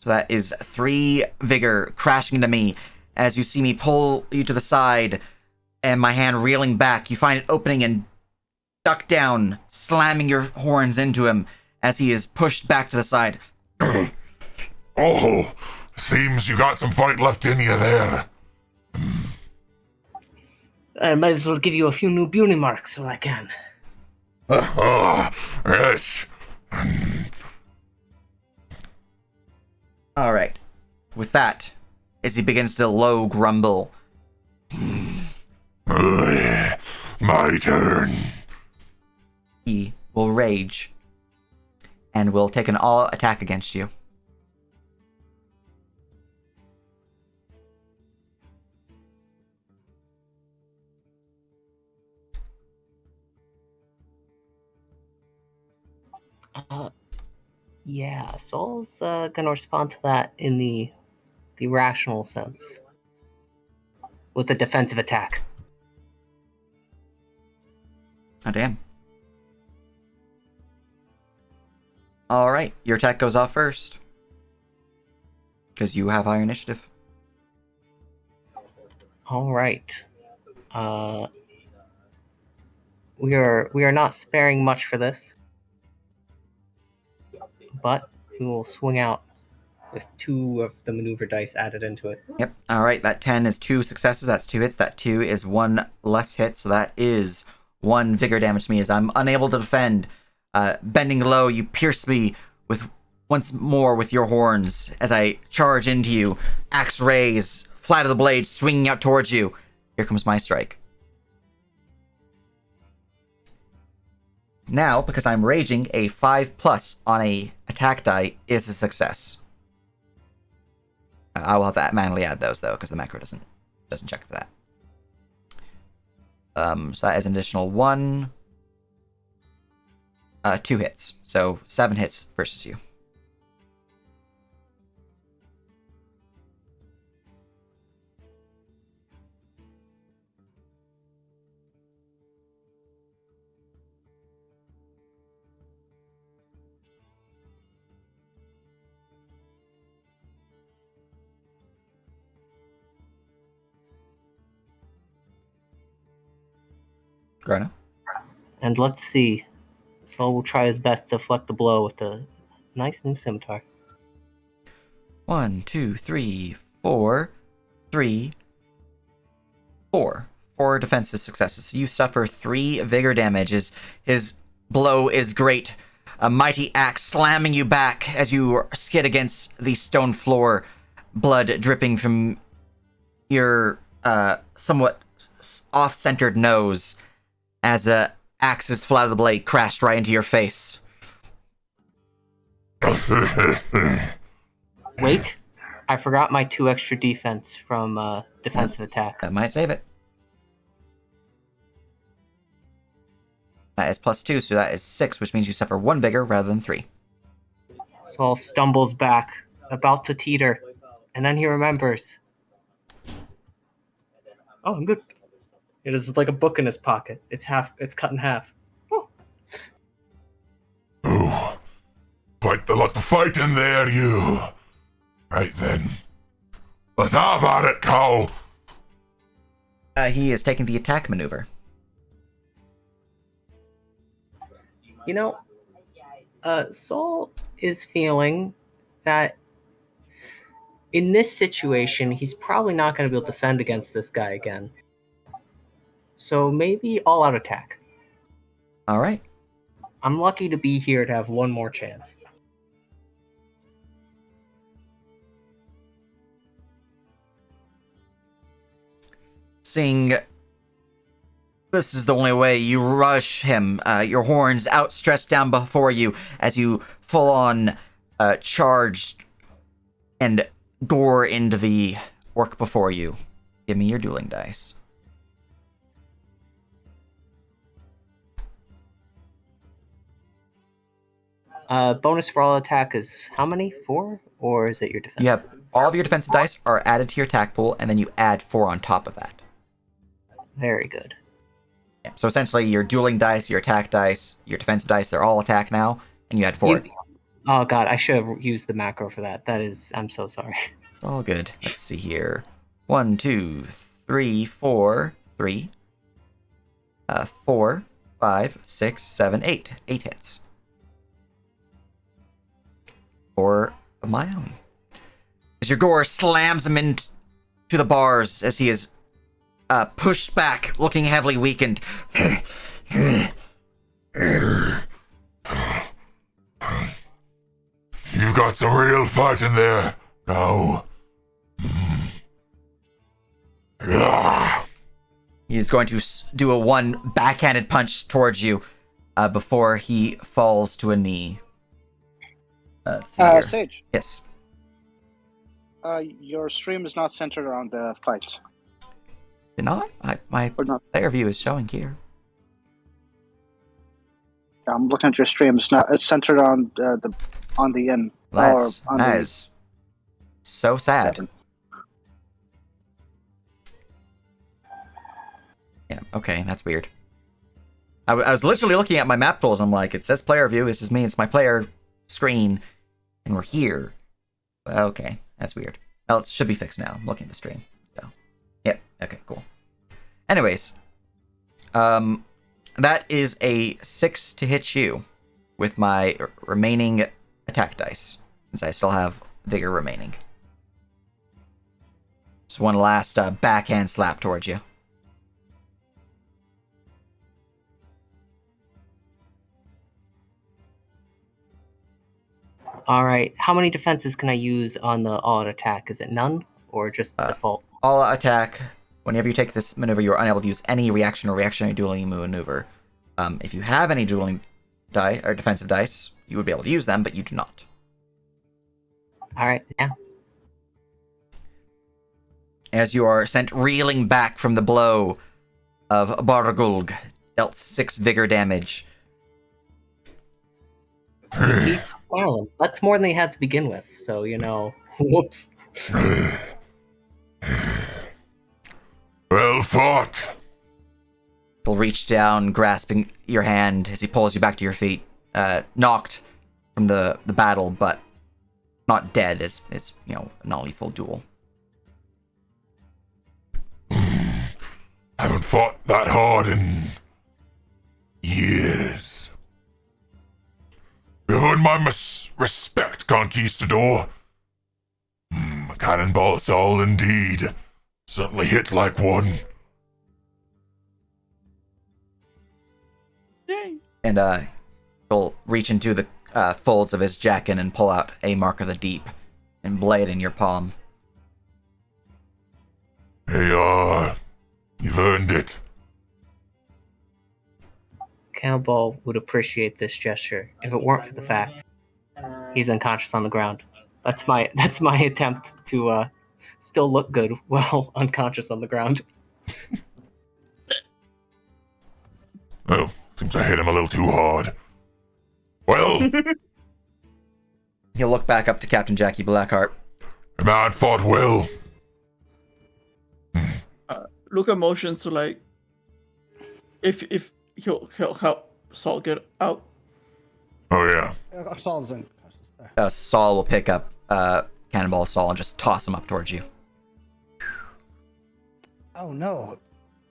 So that is 3 vigor crashing into me as you see me pull you to the side and my hand reeling back. You find it opening and duck down, slamming your horns into him as he is pushed back to the side.
Oh, seems you got some fight left in you there.
I might as well give you a few new beauty marks while I can.
Yes.
All right. With that, as he begins to low grumble,
My turn.
he will rage and will take an all attack against you.
Yeah, Saul's gonna respond to that in the rational sense. With a defensive attack.
Oh, damn. All right, your attack goes off first. Because you have higher initiative.
All right. We are not sparing much for this. But we will swing out with 2 of the maneuver dice added into it.
Yep. All right, that 10 is 2 successes. That's 2 hits. That 2 is 1 less hit. So that is 1 vigor damage to me as I'm unable to defend. Bending low, you pierce me with once more with your horns as I charge into you. Axe raise, flat of the blade swinging out towards you. Here comes my strike. Now, because I'm raging, a 5+ on a attack die is a success. I will have to manually add those though, because the macro doesn't check for that. So that is an additional 1, 2 hits, so 7 hits versus you. Grona?
And let's see. Saul will try his best to deflect the blow with a nice new scimitar.
1, 2, 3, 4, 3, 4. 4 defensive successes. So you suffer 3 vigor damages. His blow is great. A mighty axe slamming you back as you skid against the stone floor, blood dripping from your somewhat off-centered nose as the axe's flat of the blade crashed right into your face.
Wait, I forgot my 2 extra defense from defensive attack.
That might save it. That is +2, so that is 6, which means you suffer 1 vigor rather than 3.
Saul stumbles back, about to teeter, and then he remembers. Oh, I'm good. It is like a book in his pocket. It's cut in half. Oh.
Ooh, quite a lot to fight in there, you. Right then. Let's have at it, Cow.
He is taking the attack maneuver.
You know, Saul is feeling that in this situation, he's probably not going to be able to defend against this guy again. So maybe all-out attack.
All right.
I'm lucky to be here to have one more chance.
Seeing this is the only way, you rush him, your horns outstretched down before you as you full on charge and gore into the orc before you. Give me your dueling dice.
Bonus for all attack is how many? 4? Or is it your defense?
You have all of your defensive dice are added to your attack pool, and then you add 4 on top of that.
Very good.
Yeah. So essentially, your dueling dice, your attack dice, your defensive dice, they're all attack now, and you add 4.
Oh god, I should have used the macro for that. I'm so sorry.
It's all good. Let's see here. 1, 2, 3, 4, 3. 4, 5, 6, 7, 8. 8 hits. 4 of my own. As your gore slams him into the bars as he is pushed back, looking heavily weakened.
You've got some real fight in there, Cow.
He's going to do a 1 backhanded punch towards you before he falls to a knee. Let's see here.
Sage.
Yes.
Your stream is not centered around the fight.
Not? My player view is showing here.
I'm looking at your stream. It's centered on the inn.
That is so sad. Yeah, okay, that's weird. I was literally looking at my map tools. I'm like, it says player view. This is me. It's my player screen. And we're here. Okay, that's weird. Well, it should be fixed now. I'm looking at the stream. So, yep. Okay, cool. Anyways, that is a 6 to hit you with my remaining attack dice, since I still have vigor remaining. Just one last backhand slap towards you.
Alright, how many defenses can I use on the all-out attack? Is it none, or just the default?
All-out attack, whenever you take this maneuver, you're unable to use any reaction or reactionary dueling maneuver. If you have any dueling die or defensive dice, you would be able to use them, but you do not.
Alright, yeah.
As you are sent reeling back from the blow of Bargulg, dealt 6 vigor damage.
He's smiling. That's more than he had to begin with, so, whoops.
Well fought.
He'll reach down, grasping your hand as he pulls you back to your feet, knocked from the battle, but not dead, as it's, a non-lethal duel.
Haven't fought that hard in years. You earned my respect, Conquistador. Cannonball Saul indeed. Certainly hit like one.
And he'll reach into the folds of his jacket and pull out a Mark of the Deep and lay it in your palm.
Hey, you've earned it.
Cannonball would appreciate this gesture if it weren't for the fact he's unconscious on the ground. That's my attempt to still look good while unconscious on the ground.
Oh, seems I hit him a little too hard. Well,
He'll look back up to Captain Jackie Blackheart.
the man fought well.
Luca motions to like, if he'll help Saul get out.
Oh yeah.
Saul's in.
Saul will pick up Cannonball Saul and just toss him up towards you.
Oh no.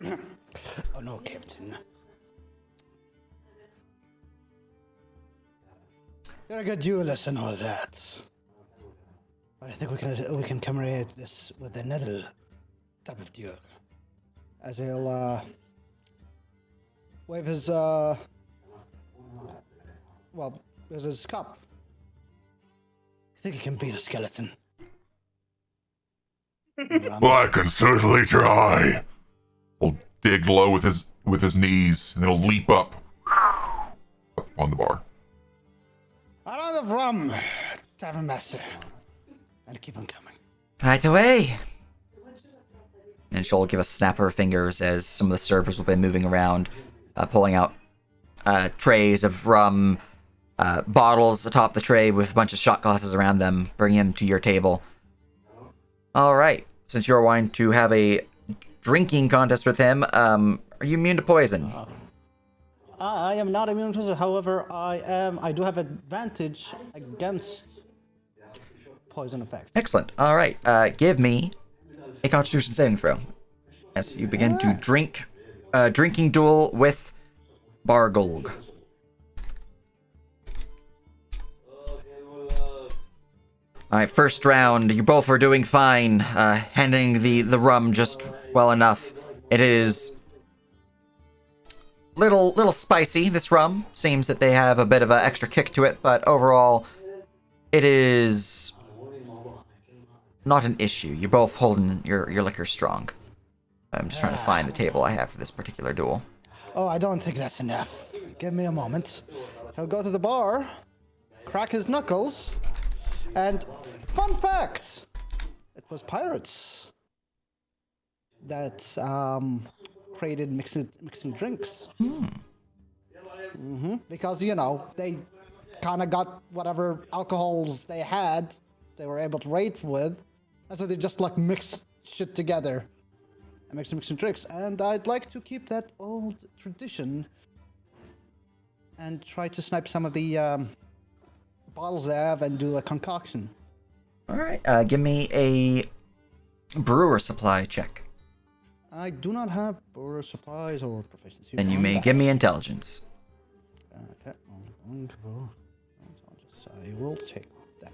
Oh no, Captain. You're a good duelist and all that. But I think we can commemorate this with another type of duel. As he'll wave his there's his cup. You think he can beat a skeleton?
Well, I can certainly try. He'll dig low with his knees, and he'll leap up on the bar.
A round of rum, Tavern Master. And keep on coming.
Right away. And she'll give a snap of her fingers as some of the servers will be moving around, pulling out trays of rum, bottles atop the tray with a bunch of shot glasses around them, bringing them to your table. All right. Since you're wanting to have a drinking contest with him, are you immune to poison?
I am not immune to it. However, I do have advantage against poison effect.
Excellent. All right. Give me a Constitution saving throw as you begin to drink. Drinking duel with Bargolg. All right, first round. You both are doing fine. Handling the rum just well enough. It is little spicy. This rum seems that they have a bit of an extra kick to it, but overall, it is not an issue. You're both holding your liquor strong. I'm just trying to find the table I have for this particular duel.
Oh, I don't think that's enough. Give me a moment. He'll go to the bar, crack his knuckles, and fun fact, it was pirates that created mixing drinks. Because, you know, they kind of got whatever alcohols they had, they were able to rate with, and so they just like mix shit together and make some mixing drinks. And I'd like to keep that old tradition and try to snipe some of the bottles they have and do a concoction.
All right, give me a brewer supply check.
I do not have brewer supplies or proficiency.
Then you
on
may
that.
give me intelligence.
Okay, I'm going to. I will take that.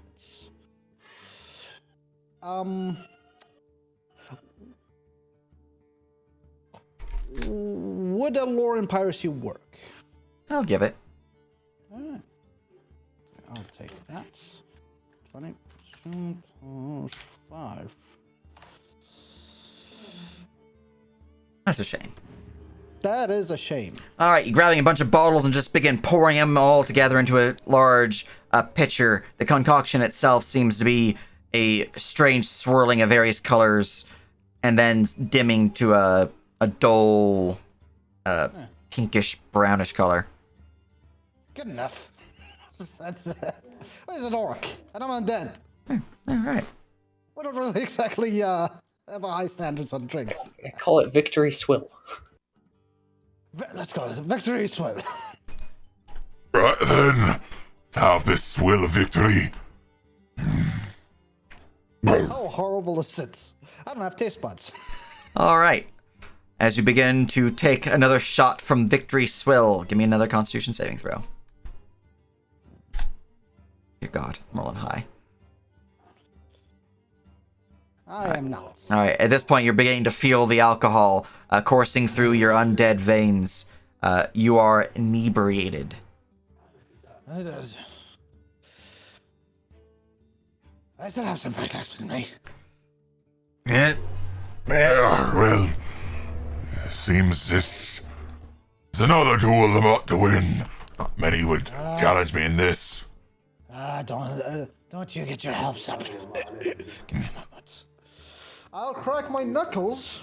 Would a lore in piracy work?
I'll give it.
Alright. I'll take that. 20% plus 5.
That's a shame.
That is a shame.
All right, you're grabbing a bunch of bottles and just begin pouring them all together into a large pitcher. The concoction itself seems to be a strange swirling of various colors and then dimming to a dull, pinkish, brownish color.
Good enough. Where's an orc? And I'm undead.
All right.
We don't really exactly have high standards on drinks.
I call it Victory Swill.
Let's go. Victory swill.
Right then, let's have this swill of victory.
How horrible is it? I don't have taste buds.
All right. As you begin to take another shot from Victory Swill, give me another Constitution saving throw. Dear God, I'm rolling high.
I am not.
All right. At this point, you're beginning to feel the alcohol coursing through your undead veins. You are inebriated.
I still have some fight left in me.
Yeah, well, seems this is another duel I'm about to win. Not many would challenge me in this.
Don't you get your hopes up. Give me a moment. I'll crack my knuckles.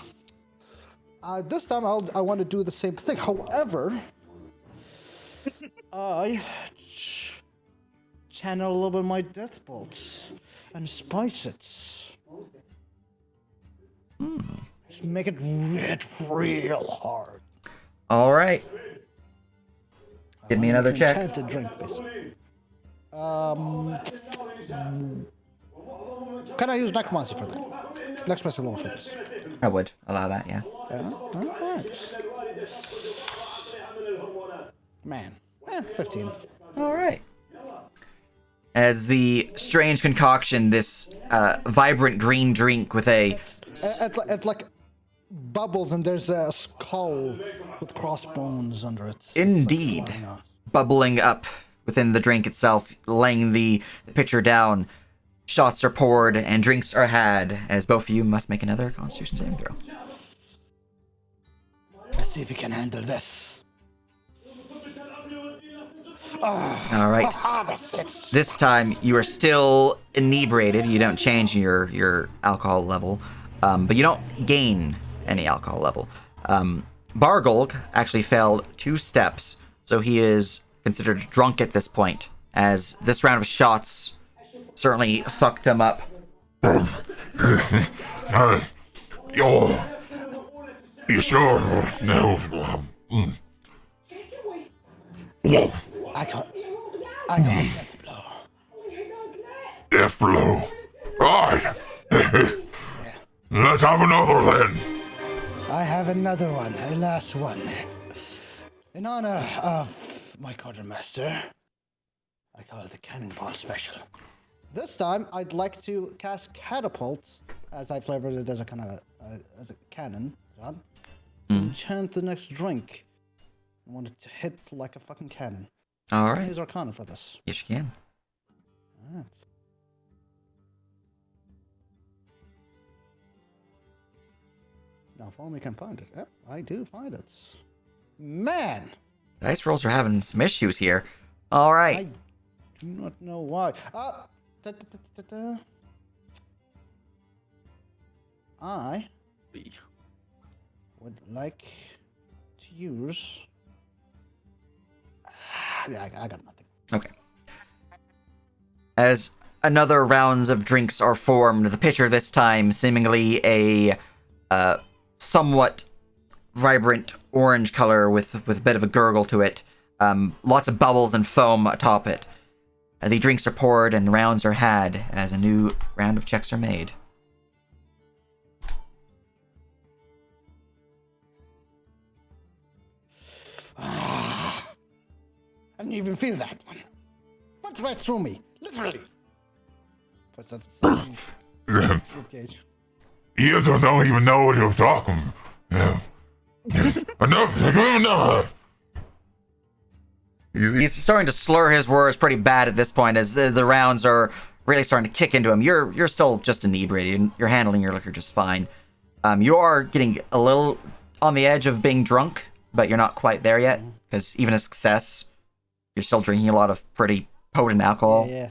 This time I want to do the same thing. However, I channel a little bit of my death bolts and spice it. Just make it hit real hard.
All right. Give me another check.
Enchanted drink, basically. Can I use necromancy for that? Necromancy roll for this.
I would allow that, yeah.
Yeah. Alright. Man. 15.
All right. As the strange concoction, this vibrant green drink with a...
It like bubbles and there's a skull with crossbones under it.
Indeed. Bubbling up within the drink itself, laying the pitcher down. Shots are poured and drinks are had, as both of you must make another Constitution saving throw.
Let's see if we can handle this.
All right. This time you are still inebriated. You don't change your alcohol level, but you don't gain any alcohol level. Bargolg actually failed 2 steps, so he is considered drunk at this point, as this round of shots certainly fucked him up.
You sure? No.
I got a death blow.
Death blow. Alright. Let's have another then.
I have another one, a last one. In honor of my quartermaster, I call it the Cannonball Special. This time, I'd like to cast Catapult, as I flavored it as a kind of as a cannon, John. Enchant the next drink. I want it to hit like a fucking cannon.
All right.
Use Arcana for this.
Yes, you can.
Alright. Now, if only can find it. Yep, I do find it. Man!
Dice rolls are having some issues here. All right.
I do not know why. I would like to use. Yeah, I got nothing.
Okay. As another rounds of drinks are formed, the pitcher this time seemingly a somewhat vibrant orange color with a bit of a gurgle to it. Lots of bubbles and foam atop it. The drinks are poured and rounds are had as a new round of checks are made.
I didn't even feel that one. Went right through me, literally. What's that? Gauge.
You don't even know what you're talking. Enough.
He's starting to slur his words pretty bad at this point as the rounds are really starting to kick into him. You're still just inebriated. You're handling your liquor just fine. You are getting a little on the edge of being drunk, but you're not quite there yet, because even a success, you're still drinking a lot of pretty potent alcohol.
Yeah.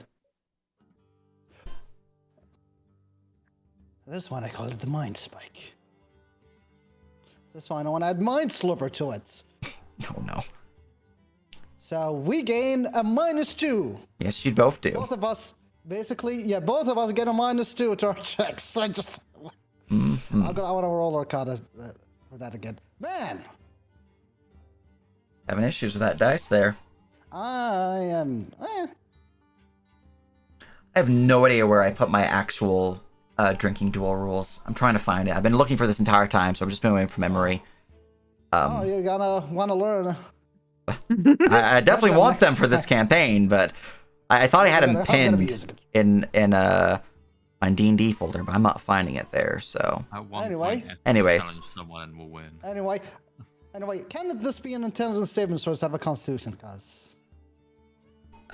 This one I call it the Mind Spike. This one I want to add Mind Sliver to it.
Oh no.
So we gain a -2.
Yes, you both do.
Both of us, basically, yeah, both of us get a -2 to our checks. I want to roll our card for that again. Man!
Having issues with that dice there.
I am...
I have no idea where I put my actual drinking duel rules. I'm trying to find it. I've been looking for this entire time, so I've just been waiting for memory.
you're gonna want to learn.
I definitely want them for this campaign, but I thought I had them pinned in my D&D folder, but I'm not finding it there, so... Anyways.
Challenge someone and we'll win.
Anyway, can this be an intelligence saving throw to have a constitution, cause?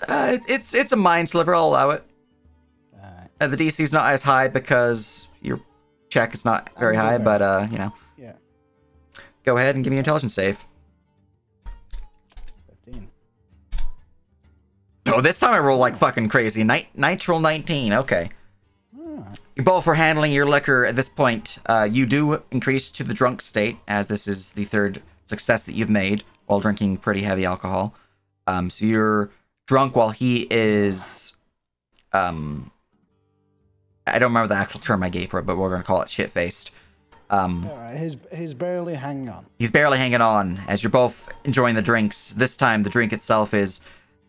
It's a mind sliver, I'll allow it. The DC's not as high because your check is not very high, but, you know.
Yeah.
Go ahead and give me an intelligence save.
15.
Oh, this time I roll like fucking crazy. Nitral 19, okay. You both are handling your liquor at this point. You do increase to the drunk state, as this is the third success that you've made while drinking pretty heavy alcohol. So you're drunk while he is... I don't remember the actual term I gave for it, but we're going to call it shit-faced.
Alright, he's barely hanging on.
He's barely hanging on as you're both enjoying the drinks. This time, the drink itself is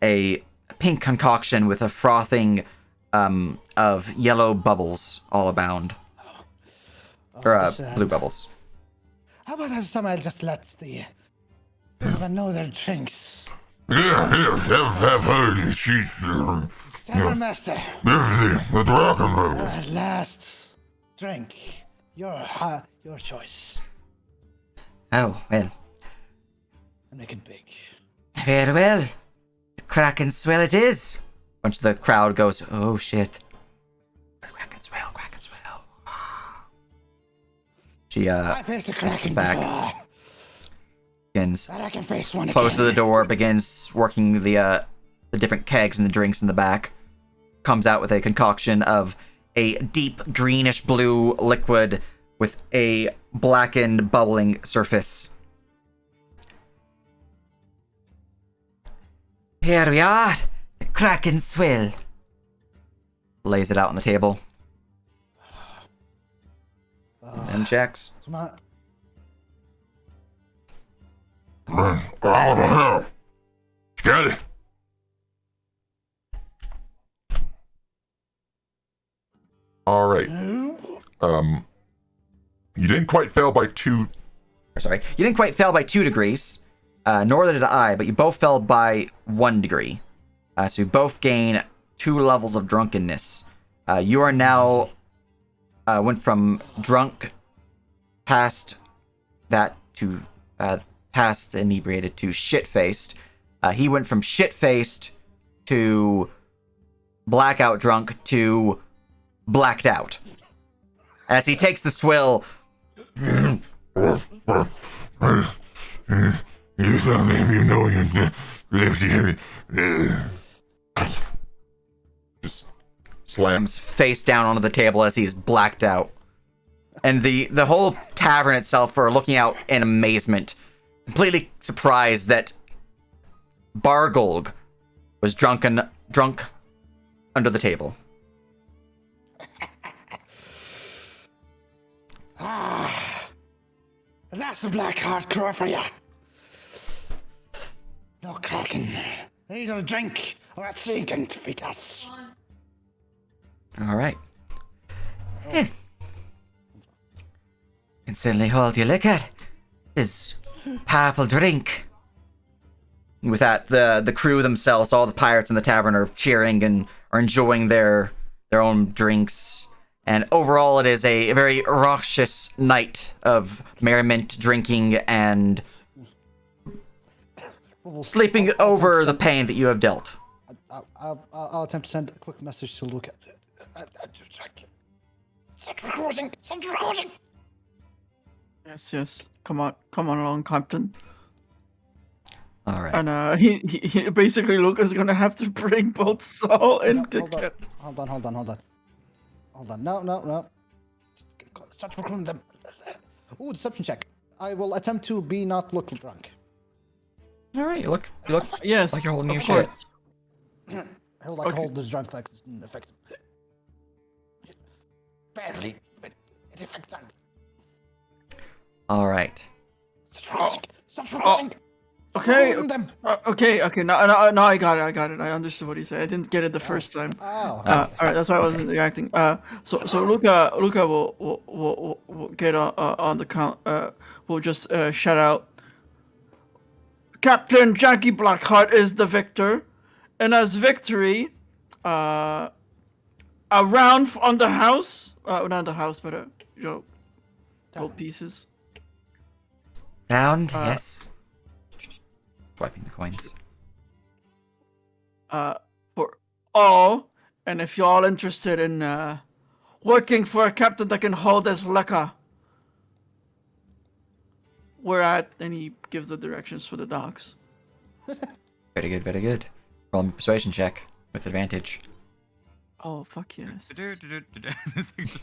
a pink concoction with a frothing of yellow bubbles all abound. Or blue bubbles.
How about somebody just lets the people that know their drinks?
Yeah, have her. She's
Tavern Master,
the dragon.
last drink. Your choice.
Oh, well,
And make it big.
very well. Kraken swell it is.
Bunch of the crowd goes, oh shit. Kraken swell, Kraken swell. She
I faced a Kraken
back.
before.
begins
But I can face one
close to
again.
the door, begins working the different kegs and the drinks in the back. Comes out with a concoction of a deep greenish blue liquid with a blackened bubbling surface.
Here we are. The Kraken swill.
Lays it out on the table. Them checks.
Come on.
Out of here. Get it. All right. You didn't quite fail by 2.
Sorry, you didn't quite fail by 2 degrees, nor did I, but you both fell by 1 degree. So you both gain 2 levels of drunkenness. You are now went from drunk past that to past inebriated to shit-faced. He went from shit-faced to blackout drunk to blacked out. As he takes the swill,
You tell me if you know you live here. Just slams.
face down onto the table as he's blacked out. And the whole tavern itself are looking out in amazement, completely surprised that Bargolg was drunk under the table.
That's a black hardcore for ya. No Kraken. Either a drink or a sinking to feed us.
All right.
Can certainly hold your liquor. Is powerful drink.
With that, the crew themselves, all the pirates in the tavern, are cheering and are enjoying their own drinks. And overall, it is a very raucous night of merriment, drinking, and sleeping over the pain that you have dealt.
I'll attempt to send a quick message to Luca. Start recording! Start recording!
Yes. Come on along, Captain.
All right.
And he basically Luca's gonna have to bring both Saul and
Hold on. No. Start recording them. Ooh, deception check. I will attempt to be not look drunk.
All right. You look
yes,
like you're holding your
of course.
shit.
He'll like
Okay.
hold this drunk like it's effective. Barely, but it affects on me.
All right.
Start recording!
Okay.
Recording them!
Okay. Now I got it. I understood what he said. I didn't get it the first time.
Oh.
All right. That's why I wasn't reacting. So Luca will get on the count. We'll just shout out. Captain Jackie Blackheart is the victor, and as victory, a round on the house. Not the house, but gold pieces.
Round, yes.
Swiping the coins.
For all, and if you're all interested in working for a captain that can hold his liquor, we're at, and he gives the directions for the docks.
Very good, very good. Roll me a persuasion check with advantage.
Oh fuck yes.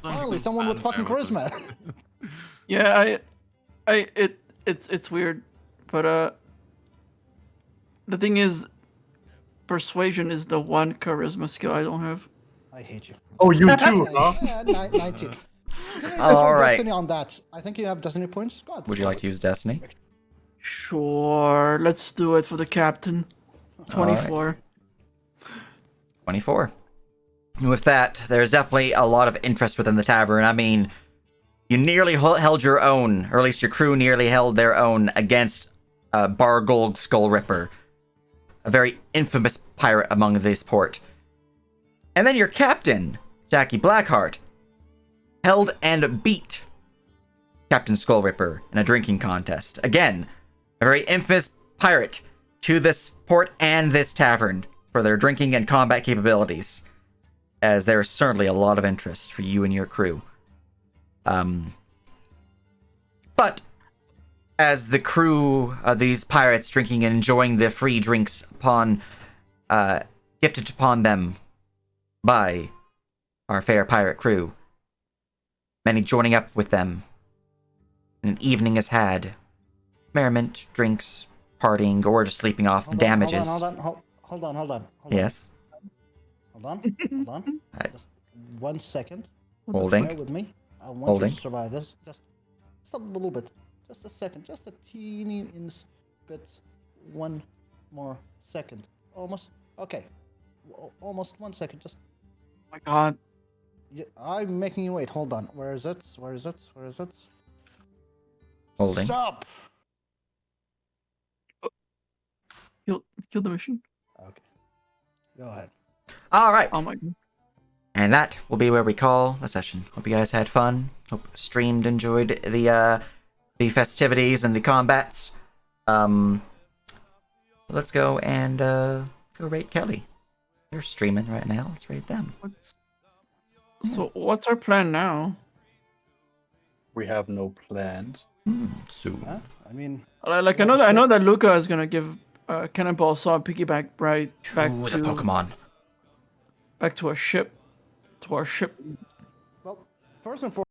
Finally, someone with fucking charisma.
Yeah, it's weird, but the thing is, persuasion is the one charisma skill I don't have.
I hate you.
Oh, you too, huh?
Yeah, 19. Continue
All
your
right.
Destiny on that. I think you have Destiny points. God.
Would you like to use Destiny?
Sure, let's do it for the captain.
All right.
24.
24. And with that, there's definitely a lot of interest within the tavern. I mean, you nearly held your own, or at least your crew nearly held their own against Bargold Skull Ripper, a very infamous pirate among this port. And then your captain, Jackie Blackheart, held and beat Captain Skull Ripper in a drinking contest. Again, a very infamous pirate to this port and this tavern for their drinking and combat capabilities, as there is certainly a lot of interest for you and your crew. But as the crew of these pirates drinking and enjoying the free drinks gifted upon them by our fair pirate crew, many joining up with them, and an evening is had. Merriment, drinks, partying, or just sleeping off the damages.
Hold on.
Yes.
Hold on. Just 1 second.
Holding.
Bear with me. I want
Holding.
you to survive this. Just a little bit. Just a second. Just a teeny bit. 1 more second. Almost. Okay. Almost 1 second. Just.
Oh my god.
Yeah, I'm making you wait. Hold on. Where is it?
Holding.
Stop.
Kill the mission.
Okay. Go ahead.
All right.
Oh my god.
And that will be where we call the session. Hope you guys had fun. Hope streamed, enjoyed the festivities and the combats. Let's go and go rate Kelly. They're streaming right now. Let's rate them.
So what's our plan now?
We have no plans.
So
Huh? I mean.
I know that Luca is gonna give Cannonball Saw piggyback right back
to
to
the Pokemon.
Back to our ship. To our ship.
Well, first and foremost.